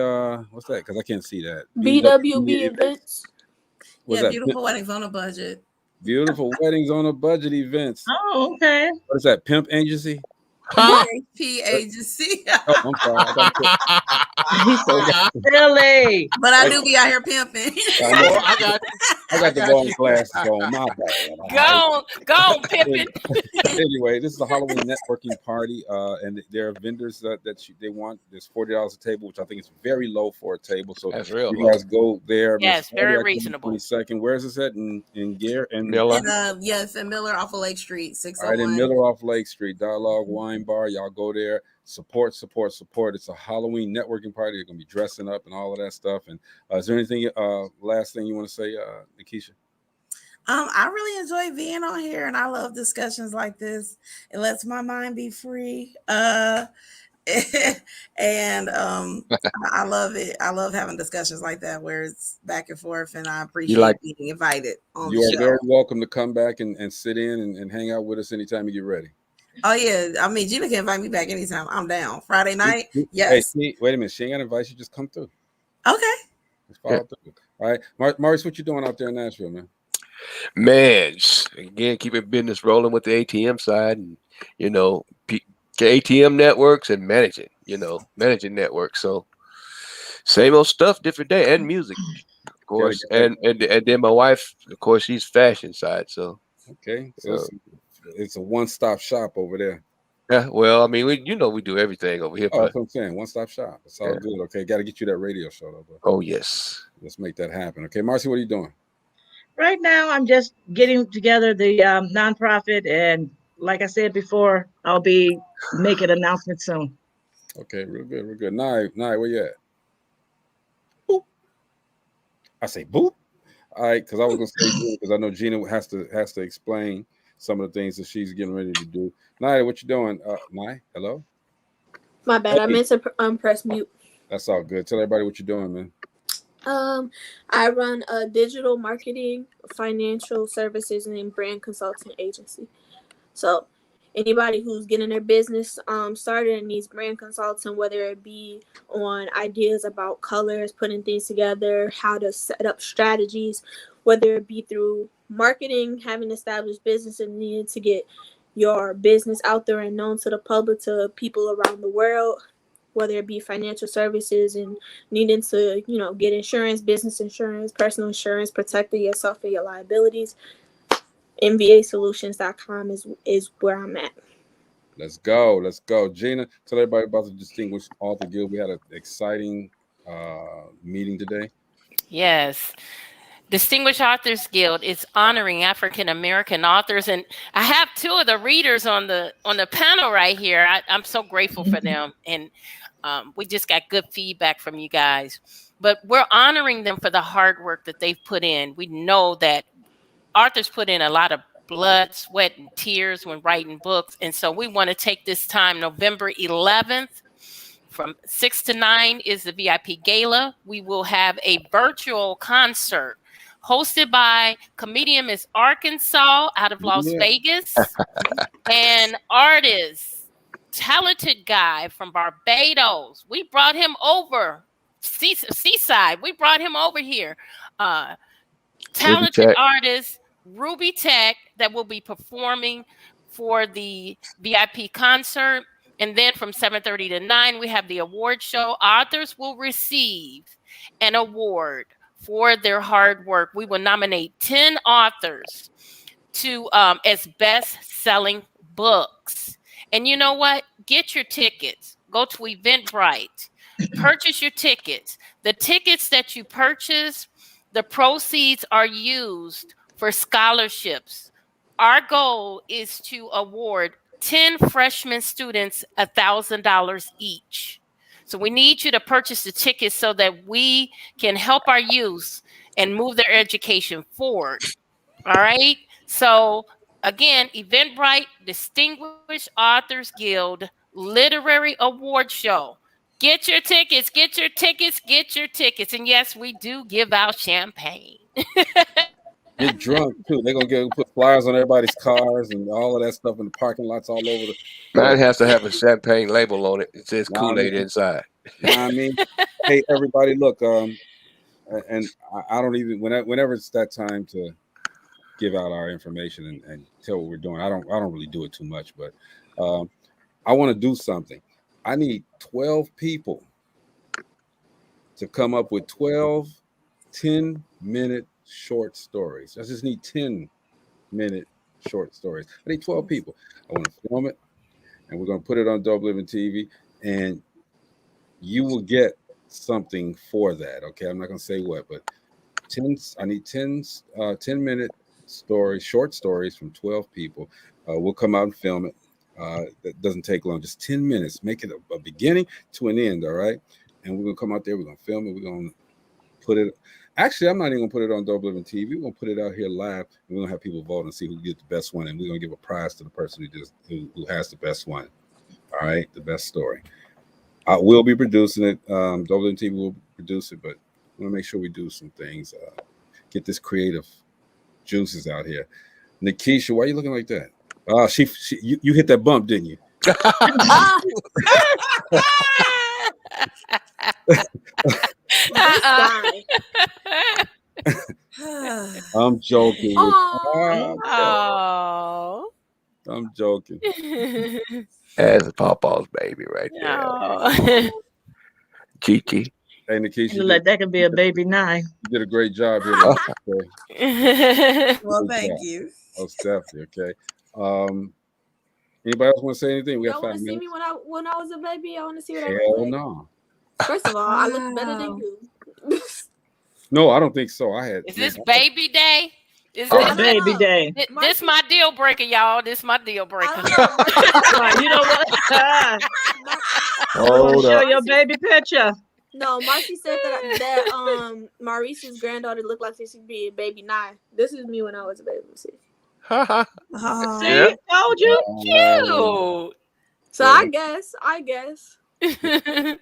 What's that? Because I can't see that. BWB Events. Beautiful Weddings on a Budget. Beautiful Weddings on a Budget events. Oh, okay. What is that? Pimp Agency? PHP Agency. I'm sorry. He's so silly. But I do be out here pimping. I got the wrong glasses on. My bad. Go on, pimping. Anyway, this is a Halloween networking party, and there are vendors that they want. There's $40 a table, which I think is very low for a table. So that's real. You guys go there. Yes, very reasonable. 22nd. Where is this at? In Gare and Miller. Yes, in Miller off of Lake Street, 601. All right, in Miller off Lake Street, Dialogue Wine Bar. Y'all go there. Support. It's a Halloween networking party. They're gonna be dressing up and all of that stuff. And is there anything last thing you want to say, Nikisha? I really enjoy being on here, and I love discussions like this. It lets my mind be free. And I love it. I love having discussions like that where it's back and forth, and I appreciate being invited on the show. You are very welcome to come back and sit in and hang out with us anytime you get ready. Oh yeah, I mean, Gina can invite me back anytime. I'm down. Friday night, yes. Hey, wait a minute, she ain't got to invite you. Just come through. Okay. Let's follow through. All right, Maurice, what you doing out there in Nashville, man? Man, again, keeping business rolling with the ATM side, and ATM networks and manage it. managing network. So same old stuff, different day, and music, of course. And then my wife, of course, she's fashion side. So okay, so it's a one-stop shop over there. Yeah, well, I mean, we do everything over here, Oh, but that's what I'm saying. One-stop shop. It's all good. Okay, got to get you that radio show, though, bro. Oh yes, let's make that happen. Okay, Marcy, what are you doing? Right now, I'm just getting together the nonprofit, and like I said before, I'll be making announcements soon. Okay, real good, real good. Nye, where you at? Boop. I say boop. All right, because I was gonna say Gina, because I know Gina has to explain some of the things that she's getting ready to do. Nye, what you doing? Nye, hello. My bad. I meant to press mute. That's all good. Tell everybody what you're doing, man. I run a digital marketing, financial services, and brand consulting agency. So anybody who's getting their business started and needs brand consulting, whether it be on ideas about colors, putting things together, how to set up strategies, whether it be through marketing, having established business and needing to get your business out there and known to the public, to people around the world, whether it be financial services and needing to, get insurance, business insurance, personal insurance, protecting yourself and your liabilities. MBAsolutions.com is where I'm at. Let's go. Let's go. Gina, tell everybody about the Distinguished Author Guild. We had an exciting meeting today. Yes. Distinguished Authors Guild is honoring African American authors, and I have two of the readers on the panel right here. I'm so grateful for them, and we just got good feedback from you guys. But we're honoring them for the hard work that they've put in. We know that authors put in a lot of blood, sweat, and tears when writing books, and so we want to take this time. November 11th. From 6 to 9 is the VIP Gala. We will have a virtual concert hosted by comedian Miss Arkansas out of Las Vegas and artist, talented guy from Barbados. We brought him over, Seaside. We brought him over here. Talented artist, Ruby Tech, that will be performing for the VIP concert. And then from 7:30 to 9, we have the award show. Authors will receive an award for their hard work. We will nominate 10 authors to as best-selling books. And you know what? Get your tickets. Go to Eventbrite. Purchase your tickets. The tickets that you purchase, the proceeds are used for scholarships. Our goal is to award 10 freshman students $1,000 each. So we need you to purchase the tickets so that we can help our youth and move their education forward. All right. So again, Eventbrite, Distinguished Authors Guild Literary Award Show. Get your tickets, get your tickets, get your tickets. And yes, we do give out champagne. Get drunk too. They're gonna put flyers on everybody's cars and all of that stuff in the parking lots all over the. Mine has to have a champagne label on it. It says Kool-Aid inside. I mean, hey everybody, look, and I don't even whenever it's that time to give out our information and tell what we're doing. I don't really do it too much, but I want to do something. I need 12 people to come up with 12 10-minute short stories. I just need 10-minute short stories. I need 12 people. I want to film it, and we're going to put it on DopelivenTV, and you will get something for that. Okay, I'm not going to say what, but I need 10-minute stories, short stories from 12 people. We'll come out and film it. That doesn't take long, just 10 minutes. Make it a beginning to an end, all right? And we're going to come out there. We're going to film it. We're going to put it. Actually, I'm not even going to put it on DopelivenTV. We're going to put it out here live. And we're going to have people vote and see who gets the best one. And we're going to give a prize to the person who has the best one. All right, the best story. We'll be producing it. DopelivenTV will produce it, but we want to make sure we do some things. Get this creative juices out here. Nikisha, why are you looking like that? You hit that bump, didn't you? I'm joking. Oh. I'm joking. As Pawpaw's baby right there. Oh. Kiki. Hey, Nikisha, You like that could be a baby 9. you did a great job here. Okay. Well, Good thank job. you. Oh, definitely. Okay. Anybody else want to say anything? We got Y'all 5 want to see minutes. me when I was a baby? I want to see what I Hell look like. no. First of all, I looked better than Wow. you. No, I don't think so. I had. Is this baby day? Is Oh, this I don't Baby know. day. this my deal breaker, y'all? This my deal breaker. I don't know. Right, you know what? Hold Show up. your baby picture. No, Marcy said that Maurice's granddaughter looked like she should be a baby 9. This is me when I was a baby. See? Oh. See, Yeah. told you. Cute. So I guess.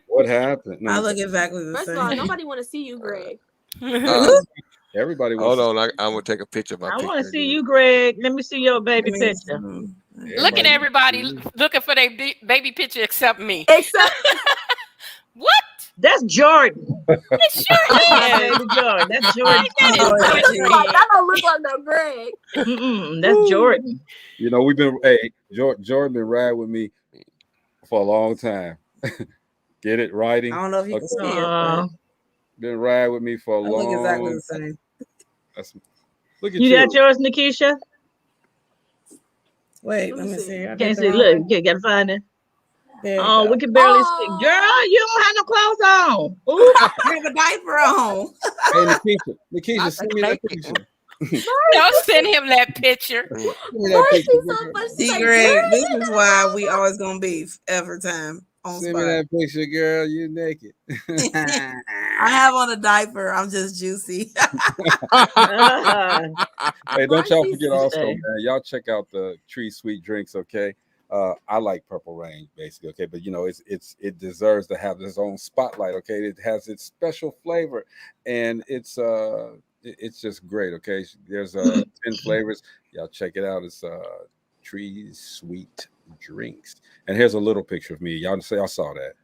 What happened? No, I look exactly the First of all, same. nobody want to see you, Greg. everybody Hold wants. on. I'm gonna take a picture of my I picture. want to see you, Greg. Let me see your baby picture. Look at everybody looking for their baby picture except me. Except What? That's Jordan. It sure That's my is. baby Jordan. That's Jordan. That is that don't look like no Greg. That's Jordan. You know, Jordan been riding with me for a long time. Get it? Riding. I don't know if you can see it, but Been riding with me for a I long look exactly time. the same. Look at You got yours, Nikisha? Wait, let me see. I Can't did the see. wrong Look, one. you gotta find it. There you Oh, go. we can barely see. Girl, you don't have no clothes on. Ooh. I have a diaper on. Hey, Nikisha, send me that picture. Don't send him that picture. Send me that picture. See, Greg, this is why we always gonna beef every time on Send me spot. that picture, girl. You naked. I have on a diaper. I'm just juicy. Hey, don't y'all forget also, say. man. Y'all check out the Tree Sweet Drinks, okay? I like Purple Rain, basically, okay, but you know, it deserves to have its own spotlight, okay? It has its special flavor, and it's just great, okay? There's 10 flavors. Y'all check it out. It's Tree Sweet Drinks, and here's a little picture of me. Y'all say I saw that.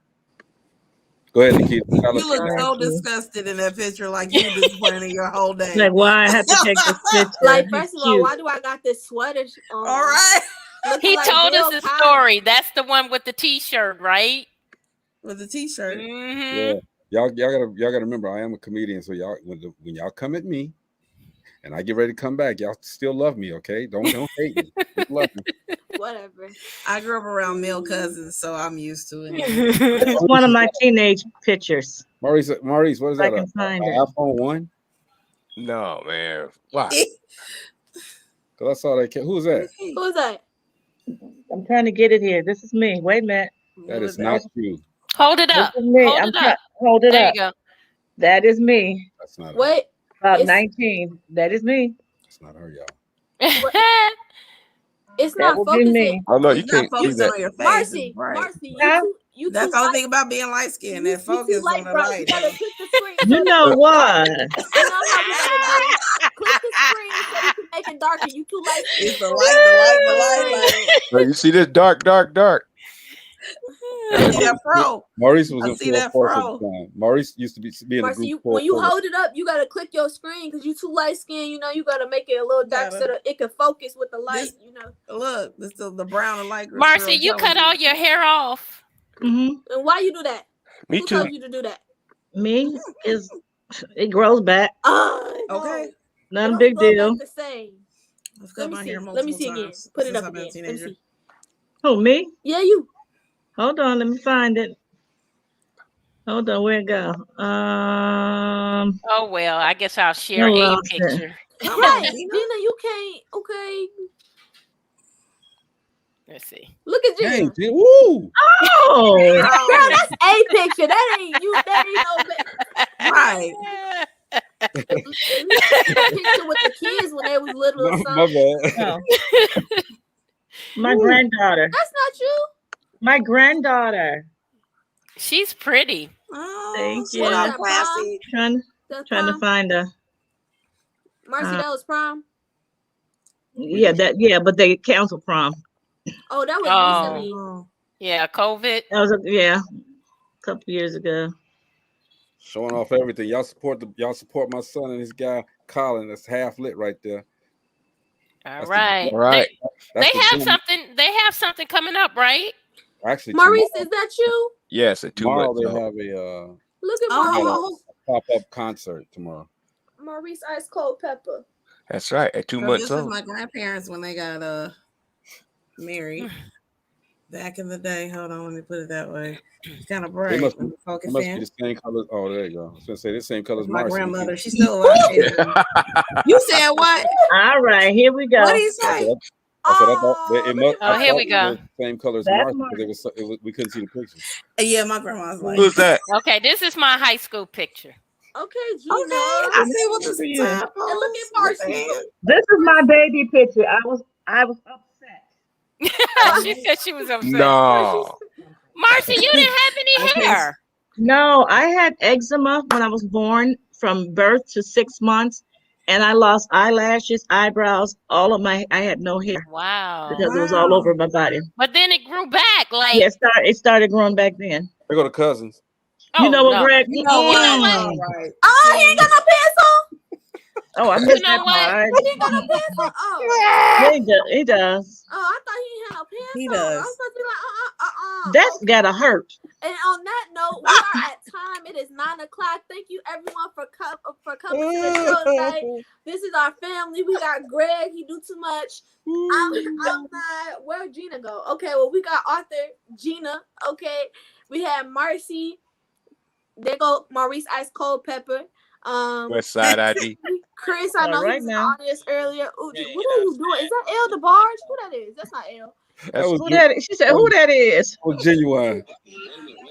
Go ahead, Nikita. You look so disgusted in that picture, like you were disappointed in your whole day. Like, why I have to take this picture? Like, first of all, why do I got this sweater on? All right. He like told us Bill the Cosby. story. That's the one with the T-shirt, right? With the T-shirt. Mm-hmm. Yeah. Y'all gotta remember, I am a comedian, so y'all when y'all come at me and I get ready to come back, y'all still love me, okay? Don't hate me. Just love me. Whatever. I grew up around male cousins, so I'm used to it. It's one of my teenage pictures. Maurice, what is that? I can find it. iPhone 1? No, man. Why? Because I saw that. Who was that? Who's that? I'm trying to get it here. This is me. Wait a minute. That is not you. Hold it up. This is me. Hold it up. Hold it There up. you go. That is me. That's not her. What? About 19. That is me. That's not her, y'all. It's That not will be me. focusing. Oh no, you It's not can't see focused that. on your face. Marcy, Right. Marcy, Huh? you That's too the only light. thing about being light skinned. That You focus too light, on the bro. You light. gotta click the screen. You know what? You know how we gotta do. Click the screen so we can make it darker. You too light. It's the light. No, you see this dark. I see that fro. Maurice was I in see full that force at fro. the time. Maurice used to be in the Marcy, group. when you hold it up, you gotta click your screen because you too light skinned. You know, you gotta make it a little dark so that it can focus with the light. You know. Look, this is the brown and light. Marcy, you cut all your hair off. Mm-hmm. And why you do that? Me Who too. told you to do that? Me is it grows back. Okay. Not a big deal. The same. I've cut my hair Let me see again. Put it up again. Let me see. Who, me? Yeah, you. Hold on, let me find it. Hold on, where'd it go? Oh well, I guess I'll share I a lost picture. Come Right, on, Gina, you can't. Okay. Let's see. Look at Gina. Dang, Gina. Woo! Oh, girl, that's a picture. That ain't you. That ain't no. right. Picture with the kids when they was little or something. My bad. oh. My granddaughter. That's not you. My granddaughter. She's pretty. Oh, Thank you. what up, classy? Trying to find her. Marcy, that was prom. Yeah, but they canceled prom. Oh, that was recently. Yeah, COVID. That was a couple years ago. Showing off everything. Y'all support my son and this guy Colin. That's half lit right there. All right. All right. They have something. They have something coming up, right? Actually, Maurice, is that you? Yes, at 2 tomorrow months. they So. have a Look at Oh, pop-up concert tomorrow. Maurice Ice Cold Pepper. That's right. At 2 so months this is old. my grandparents when they got married back in the day. Hold on, let me put it that way. It's kind of bright. They must Let be me focus the in. same color. Oh, there you go. I was gonna say the same color as My Marcy. grandmother, she's still alive. You said what? All right, here we go. What did he say? I said I thought it must. Oh, here we go. The same color as That's Marcy Marcy. because it was we couldn't see the picture. Yeah, my grandma's like. Who's that? Okay, this is my high school picture. Okay, Gina. Okay, I see what the Yeah. top And look at Marcy. This is my baby picture. I was upset. She said she was upset. No. Marcy, you didn't have any hair. No, I had eczema when I was born from birth to 6 months, and I lost eyelashes, eyebrows, I had no hair Wow. because it was all over my body. But then it grew back. Like, Yeah, it started growing back then. They go to cousins. oh, You know what, no. Greg? You know what? Mm. All right. Oh, he ain't got no pants on. Oh, I missed know that what? part. He ain't got no pants on. Oh. Yeah, he does. Oh, I thought he ain't had no pants He on. I does. was supposed to be like, That's okay. gotta hurt. And on that note, we are at time. It is 9 o'clock. Thank you everyone for coming to the show tonight. This is our family. We got Greg. He do too much. I'm not. Where'd Gina go? Okay, well, we got Arthur, Gina. Okay. We have Marcy. There go Maurice Ice Cold Pepper. West Side ID. Chris, I know Right he was in the now. audience earlier. Ooh, what are you doing? Is that L DeBarge? Who that is? That's not L. That's Who that is? She said, "Who that is?" Oh, genuine.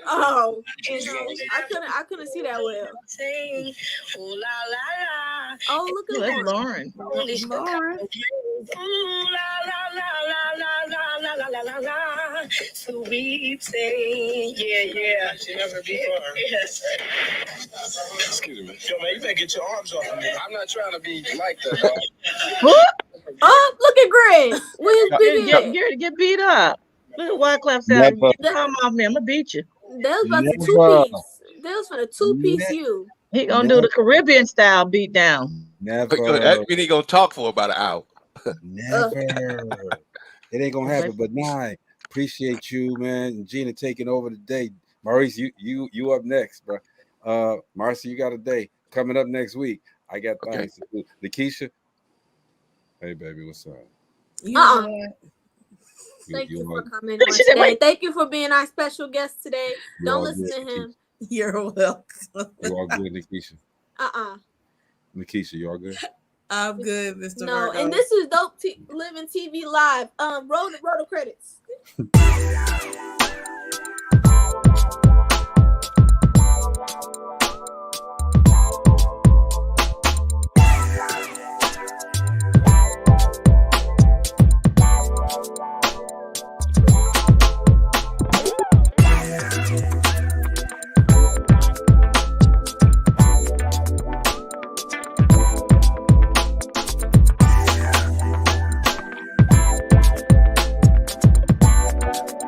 Oh, I couldn't see that well. Oh, look Oh, at that's Lauren. Lauren. Sweet thing, yeah. She never before. Yes. Excuse me. Yo, man, you better get your arms off of me. I'm not trying to be like that, dog. Oh, look at Greg with his big head. Get beat up. Look at Wyclef said, "Come off me, I'm gonna beat you." That was about the 2-piece. That was for the 2-piece you. He gonna do the Caribbean style beat down. Never. That means he gonna talk for about an hour. Never. It ain't gonna happen. But nah, appreciate you, man. And Gina taking over today. Maurice, you up next, bro. Marcy, you got a day coming up next week. I got things to do. Lakeisha, hey baby, what's up? Thank you for coming on today. Thank you for being our special guest today. Don't listen to him. You're welcome. You all good, Lakeisha? Lakeisha, you all good? I'm good, Mr. No, Virgo. and this is Dope Living TV Live. Roll the credits.